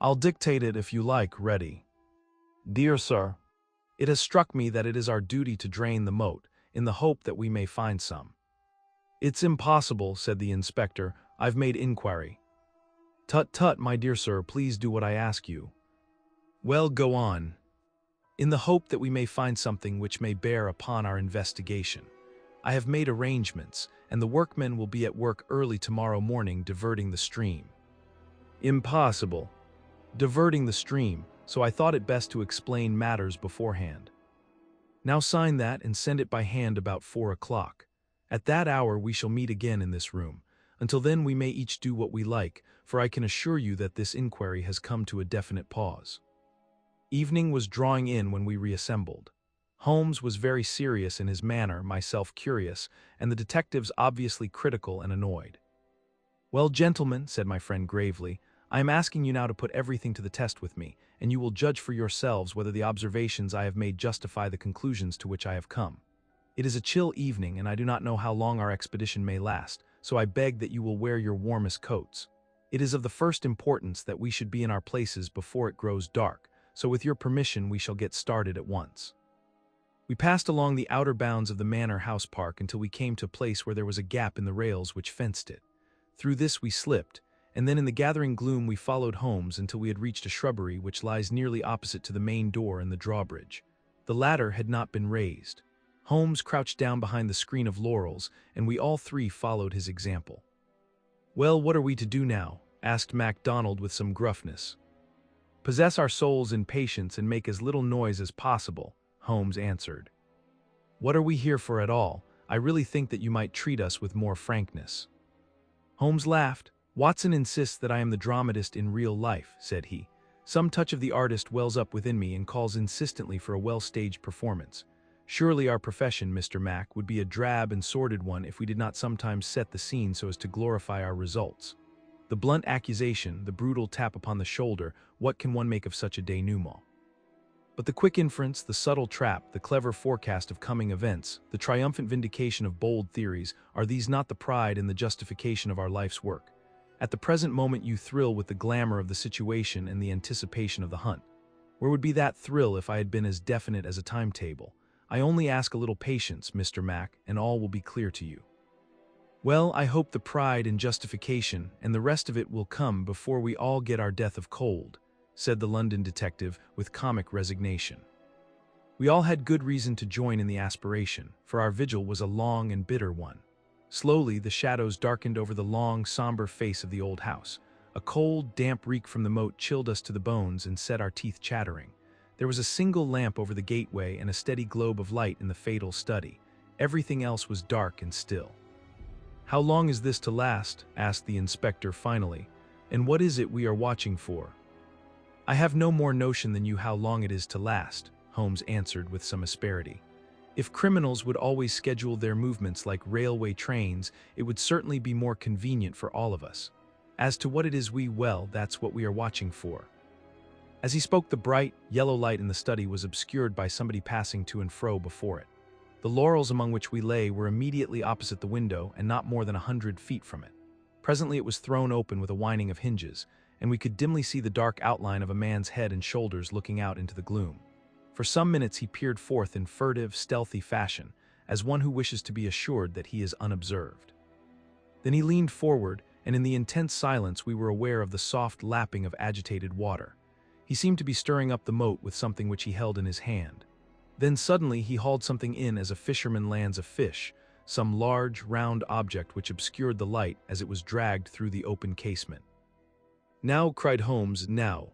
I'll dictate it if you like, ready. Dear Sir, it has struck me that it is our duty to drain the moat, in the hope that we may find some. It's impossible, said the inspector. I've made inquiry. Tut, my dear sir, please do what I ask you. Well, go on. In the hope that we may find something which may bear upon our investigation. I have made arrangements, and the workmen will be at work early tomorrow morning diverting the stream. Impossible. Diverting the stream, so I thought it best to explain matters beforehand. Now sign that and send it by hand about 4 o'clock. At that hour we shall meet again in this room. Until then we may each do what we like, for I can assure you that this inquiry has come to a definite pause. Evening was drawing in when we reassembled. Holmes was very serious in his manner, myself curious, and the detectives obviously critical and annoyed. Well, gentlemen, said my friend gravely, I am asking you now to put everything to the test with me, and you will judge for yourselves whether the observations I have made justify the conclusions to which I have come. It is a chill evening, and I do not know how long our expedition may last, so I beg that you will wear your warmest coats. It is of the first importance that we should be in our places before it grows dark, so with your permission we shall get started at once. We passed along the outer bounds of the manor house park until we came to a place where there was a gap in the rails which fenced it. Through this we slipped, and then in the gathering gloom we followed Holmes until we had reached a shrubbery which lies nearly opposite to the main door and the drawbridge. The latter had not been raised. Holmes crouched down behind the screen of laurels, and we all three followed his example. Well, what are we to do now? Asked MacDonald with some gruffness. Possess our souls in patience and make as little noise as possible, Holmes answered. What are we here for at all? I really think that you might treat us with more frankness. Holmes laughed. Watson insists that I am the dramatist in real life, said he. Some touch of the artist wells up within me and calls insistently for a well-staged performance. Surely our profession, Mr. Mack, would be a drab and sordid one if we did not sometimes set the scene so as to glorify our results. The blunt accusation, the brutal tap upon the shoulder, what can one make of such a denouement? But the quick inference, the subtle trap, the clever forecast of coming events, the triumphant vindication of bold theories, are these not the pride and the justification of our life's work? At the present moment you thrill with the glamour of the situation and the anticipation of the hunt. Where would be that thrill if I had been as definite as a timetable? I only ask a little patience, Mr. Mack, and all will be clear to you. Well, I hope the pride and justification and the rest of it will come before we all get our death of cold, said the London detective with comic resignation. We all had good reason to join in the aspiration, for our vigil was a long and bitter one. Slowly, the shadows darkened over the long, somber face of the old house. A cold, damp reek from the moat chilled us to the bones and set our teeth chattering. There was a single lamp over the gateway and a steady globe of light in the fatal study. Everything else was dark and still. "How long is this to last?" asked the inspector finally. "And what is it we are watching for?" "I have no more notion than you how long it is to last," Holmes answered with some asperity. "If criminals would always schedule their movements like railway trains, it would certainly be more convenient for all of us. As to what it is that's what we are watching for." As he spoke, the bright, yellow light in the study was obscured by somebody passing to and fro before it. The laurels among which we lay were immediately opposite the window and not more than 100 feet from it. Presently it was thrown open with a whining of hinges, and we could dimly see the dark outline of a man's head and shoulders looking out into the gloom. For some minutes he peered forth in furtive, stealthy fashion, as one who wishes to be assured that he is unobserved. Then he leaned forward, and in the intense silence we were aware of the soft lapping of agitated water. He seemed to be stirring up the moat with something which he held in his hand. Then suddenly he hauled something in as a fisherman lands a fish, some large, round object which obscured the light as it was dragged through the open casement. "Now," cried Holmes, "now."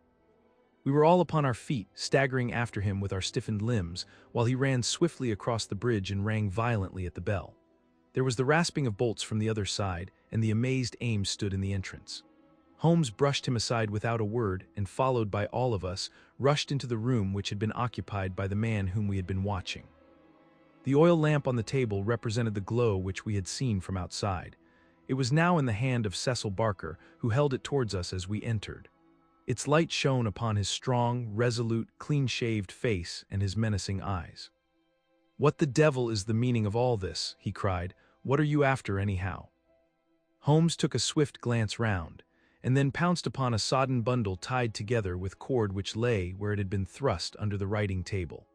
We were all upon our feet, staggering after him with our stiffened limbs, while he ran swiftly across the bridge and rang violently at the bell. There was the rasping of bolts from the other side, and the amazed Ames stood in the entrance. Holmes brushed him aside without a word, and followed by all of us, rushed into the room which had been occupied by the man whom we had been watching. The oil lamp on the table represented the glow which we had seen from outside. It was now in the hand of Cecil Barker, who held it towards us as we entered. Its light shone upon his strong, resolute, clean-shaved face and his menacing eyes. "What the devil is the meaning of all this?" he cried. "What are you after, anyhow?" Holmes took a swift glance round, and then pounced upon a sodden bundle tied together with cord which lay where it had been thrust under the writing table.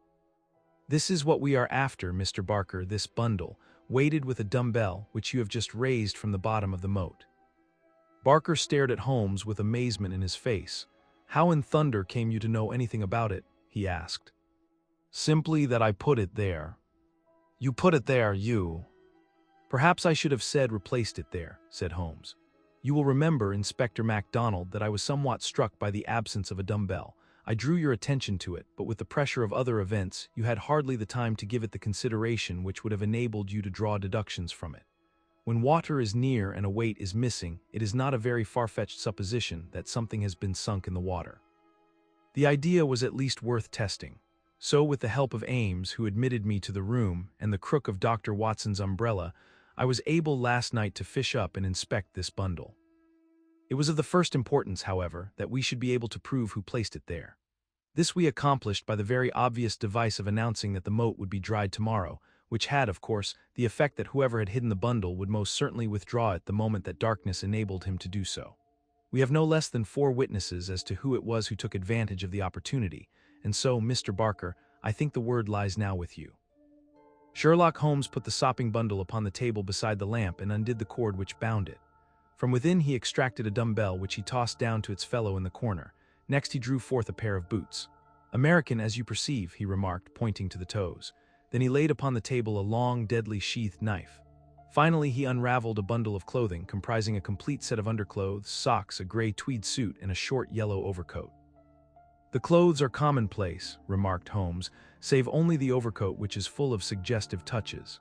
"This is what we are after, Mr. Barker, this bundle, weighted with a dumbbell which you have just raised from the bottom of the moat." Barker stared at Holmes with amazement in his face. "How in thunder came you to know anything about it?" he asked. "Simply that I put it there." "You put it there, you?" "Perhaps I should have said replaced it there," said Holmes. "You will remember, Inspector MacDonald, that I was somewhat struck by the absence of a dumbbell. I drew your attention to it, but with the pressure of other events, you had hardly the time to give it the consideration which would have enabled you to draw deductions from it. When water is near and a weight is missing, it is not a very far-fetched supposition that something has been sunk in the water. The idea was at least worth testing. So, with the help of Ames, who admitted me to the room, and the crook of Dr. Watson's umbrella, I was able last night to fish up and inspect this bundle. It was of the first importance, however, that we should be able to prove who placed it there. This we accomplished by the very obvious device of announcing that the moat would be dried tomorrow, which had, of course, the effect that whoever had hidden the bundle would most certainly withdraw it the moment that darkness enabled him to do so. We have no less than 4 witnesses as to who it was who took advantage of the opportunity, and so, Mr. Barker, I think the word lies now with you." Sherlock Holmes put the sopping bundle upon the table beside the lamp and undid the cord which bound it. From within he extracted a dumbbell which he tossed down to its fellow in the corner. Next he drew forth a pair of boots. "American, as you perceive," he remarked, pointing to the toes. Then he laid upon the table a long, deadly sheathed knife. Finally he unraveled a bundle of clothing, comprising a complete set of underclothes, socks, a gray tweed suit, and a short yellow overcoat. "The clothes are commonplace," remarked Holmes, "save only the overcoat which is full of suggestive touches."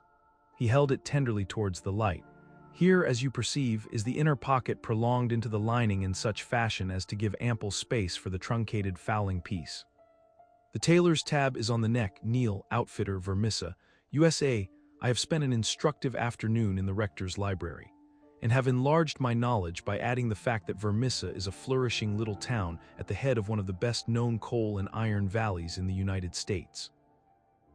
He held it tenderly towards the light. Here, as you perceive, is the inner pocket prolonged into the lining in such fashion as to give ample space for the truncated fowling piece. The tailor's tab is on the neck. Neil, outfitter, Vermissa, USA. I have spent an instructive afternoon in the rector's library, and have enlarged my knowledge by adding the fact that Vermissa is a flourishing little town at the head of one of the best-known coal and iron valleys in the United States.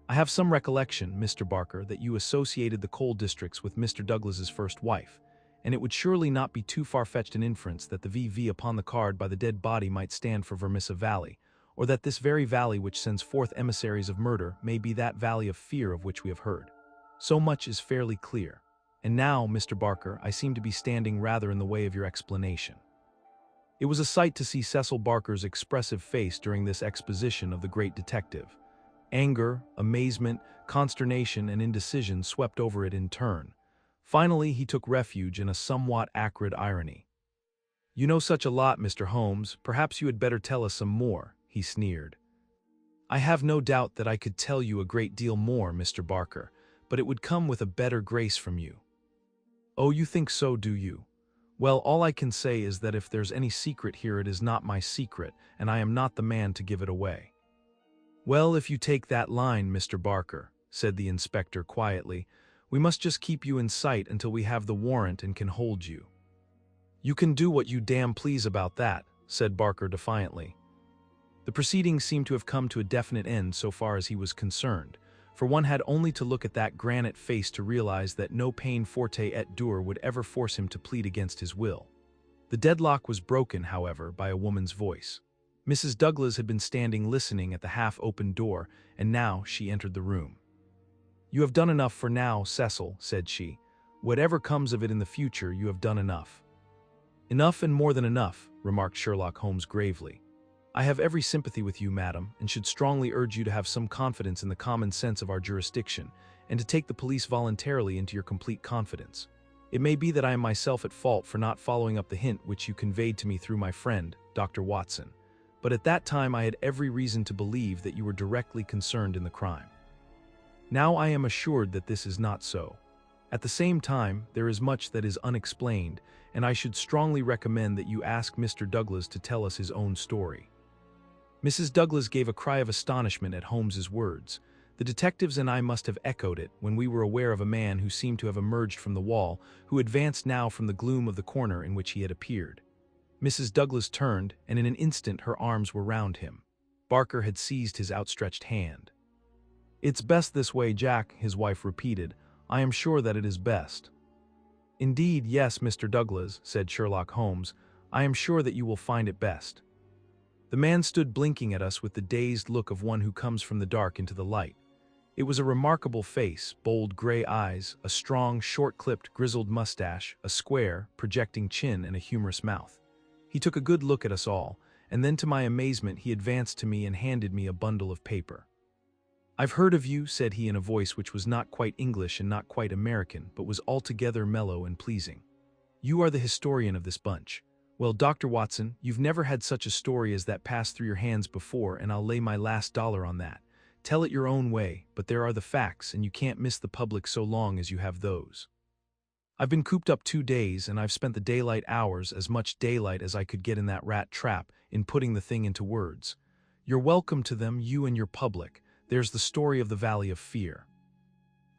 I have some recollection, Mr. Barker, that you associated the coal districts with Mr. Douglas's first wife, and it would surely not be too far-fetched an inference that the VV upon the card by the dead body might stand for Vermissa Valley, or that this very valley which sends forth emissaries of murder may be that valley of fear of which we have heard. So much is fairly clear. And now, Mr. Barker, I seem to be standing rather in the way of your explanation. It was a sight to see Cecil Barker's expressive face during this exposition of the great detective. Anger, amazement, consternation, and indecision swept over it in turn. Finally, he took refuge in a somewhat acrid irony. "You know such a lot, Mr. Holmes, perhaps you had better tell us some more," he sneered. "I have no doubt that I could tell you a great deal more, Mr. Barker, but it would come with a better grace from you." "Oh, you think so, do you? Well, all I can say is that if there's any secret here, it is not my secret, and I am not the man to give it away." "Well, if you take that line, Mr. Barker," said the inspector quietly, "we must just keep you in sight until we have the warrant and can hold you." "You can do what you damn please about that," said Barker defiantly. The proceedings seemed to have come to a definite end so far as he was concerned, for one had only to look at that granite face to realize that no peine forte et dure would ever force him to plead against his will. The deadlock was broken, however, by a woman's voice. Mrs. Douglas had been standing listening at the half-open door, and now she entered the room. "You have done enough for now, Cecil," said she. "Whatever comes of it in the future, you have done enough." "Enough and more than enough," remarked Sherlock Holmes gravely. "I have every sympathy with you, madam, and should strongly urge you to have some confidence in the common sense of our jurisdiction, and to take the police voluntarily into your complete confidence. It may be that I am myself at fault for not following up the hint which you conveyed to me through my friend, Dr. Watson, but at that time I had every reason to believe that you were directly concerned in the crime. Now I am assured that this is not so. At the same time, there is much that is unexplained, and I should strongly recommend that you ask Mr. Douglas to tell us his own story." Mrs. Douglas gave a cry of astonishment at Holmes's words. The detectives and I must have echoed it when we were aware of a man who seemed to have emerged from the wall, who advanced now from the gloom of the corner in which he had appeared. Mrs. Douglas turned, and in an instant her arms were round him. Barker had seized his outstretched hand. "It's best this way, Jack," his wife repeated. "I am sure that it is best." "Indeed, yes, Mr. Douglas," said Sherlock Holmes. "I am sure that you will find it best." The man stood blinking at us with the dazed look of one who comes from the dark into the light. It was a remarkable face, bold gray eyes, a strong, short-clipped, grizzled mustache, a square, projecting chin, and a humorous mouth. He took a good look at us all, and then to my amazement he advanced to me and handed me a bundle of paper. "I've heard of you," said he in a voice which was not quite English and not quite American, but was altogether mellow and pleasing. "You are the historian of this bunch. Well, Dr. Watson, you've never had such a story as that pass through your hands before, and I'll lay my last dollar on that. Tell it your own way, but there are the facts, and you can't miss the public so long as you have those. I've been cooped up 2 days, and I've spent the daylight hours, as much daylight as I could get in that rat trap, in putting the thing into words. You're welcome to them, you and your public. There's the story of the Valley of Fear."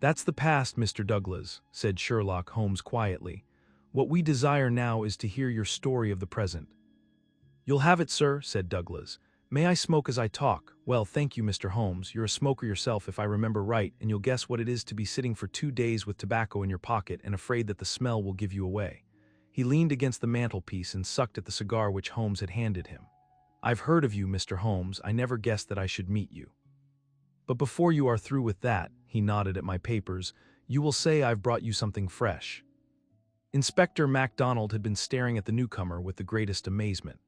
"That's the past, Mr. Douglas," said Sherlock Holmes quietly. "What we desire now is to hear your story of the present." "You'll have it, sir," said Douglas. "May I smoke as I talk? Well, thank you, Mr. Holmes. You're a smoker yourself, if I remember right, and you'll guess what it is to be sitting for 2 days with tobacco in your pocket and afraid that the smell will give you away." He leaned against the mantelpiece and sucked at the cigar which Holmes had handed him. "I've heard of you, Mr. Holmes. I never guessed that I should meet you. But before you are through with that," he nodded at my papers, "you will say I've brought you something fresh." Inspector MacDonald had been staring at the newcomer with the greatest amazement.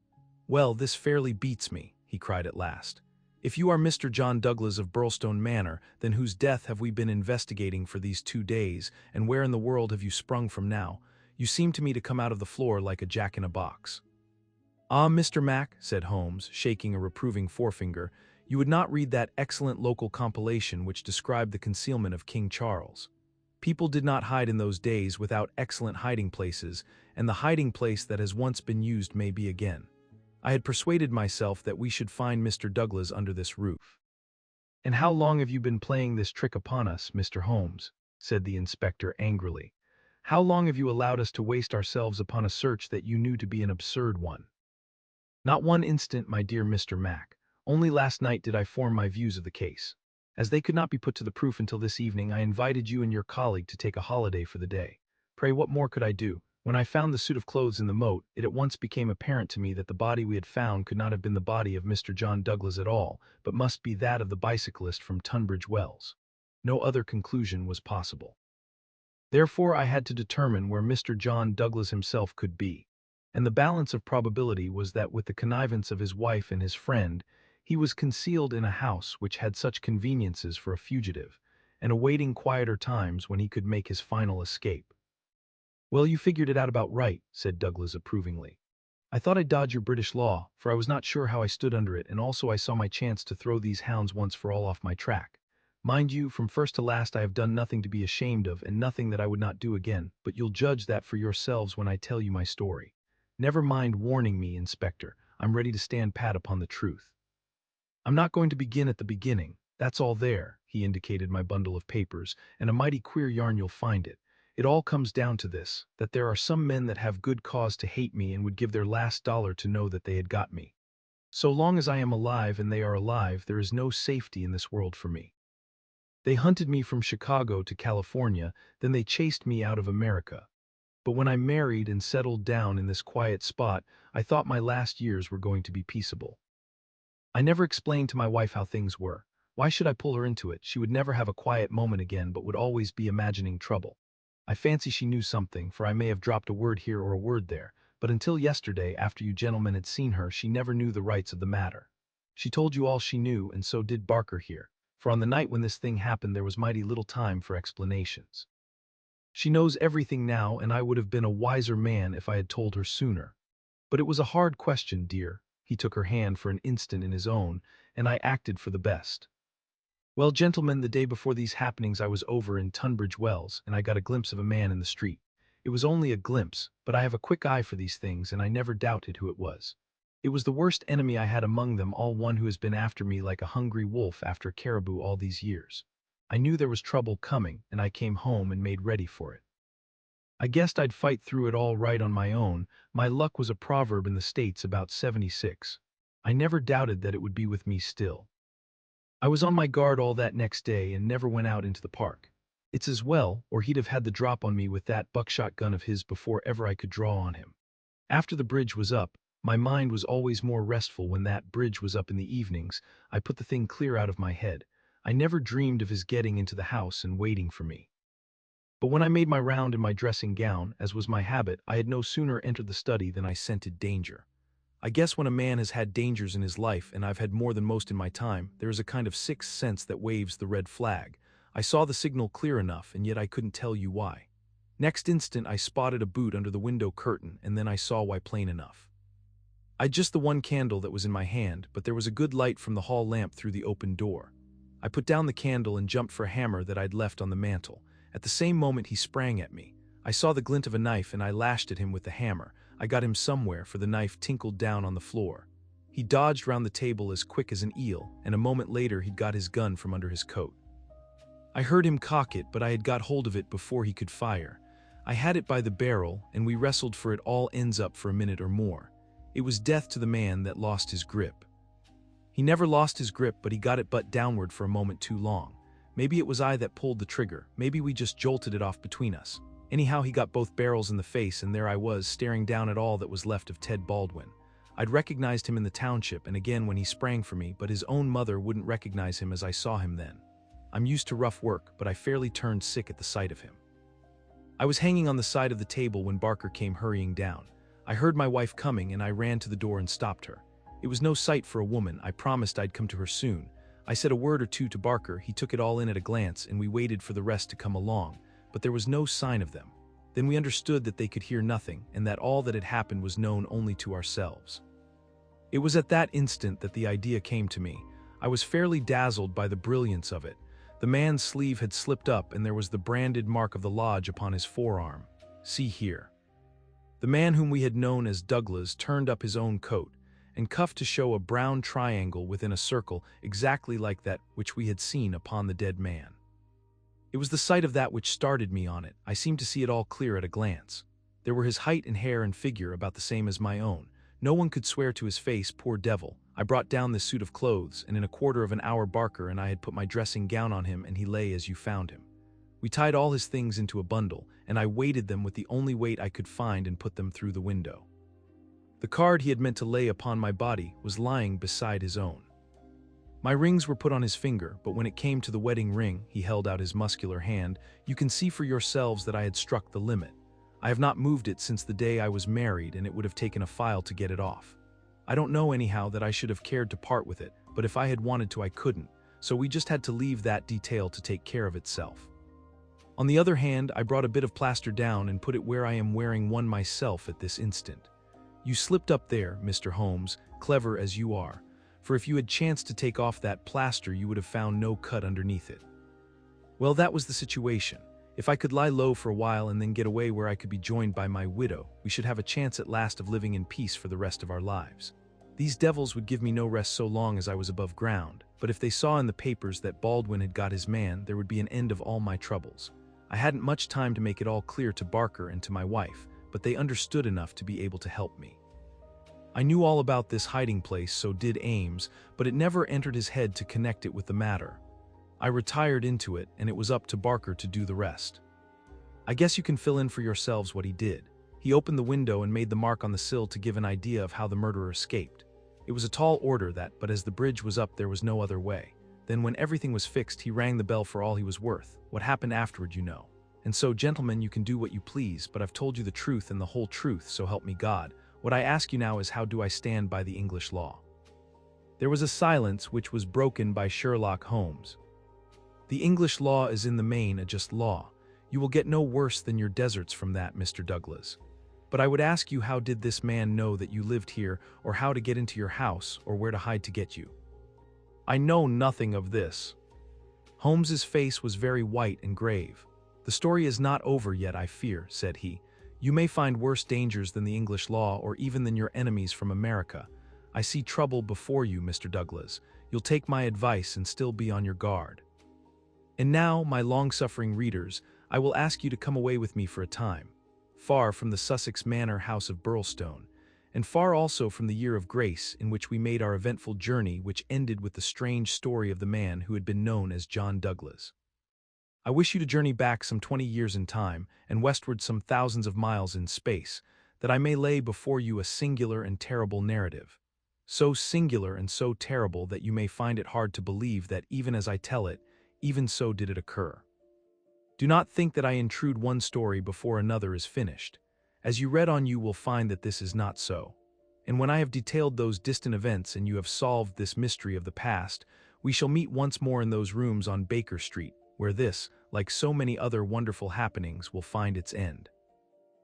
"Well, this fairly beats me," he cried at last. "If you are Mr. John Douglas of Burlstone Manor, then whose death have we been investigating for these 2 days, and where in the world have you sprung from now? You seem to me to come out of the floor like a jack-in-a-box." "Ah, Mr. Mac," said Holmes, shaking a reproving forefinger, "you would not read that excellent local compilation which described the concealment of King Charles. People did not hide in those days without excellent hiding places, and the hiding place that has once been used may be again. I had persuaded myself that we should find Mr. Douglas under this roof. "And how long have you been playing this trick upon us, Mr. Holmes?" said the inspector angrily. "How long have you allowed us to waste ourselves upon a search that you knew to be an absurd one?" "Not one instant, my dear Mr. Mac. Only last night did I form my views of the case. As they could not be put to the proof until this evening, I invited you and your colleague to take a holiday for the day. Pray, what more could I do? When I found the suit of clothes in the moat, it at once became apparent to me that the body we had found could not have been the body of Mr. John Douglas at all, but must be that of the bicyclist from Tunbridge Wells. No other conclusion was possible. Therefore, I had to determine where Mr. John Douglas himself could be. And the balance of probability was that with the connivance of his wife and his friend, he was concealed in a house which had such conveniences for a fugitive, and awaiting quieter times when he could make his final escape. "Well, you figured it out about right," said Douglas approvingly. "I thought I'd dodge your British law, for I was not sure how I stood under it, and also I saw my chance to throw these hounds once for all off my track. Mind you, from first to last I have done nothing to be ashamed of, and nothing that I would not do again, but you'll judge that for yourselves when I tell you my story. Never mind warning me, Inspector, I'm ready to stand pat upon the truth. I'm not going to begin at the beginning. That's all there," he indicated my bundle of papers, "and a mighty queer yarn you'll find it. It all comes down to this, that there are some men that have good cause to hate me and would give their last dollar to know that they had got me. So long as I am alive and they are alive, there is no safety in this world for me. They hunted me from Chicago to California, then they chased me out of America. But when I married and settled down in this quiet spot, I thought my last years were going to be peaceable. I never explained to my wife how things were. Why should I pull her into it? She would never have a quiet moment again, but would always be imagining trouble. I fancy she knew something, for I may have dropped a word here or a word there, but until yesterday, after you gentlemen had seen her, she never knew the rights of the matter. She told you all she knew, and so did Barker here, for on the night when this thing happened there was mighty little time for explanations. She knows everything now, and I would have been a wiser man if I had told her sooner. But it was a hard question, dear." He took her hand for an instant in his own, "and I acted for the best. Well, gentlemen, the day before these happenings I was over in Tunbridge Wells, and I got a glimpse of a man in the street. It was only a glimpse, but I have a quick eye for these things, and I never doubted who it was. It was the worst enemy I had among them all, one who has been after me like a hungry wolf after caribou all these years. I knew there was trouble coming, and I came home and made ready for it. I guessed I'd fight through it all right on my own. My luck was a proverb in the States about 76. I never doubted that it would be with me still. I was on my guard all that next day and never went out into the park. It's as well, or he'd have had the drop on me with that buckshot gun of his before ever I could draw on him. After the bridge was up, my mind was always more restful when that bridge was up in the evenings. I put the thing clear out of my head. I never dreamed of his getting into the house and waiting for me. But when I made my round in my dressing gown, as was my habit, I had no sooner entered the study than I scented danger. I guess when a man has had dangers in his life, and I've had more than most in my time, there is a kind of sixth sense that waves the red flag. I saw the signal clear enough, and yet I couldn't tell you why. Next instant I spotted a boot under the window curtain, and then I saw why plain enough. I'd just the one candle that was in my hand, but there was a good light from the hall lamp through the open door. I put down the candle and jumped for a hammer that I'd left on the mantel. At the same moment he sprang at me. I saw the glint of a knife and I lashed at him with the hammer. I got him somewhere, for the knife tinkled down on the floor. He dodged round the table as quick as an eel, and a moment later he'd got his gun from under his coat. I heard him cock it, but I had got hold of it before he could fire. I had it by the barrel, and we wrestled for it all ends up for a minute or more. It was death to the man that lost his grip. He never lost his grip, but he got it butt downward for a moment too long. Maybe it was I that pulled the trigger, maybe we just jolted it off between us. Anyhow, he got both barrels in the face, and there I was, staring down at all that was left of Ted Baldwin. I'd recognized him in the township, and again when he sprang for me, but his own mother wouldn't recognize him as I saw him then. I'm used to rough work, but I fairly turned sick at the sight of him. I was hanging on the side of the table when Barker came hurrying down. I heard my wife coming, and I ran to the door and stopped her. It was no sight for a woman. I promised I'd come to her soon. I said a word or two to Barker. He took it all in at a glance, and we waited for the rest to come along, but there was no sign of them. Then we understood that they could hear nothing, and that all that had happened was known only to ourselves. It was at that instant that the idea came to me. I was fairly dazzled by the brilliance of it. The man's sleeve had slipped up and there was the branded mark of the lodge upon his forearm. See here. The man whom we had known as Douglas turned up his own coat and cuffed to show a brown triangle within a circle exactly like that which we had seen upon the dead man. It was the sight of that which started me on it. I seemed to see it all clear at a glance. There were his height and hair and figure about the same as my own. No one could swear to his face, poor devil. I brought down this suit of clothes, and in a quarter of an hour Barker and I had put my dressing gown on him and he lay as you found him. We tied all his things into a bundle, and I weighted them with the only weight I could find and put them through the window. The card he had meant to lay upon my body was lying beside his own. My rings were put on his finger, but when it came to the wedding ring, he held out his muscular hand. You can see for yourselves that I had struck the limit. I have not moved it since the day I was married, and it would have taken a file to get it off. I don't know anyhow that I should have cared to part with it, but if I had wanted to I couldn't, so we just had to leave that detail to take care of itself. On the other hand, I brought a bit of plaster down and put it where I am wearing one myself at this instant. You slipped up there, Mr. Holmes, clever as you are, for if you had chanced to take off that plaster you would have found no cut underneath it. Well, that was the situation. If I could lie low for a while and then get away where I could be joined by my widow, we should have a chance at last of living in peace for the rest of our lives. These devils would give me no rest so long as I was above ground, but if they saw in the papers that Baldwin had got his man, there would be an end of all my troubles. I hadn't much time to make it all clear to Barker and to my wife, but they understood enough to be able to help me. I knew all about this hiding place, so did Ames, but it never entered his head to connect it with the matter. I retired into it, and it was up to Barker to do the rest. I guess you can fill in for yourselves what he did. He opened the window and made the mark on the sill to give an idea of how the murderer escaped. It was a tall order that, but as the bridge was up there was no other way. Then when everything was fixed he rang the bell for all he was worth. What happened afterward you know. And so, gentlemen, you can do what you please, but I've told you the truth and the whole truth, so help me God. What I ask you now is, how do I stand by the English law? There was a silence which was broken by Sherlock Holmes. The English law is in the main a just law. You will get no worse than your deserts from that, Mr. Douglas. But I would ask you, how did this man know that you lived here, or how to get into your house, or where to hide to get you? I know nothing of this. Holmes's face was very white and grave. The story is not over yet, I fear, said he. You may find worse dangers than the English law, or even than your enemies from America. I see trouble before you, Mr. Douglas. You'll take my advice and still be on your guard. And now, my long-suffering readers, I will ask you to come away with me for a time, far from the Sussex manor house of Burlstone, and far also from the year of grace in which we made our eventful journey, which ended with the strange story of the man who had been known as John Douglas. I wish you to journey back some 20 years in time, and westward some thousands of miles in space, that I may lay before you a singular and terrible narrative, so singular and so terrible that you may find it hard to believe that even as I tell it, even so did it occur. Do not think that I intrude one story before another is finished. As you read on, you will find that this is not so. And when I have detailed those distant events and you have solved this mystery of the past, we shall meet once more in those rooms on Baker Street, where this, like so many other wonderful happenings, will find its end.